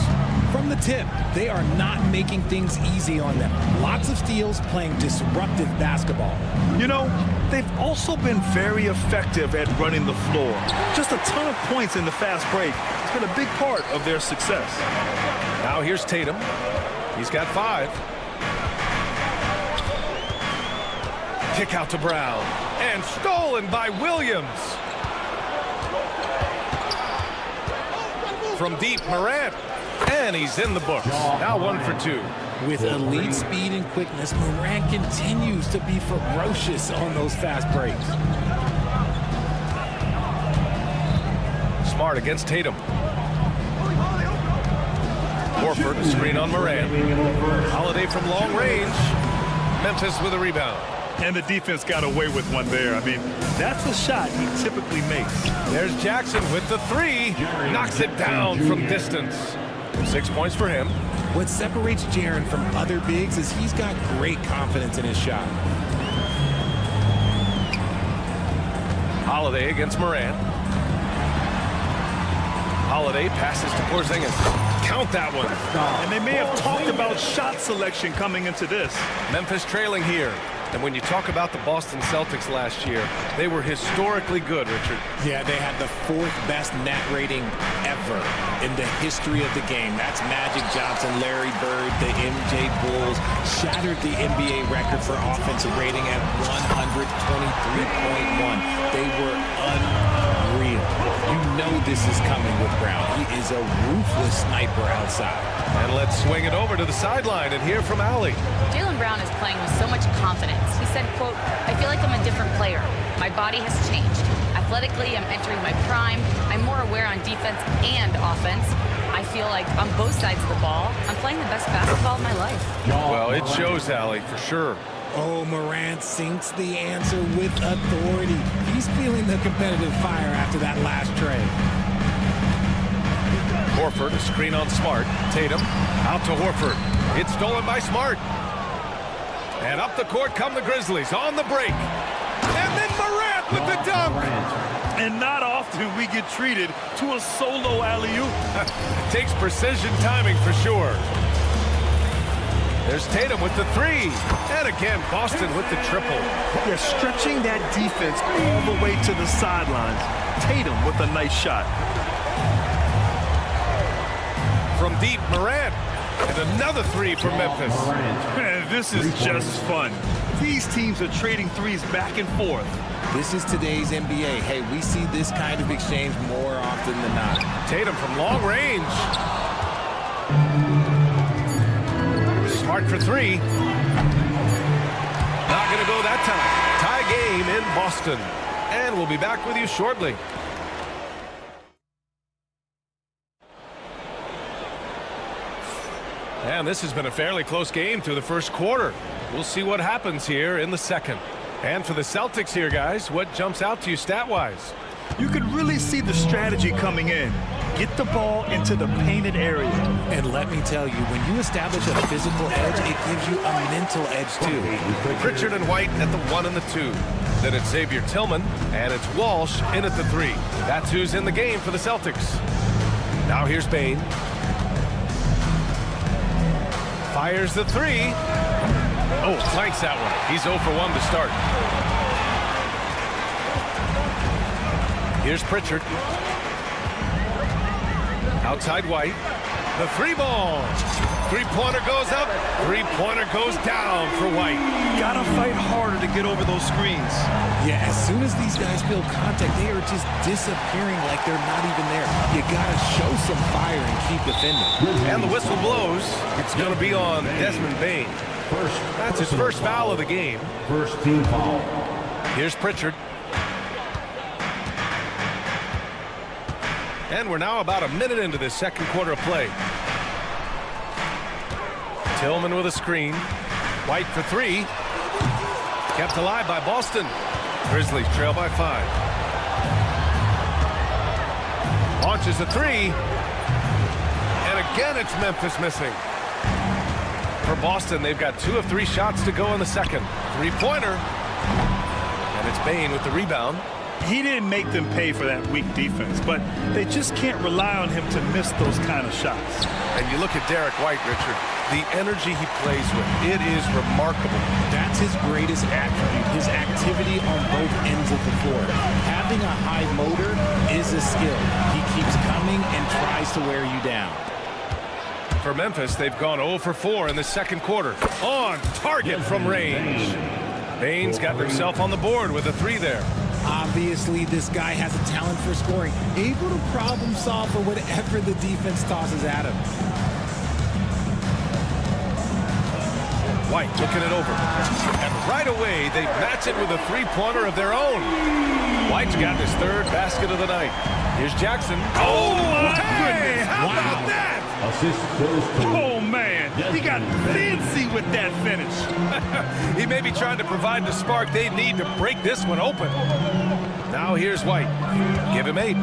From the tip, they are not making things easy on them. Lots of steals, playing disruptive basketball. You know, they've also been very effective at running the floor. Just a ton of points in the fast break. It's been a big part of their success. Now here's Tatum. He's got 5. Kick out to Brown. And stolen by Williams. From deep, Morant. And he's in the books. Now 1 for 2. With elite speed and quickness, Morant continues to be ferocious on those fast breaks. Smart against Tatum. Horford, screen on Morant. Holiday from long range. Memphis with a rebound. And the defense got away with one there. I mean, that's a shot he typically makes. There's Jackson with the 3. Knocks it down from distance. 6 points for him. What separates Jaren from other bigs is he's got great confidence in his shot. Holiday against Morant. Holiday passes to Porzingis. Count that one. And they may have talked about shot selection coming into this. Memphis trailing here. And when you talk about the Boston Celtics last year, they were historically good, Richard. Yeah, they had the 4th best net rating ever in the history of the game. That's Magic Johnson, Larry Bird, the MJ Bulls. Shattered the NBA record for offensive rating at 123.1. They were unreal. You know this is coming with Brown. He is a ruthless sniper outside. And let's swing it over to the sideline and hear from Allie. Jaylen Brown is playing with so much confidence. He said, quote, "I feel like I'm a different player. My body has changed. Athletically, I'm entering my prime. I'm more aware on defense and offense. I feel like on both sides of the ball, I'm playing the best basketball of my life." Well, it shows, Allie, for sure. Oh, Morant sinks the answer with authority. He's feeling the competitive fire after that last trade. Horford, a screen on Smart. Tatum, out to Horford. It's stolen by Smart. And up the court come the Grizzlies on the break. And then Morant with the dunk. And not often we get treated to a solo alley-oop. Takes precision timing for sure. There's Tatum with the three. And again, Boston with the triple. Yeah, stretching that defense all the way to the sidelines. Tatum with a nice shot. From deep, Morant. And another three for Memphis. Man, this is just fun. These teams are trading threes back and forth. This is today's NBA. Hey, we see this kind of exchange more often than not. Tatum from long range. Smart for three. Not going to go that time. Tie game in Boston. And we'll be back with you shortly. And this has been a fairly close game through the first quarter. We'll see what happens here in the second. And for the Celtics here, guys, what jumps out to you stat-wise? You could really see the strategy coming in. Get the ball into the painted area. And let me tell you, when you establish a physical edge, it gives you a mental edge, too. Pritchard and White at the 1 and the 2. Then it's Xavier Tillman, and it's Walsh in at the 3. That's who's in the game for the Celtics. Now here's Bane. Fires the 3. Oh, flanks that one. He's 0 for 1 to start. Here's Pritchard. Outside White. The 3 ball. Three-pointer goes up. Three-pointer goes down for White. Gotta fight harder to get over those screens. Yeah, as soon as these guys feel contact, they are just disappearing like they're not even there. You gotta show some fire and keep defending. And the whistle blows. It's going to be on Desmond Bane. That's his first foul of the game. First team foul. Here's Pritchard. And we're now about a minute into this second quarter of play. Tillman with a screen. White for 3. Kept alive by Boston. Grizzlies trail by 5. Launches a 3. And again it's Memphis missing. For Boston, they've got 2 of 3 shots to go in the second. Three-pointer. And it's Bane with the rebound. He didn't make them pay for that weak defense, but they just can't rely on him to miss those kind of shots. And you look at Derek White, Richard, the energy he plays with, it is remarkable. That's his greatest attribute, his activity on both ends of the floor. Having a high motor is a skill. He keeps coming and tries to wear you down. For Memphis, they've gone 0 for 4 in the second quarter. On target from range. Bane's got himself on the board with a 3 there. Obviously, this guy has a talent for scoring, able to problem solve for whatever the defense tosses at him. White looking it over. And right away, they match it with a three-pointer of their own. White's got his 3rd basket of the night. Here's Jackson. Oh, hey! How about that? Assist goes to Oh, man. He got fancy with that finish. He may be trying to provide the spark they need to break this one open. Now here's White. Give him 8.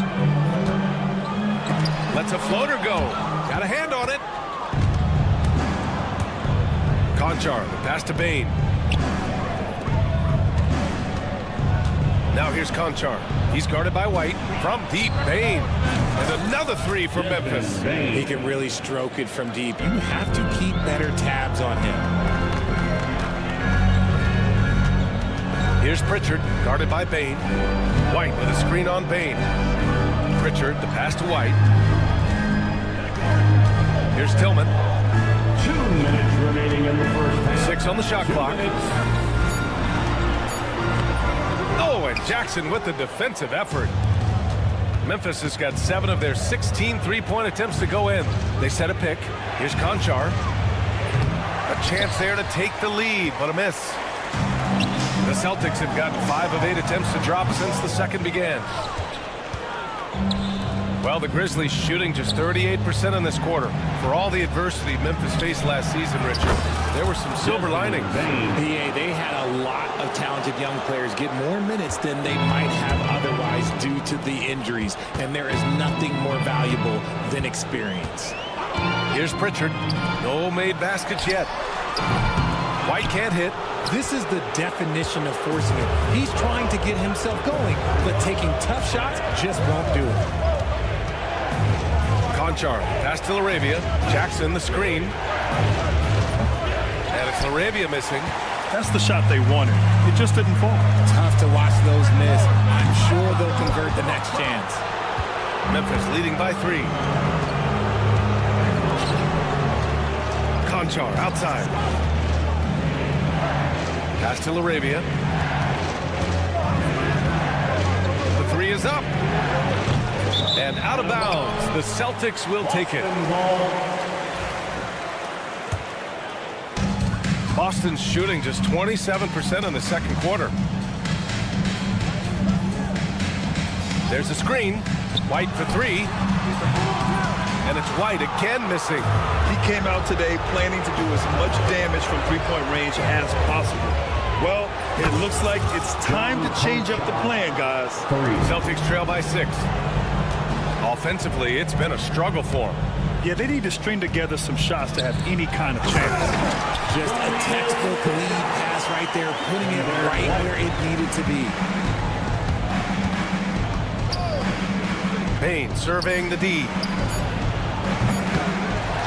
Lets a floater go. Got a hand on it. Conchar, the pass to Bane. Now here's Conchar. He's guarded by White. From deep, Bane. And another 3 for Memphis. He can really stroke it from deep. You have to keep better tabs on him. Here's Pritchard, guarded by Bane. White with a screen on Bane. Pritchard, the pass to White. Here's Tillman. 2 minutes remaining in the first half. 6 on the shot clock. Oh, and Jackson with the defensive effort. Memphis has got 7 of their 16 three-point attempts to go in. They set a pick. Here's Conchar. A chance there to take the lead, but a miss. The Celtics have gotten 5 of 8 attempts to drop since the second began. Well, the Grizzlies shooting just 38% in this quarter. For all the adversity Memphis faced last season, Richard, there were some silver linings. PA, they had a lot of talented young players get more minutes than they might have otherwise due to the injuries, and there is nothing more valuable than experience. Here's Pritchard. No made baskets yet. White can't hit. This is the definition of forcing it. He's trying to get himself going, but taking tough shots just won't do it. Conchar, pass to LaRavia. Jackson, the screen. And it's LaRavia missing. That's the shot they wanted. It just didn't fall. Tough to watch those miss. I'm sure they'll convert the next chance. Memphis leading by 3. Conchar outside. Pass to LaRavia. The 3 is up. And out of bounds. The Celtics will take it. Boston's shooting just 27% in the second quarter. There's a screen. White for 3. And it's White again missing. He came out today planning to do as much damage from three-point range as possible. Well, it looks like it's time to change up the plan, guys. Celtics trail by 6. Offensively, it's been a struggle for them. Yeah, they need to string together some shots to have any kind of chance. Just a textbook lead pass right there, putting it right where it needed to be. Payne surveying the D.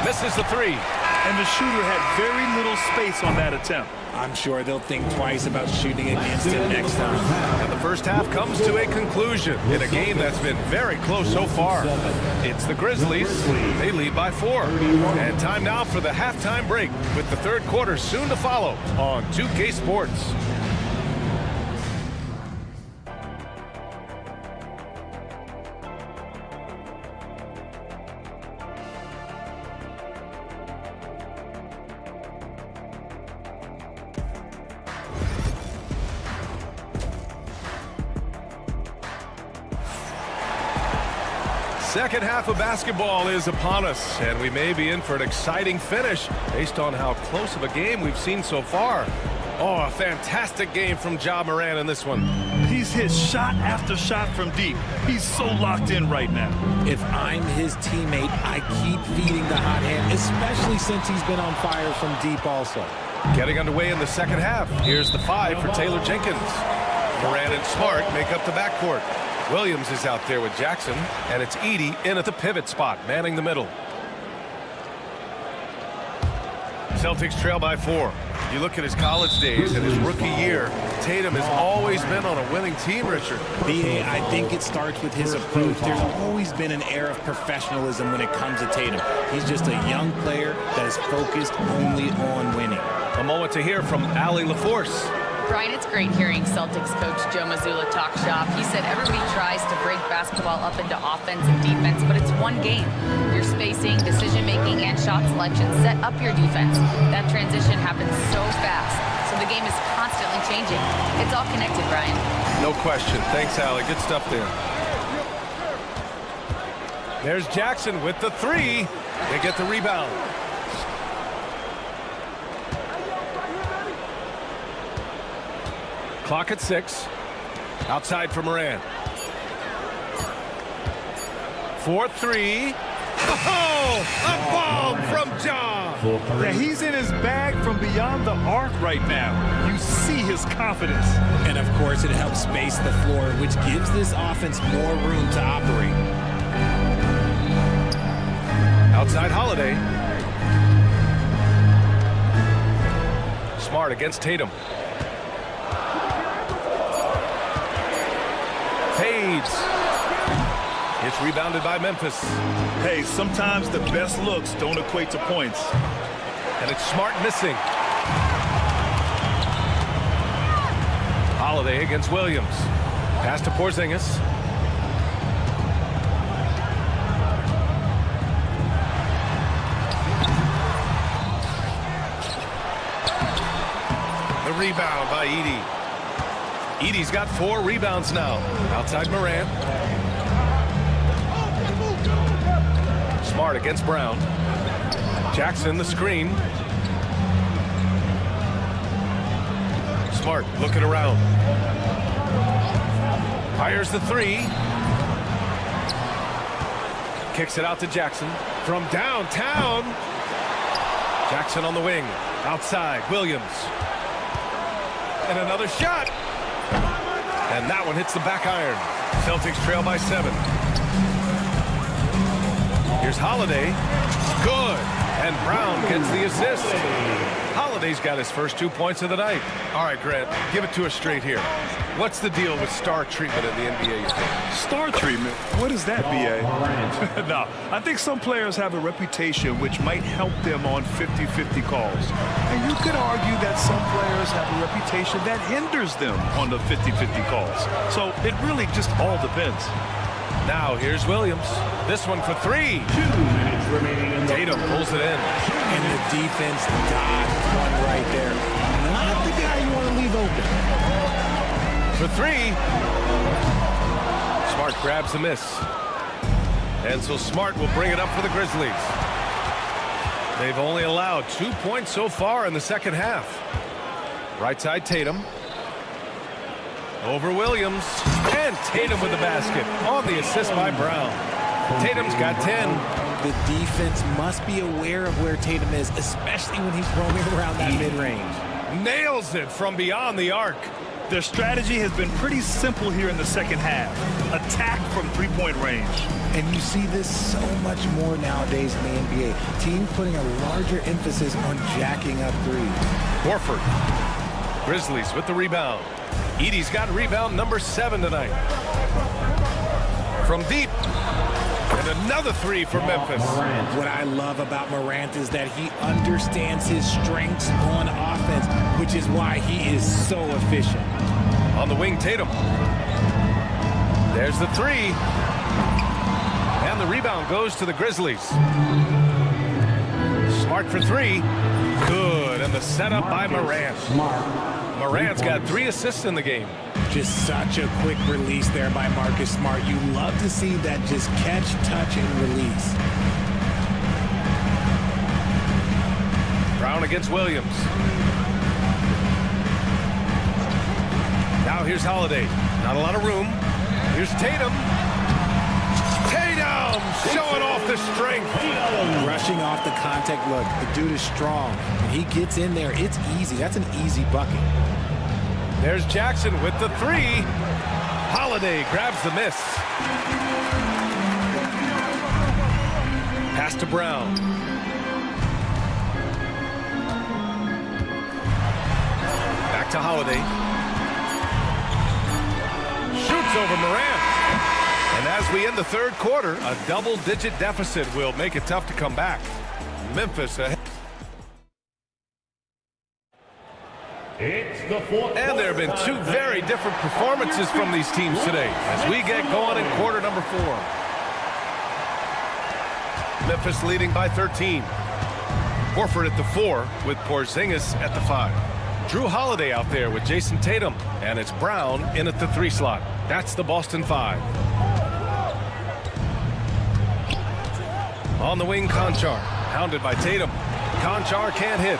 Misses the 3. And the shooter had very little space on that attempt. I'm sure they'll think twice about shooting against him next time. And the first half comes to a conclusion in a game that's been very close so far. It's the Grizzlies. They lead by 4. And time now for the halftime break with the third quarter soon to follow on 2K Sports. Second half of basketball is upon us, and we may be in for an exciting finish based on how close of a game we've seen so far. Oh, a fantastic game from Ja Morant in this one. He's hit shot after shot from deep. He's so locked in right now. If I'm his teammate, I keep feeding the hot hand, especially since he's been on fire from deep also. Getting underway in the second half. Here's the 5 for Taylor Jenkins. Morant and Smart make up the backcourt. Williams is out there with Jackson, and it's Edey in at the pivot spot, manning the middle. Celtics trail by 4. You look at his college days and his rookie year, Tatum has always been on a winning team, Richard. B.A., I think it starts with his approach. There's always been an air of professionalism when it comes to Tatum. He's just a young player that is focused only on winning. A moment to hear from Allie LaForce. Brian, it's great hearing Celtics coach Joe Mazzulla talk shop. He said everybody tries to break basketball up into offense and defense, but it's one game. Your spacing, decision-making, and shot selection set up your defense. That transition happens so fast, so the game is constantly changing. It's all connected, Brian. No question. Thanks, Allie. Good stuff there. There's Jackson with the 3. They get the rebound. Clock at 6. Outside for Morant. 4-3. Oh, a bomb from Ja. Yeah, he's in his bag from beyond the arc right now. You see his confidence. And of course, it helps space the floor, which gives this offense more room to operate. Outside Holiday. Smart against Tatum. Fades. It's rebounded by Memphis. Hey, sometimes the best looks don't equate to points. And it's Smart missing. Holiday against Williams. Pass to Porzingis. The rebound by Edey. Edey's got 4 rebounds now. Outside Morant. Smart against Brown. Jackson the screen. Smart looking around. Fires the three. Kicks it out to Jackson from downtown. Jackson on the wing. Outside, Williams. And another shot. And that one hits the back iron. Celtics trail by 7. Here's Holiday. Good. And Brown gets the assist. Holiday's got his first 2 points of the night. All right, Grant, give it to us straight here. What's the deal with star treatment in the NBA, you think? Star treatment? What is that, B.A.? No, I think some players have a reputation which might help them on 50-50 calls. And you could argue that some players have a reputation that hinders them on the 50-50 calls. So it really just all depends. Now here's Williams. This one for 3. 2 minutes remaining. Tatum pulls it in. And the defense dodged one right there. Not the guy you want to leave open. For 3. Smart grabs the miss. And so Smart will bring it up for the Grizzlies. They've only allowed 2 points so far in the second half. Right side Tatum. Over Williams. And Tatum with the basket on the assist by Brown. Tatum's got 10. The defense must be aware of where Tatum is, especially when he's roaming around that mid-range. Nails it from beyond the arc. Their strategy has been pretty simple here in the second half. Attack from three-point range. And you see this so much more nowadays in the NBA. Teams putting a larger emphasis on jacking up threes. Horford. Grizzlies with the rebound. Edey's got rebound number 7 tonight. From deep. And another 3 for Memphis. What I love about Morant is that he understands his strengths on offense, which is why he is so efficient. On the wing, Tatum. There's the 3. And the rebound goes to the Grizzlies. Smart for 3. Good. And the setup by Morant. Morant's got 3 assists in the game. Just such a quick release there by Marcus Smart. You love to see that just catch, touch, and release. Brown against Williams. Now here's Holiday. Not a lot of room. Here's Tatum. Tatum showing off the strength. Rushing off the contact. Look, the dude is strong. When he gets in there, it's easy. That's an easy bucket. There's Jackson with the 3. Holiday grabs the miss. Pass to Brown. Back to Holiday. Shoots over Morant. And as we end the third quarter, a double-digit deficit will make it tough to come back. Memphis ahead. And there have been 2 very different performances from these teams today as we get going in quarter number 4. Memphis leading by 13. Horford at the 4 with Porzingis at the 5. Drew Holiday out there with Jason Tatum, and it's Brown in at the 3 slot. That's the Boston 5. On the wing, Conchar, hounded by Tatum. Conchar can't hit.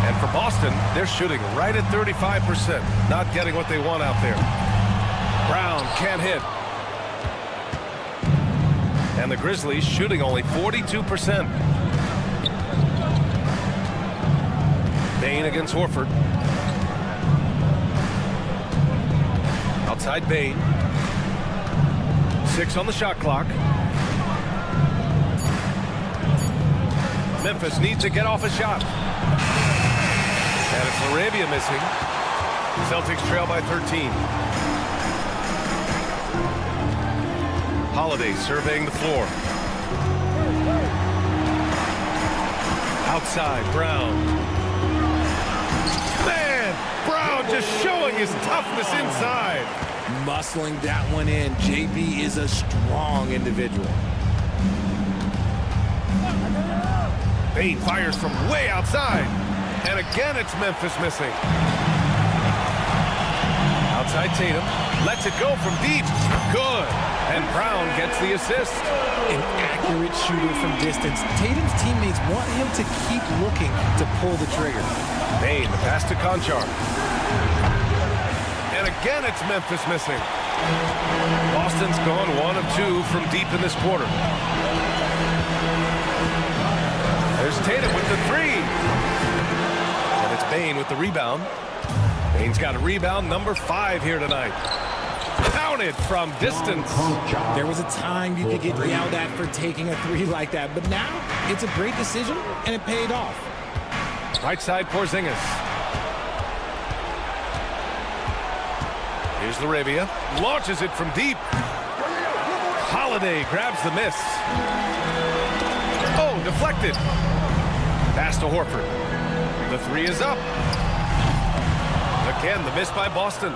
And for Boston, they're shooting right at 35%, not getting what they want out there. Brown can't hit. And the Grizzlies shooting only 42%. Bane against Horford. Outside Bane. 6 on the shot clock. Memphis needs to get off a shot. And it's Arabia missing. Celtics trail by 13. Holiday surveying the floor. Outside, Brown. Man, Brown just showing his toughness inside. Muscling that one in. JB is a strong individual. Bane fires from way outside. And again, it's Memphis missing. Outside Tatum. Lets it go from deep. Good. And Brown gets the assist. An accurate shooter from distance. Tatum's teammates want him to keep looking to pull the trigger. Bane, the pass to Conchar. And again, it's Memphis missing. Boston's gone 1 of 2 from deep in this quarter. There's Tatum with the 3. And it's Bane with the rebound. Bane's got a rebound, number 5 here tonight. Counted from distance. There was a time you could get yelled at for taking a 3 like that, but now it's a great decision, and it paid off. Right side, Porzingis. Here's Laravia. Launches it from deep. Holiday grabs the miss. Oh, deflected. Pass to Horford. The 3 is up. Again, the miss by Boston.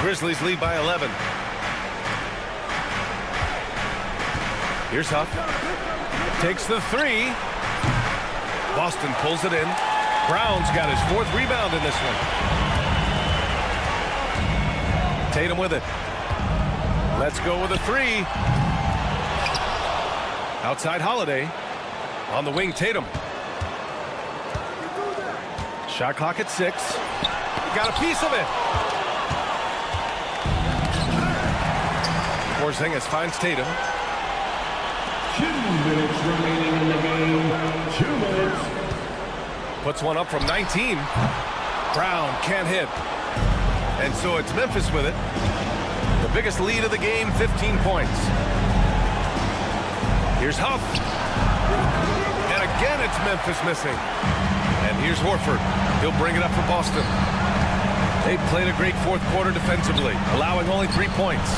Grizzlies lead by 11. Here's Huff. Takes the 3. Boston pulls it in. Brown's got his 4th rebound in this one. Tatum with it. Let's go with a 3. Outside Holiday. On the wing, Tatum. Shot clock at 6. Got a piece of it. Porzingis finds Tatum. 2 minutes remaining in the game. 2 minutes. Puts one up from 19. Brown can't hit. And so it's Memphis with it. The biggest lead of the game, 15 points. Here's Huff. And again, it's Memphis missing. And here's Horford. He'll bring it up for Boston. They played a great 4th quarter defensively, allowing only 3 points.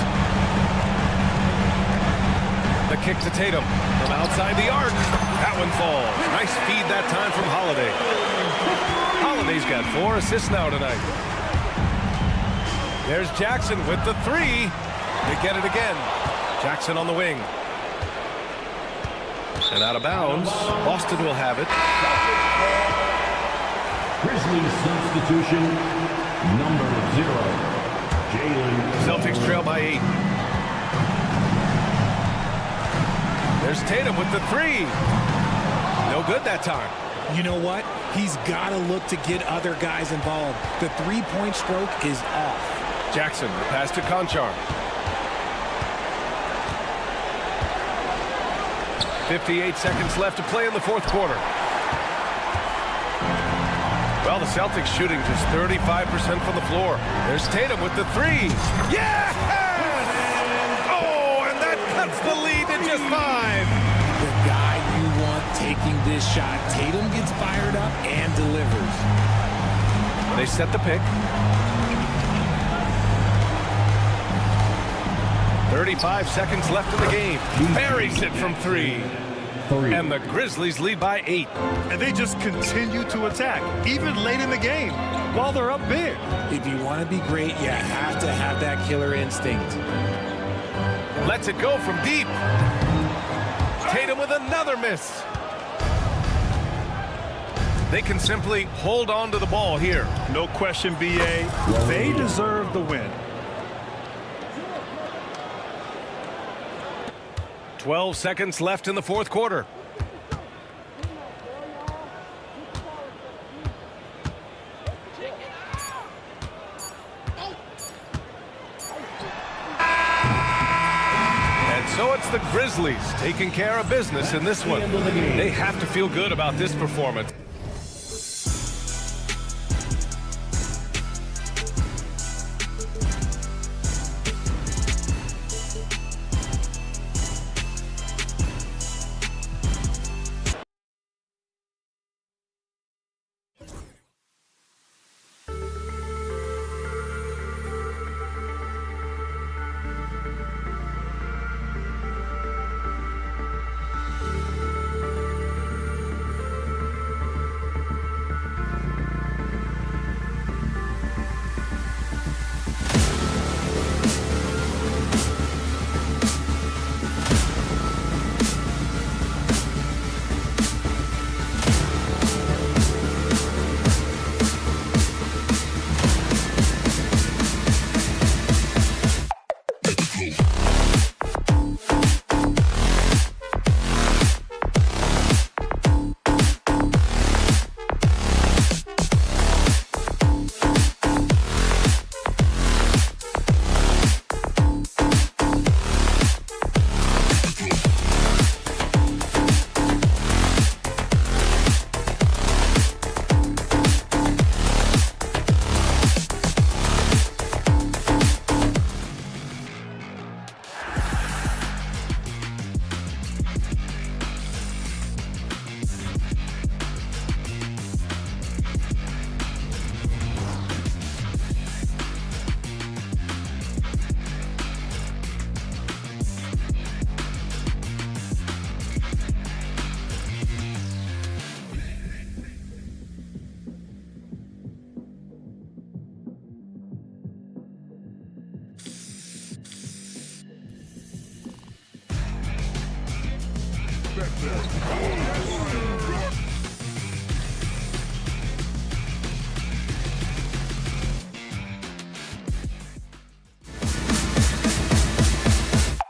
The kick to Tatum from outside the arc. That one falls. Nice feed that time from Holiday. Holiday's got 4 assists now tonight. There's Jackson with the 3. They get it again. Jackson on the wing. And out of bounds. Boston will have it. Grizzlies substitution, number 0, Jalen. Celtics trail by 8. There's Tatum with the 3. No good that time. You know what? He's got to look to get other guys involved. The 3-point stroke is off. Jackson, the pass to Conchar. 58 seconds left to play in the 4th quarter. Well, the Celtics shooting just 35% from the floor. There's Tatum with the 3. Yes! Oh, and that cuts the lead to just 5. The guy you want taking this shot. Tatum gets fired up and delivers. They set the pick. 35 seconds left in the game. Buries it from 3. And the Grizzlies lead by 8. And they just continue to attack, even late in the game, while they're up big. If you want to be great, you have to have that killer instinct. Lets it go from deep. Tatum with another miss. They can simply hold on to the ball here. No question, B.A. They deserve the win. 12 seconds left in the 4th quarter. And so it's the Grizzlies taking care of business in this one. They have to feel good about this performance.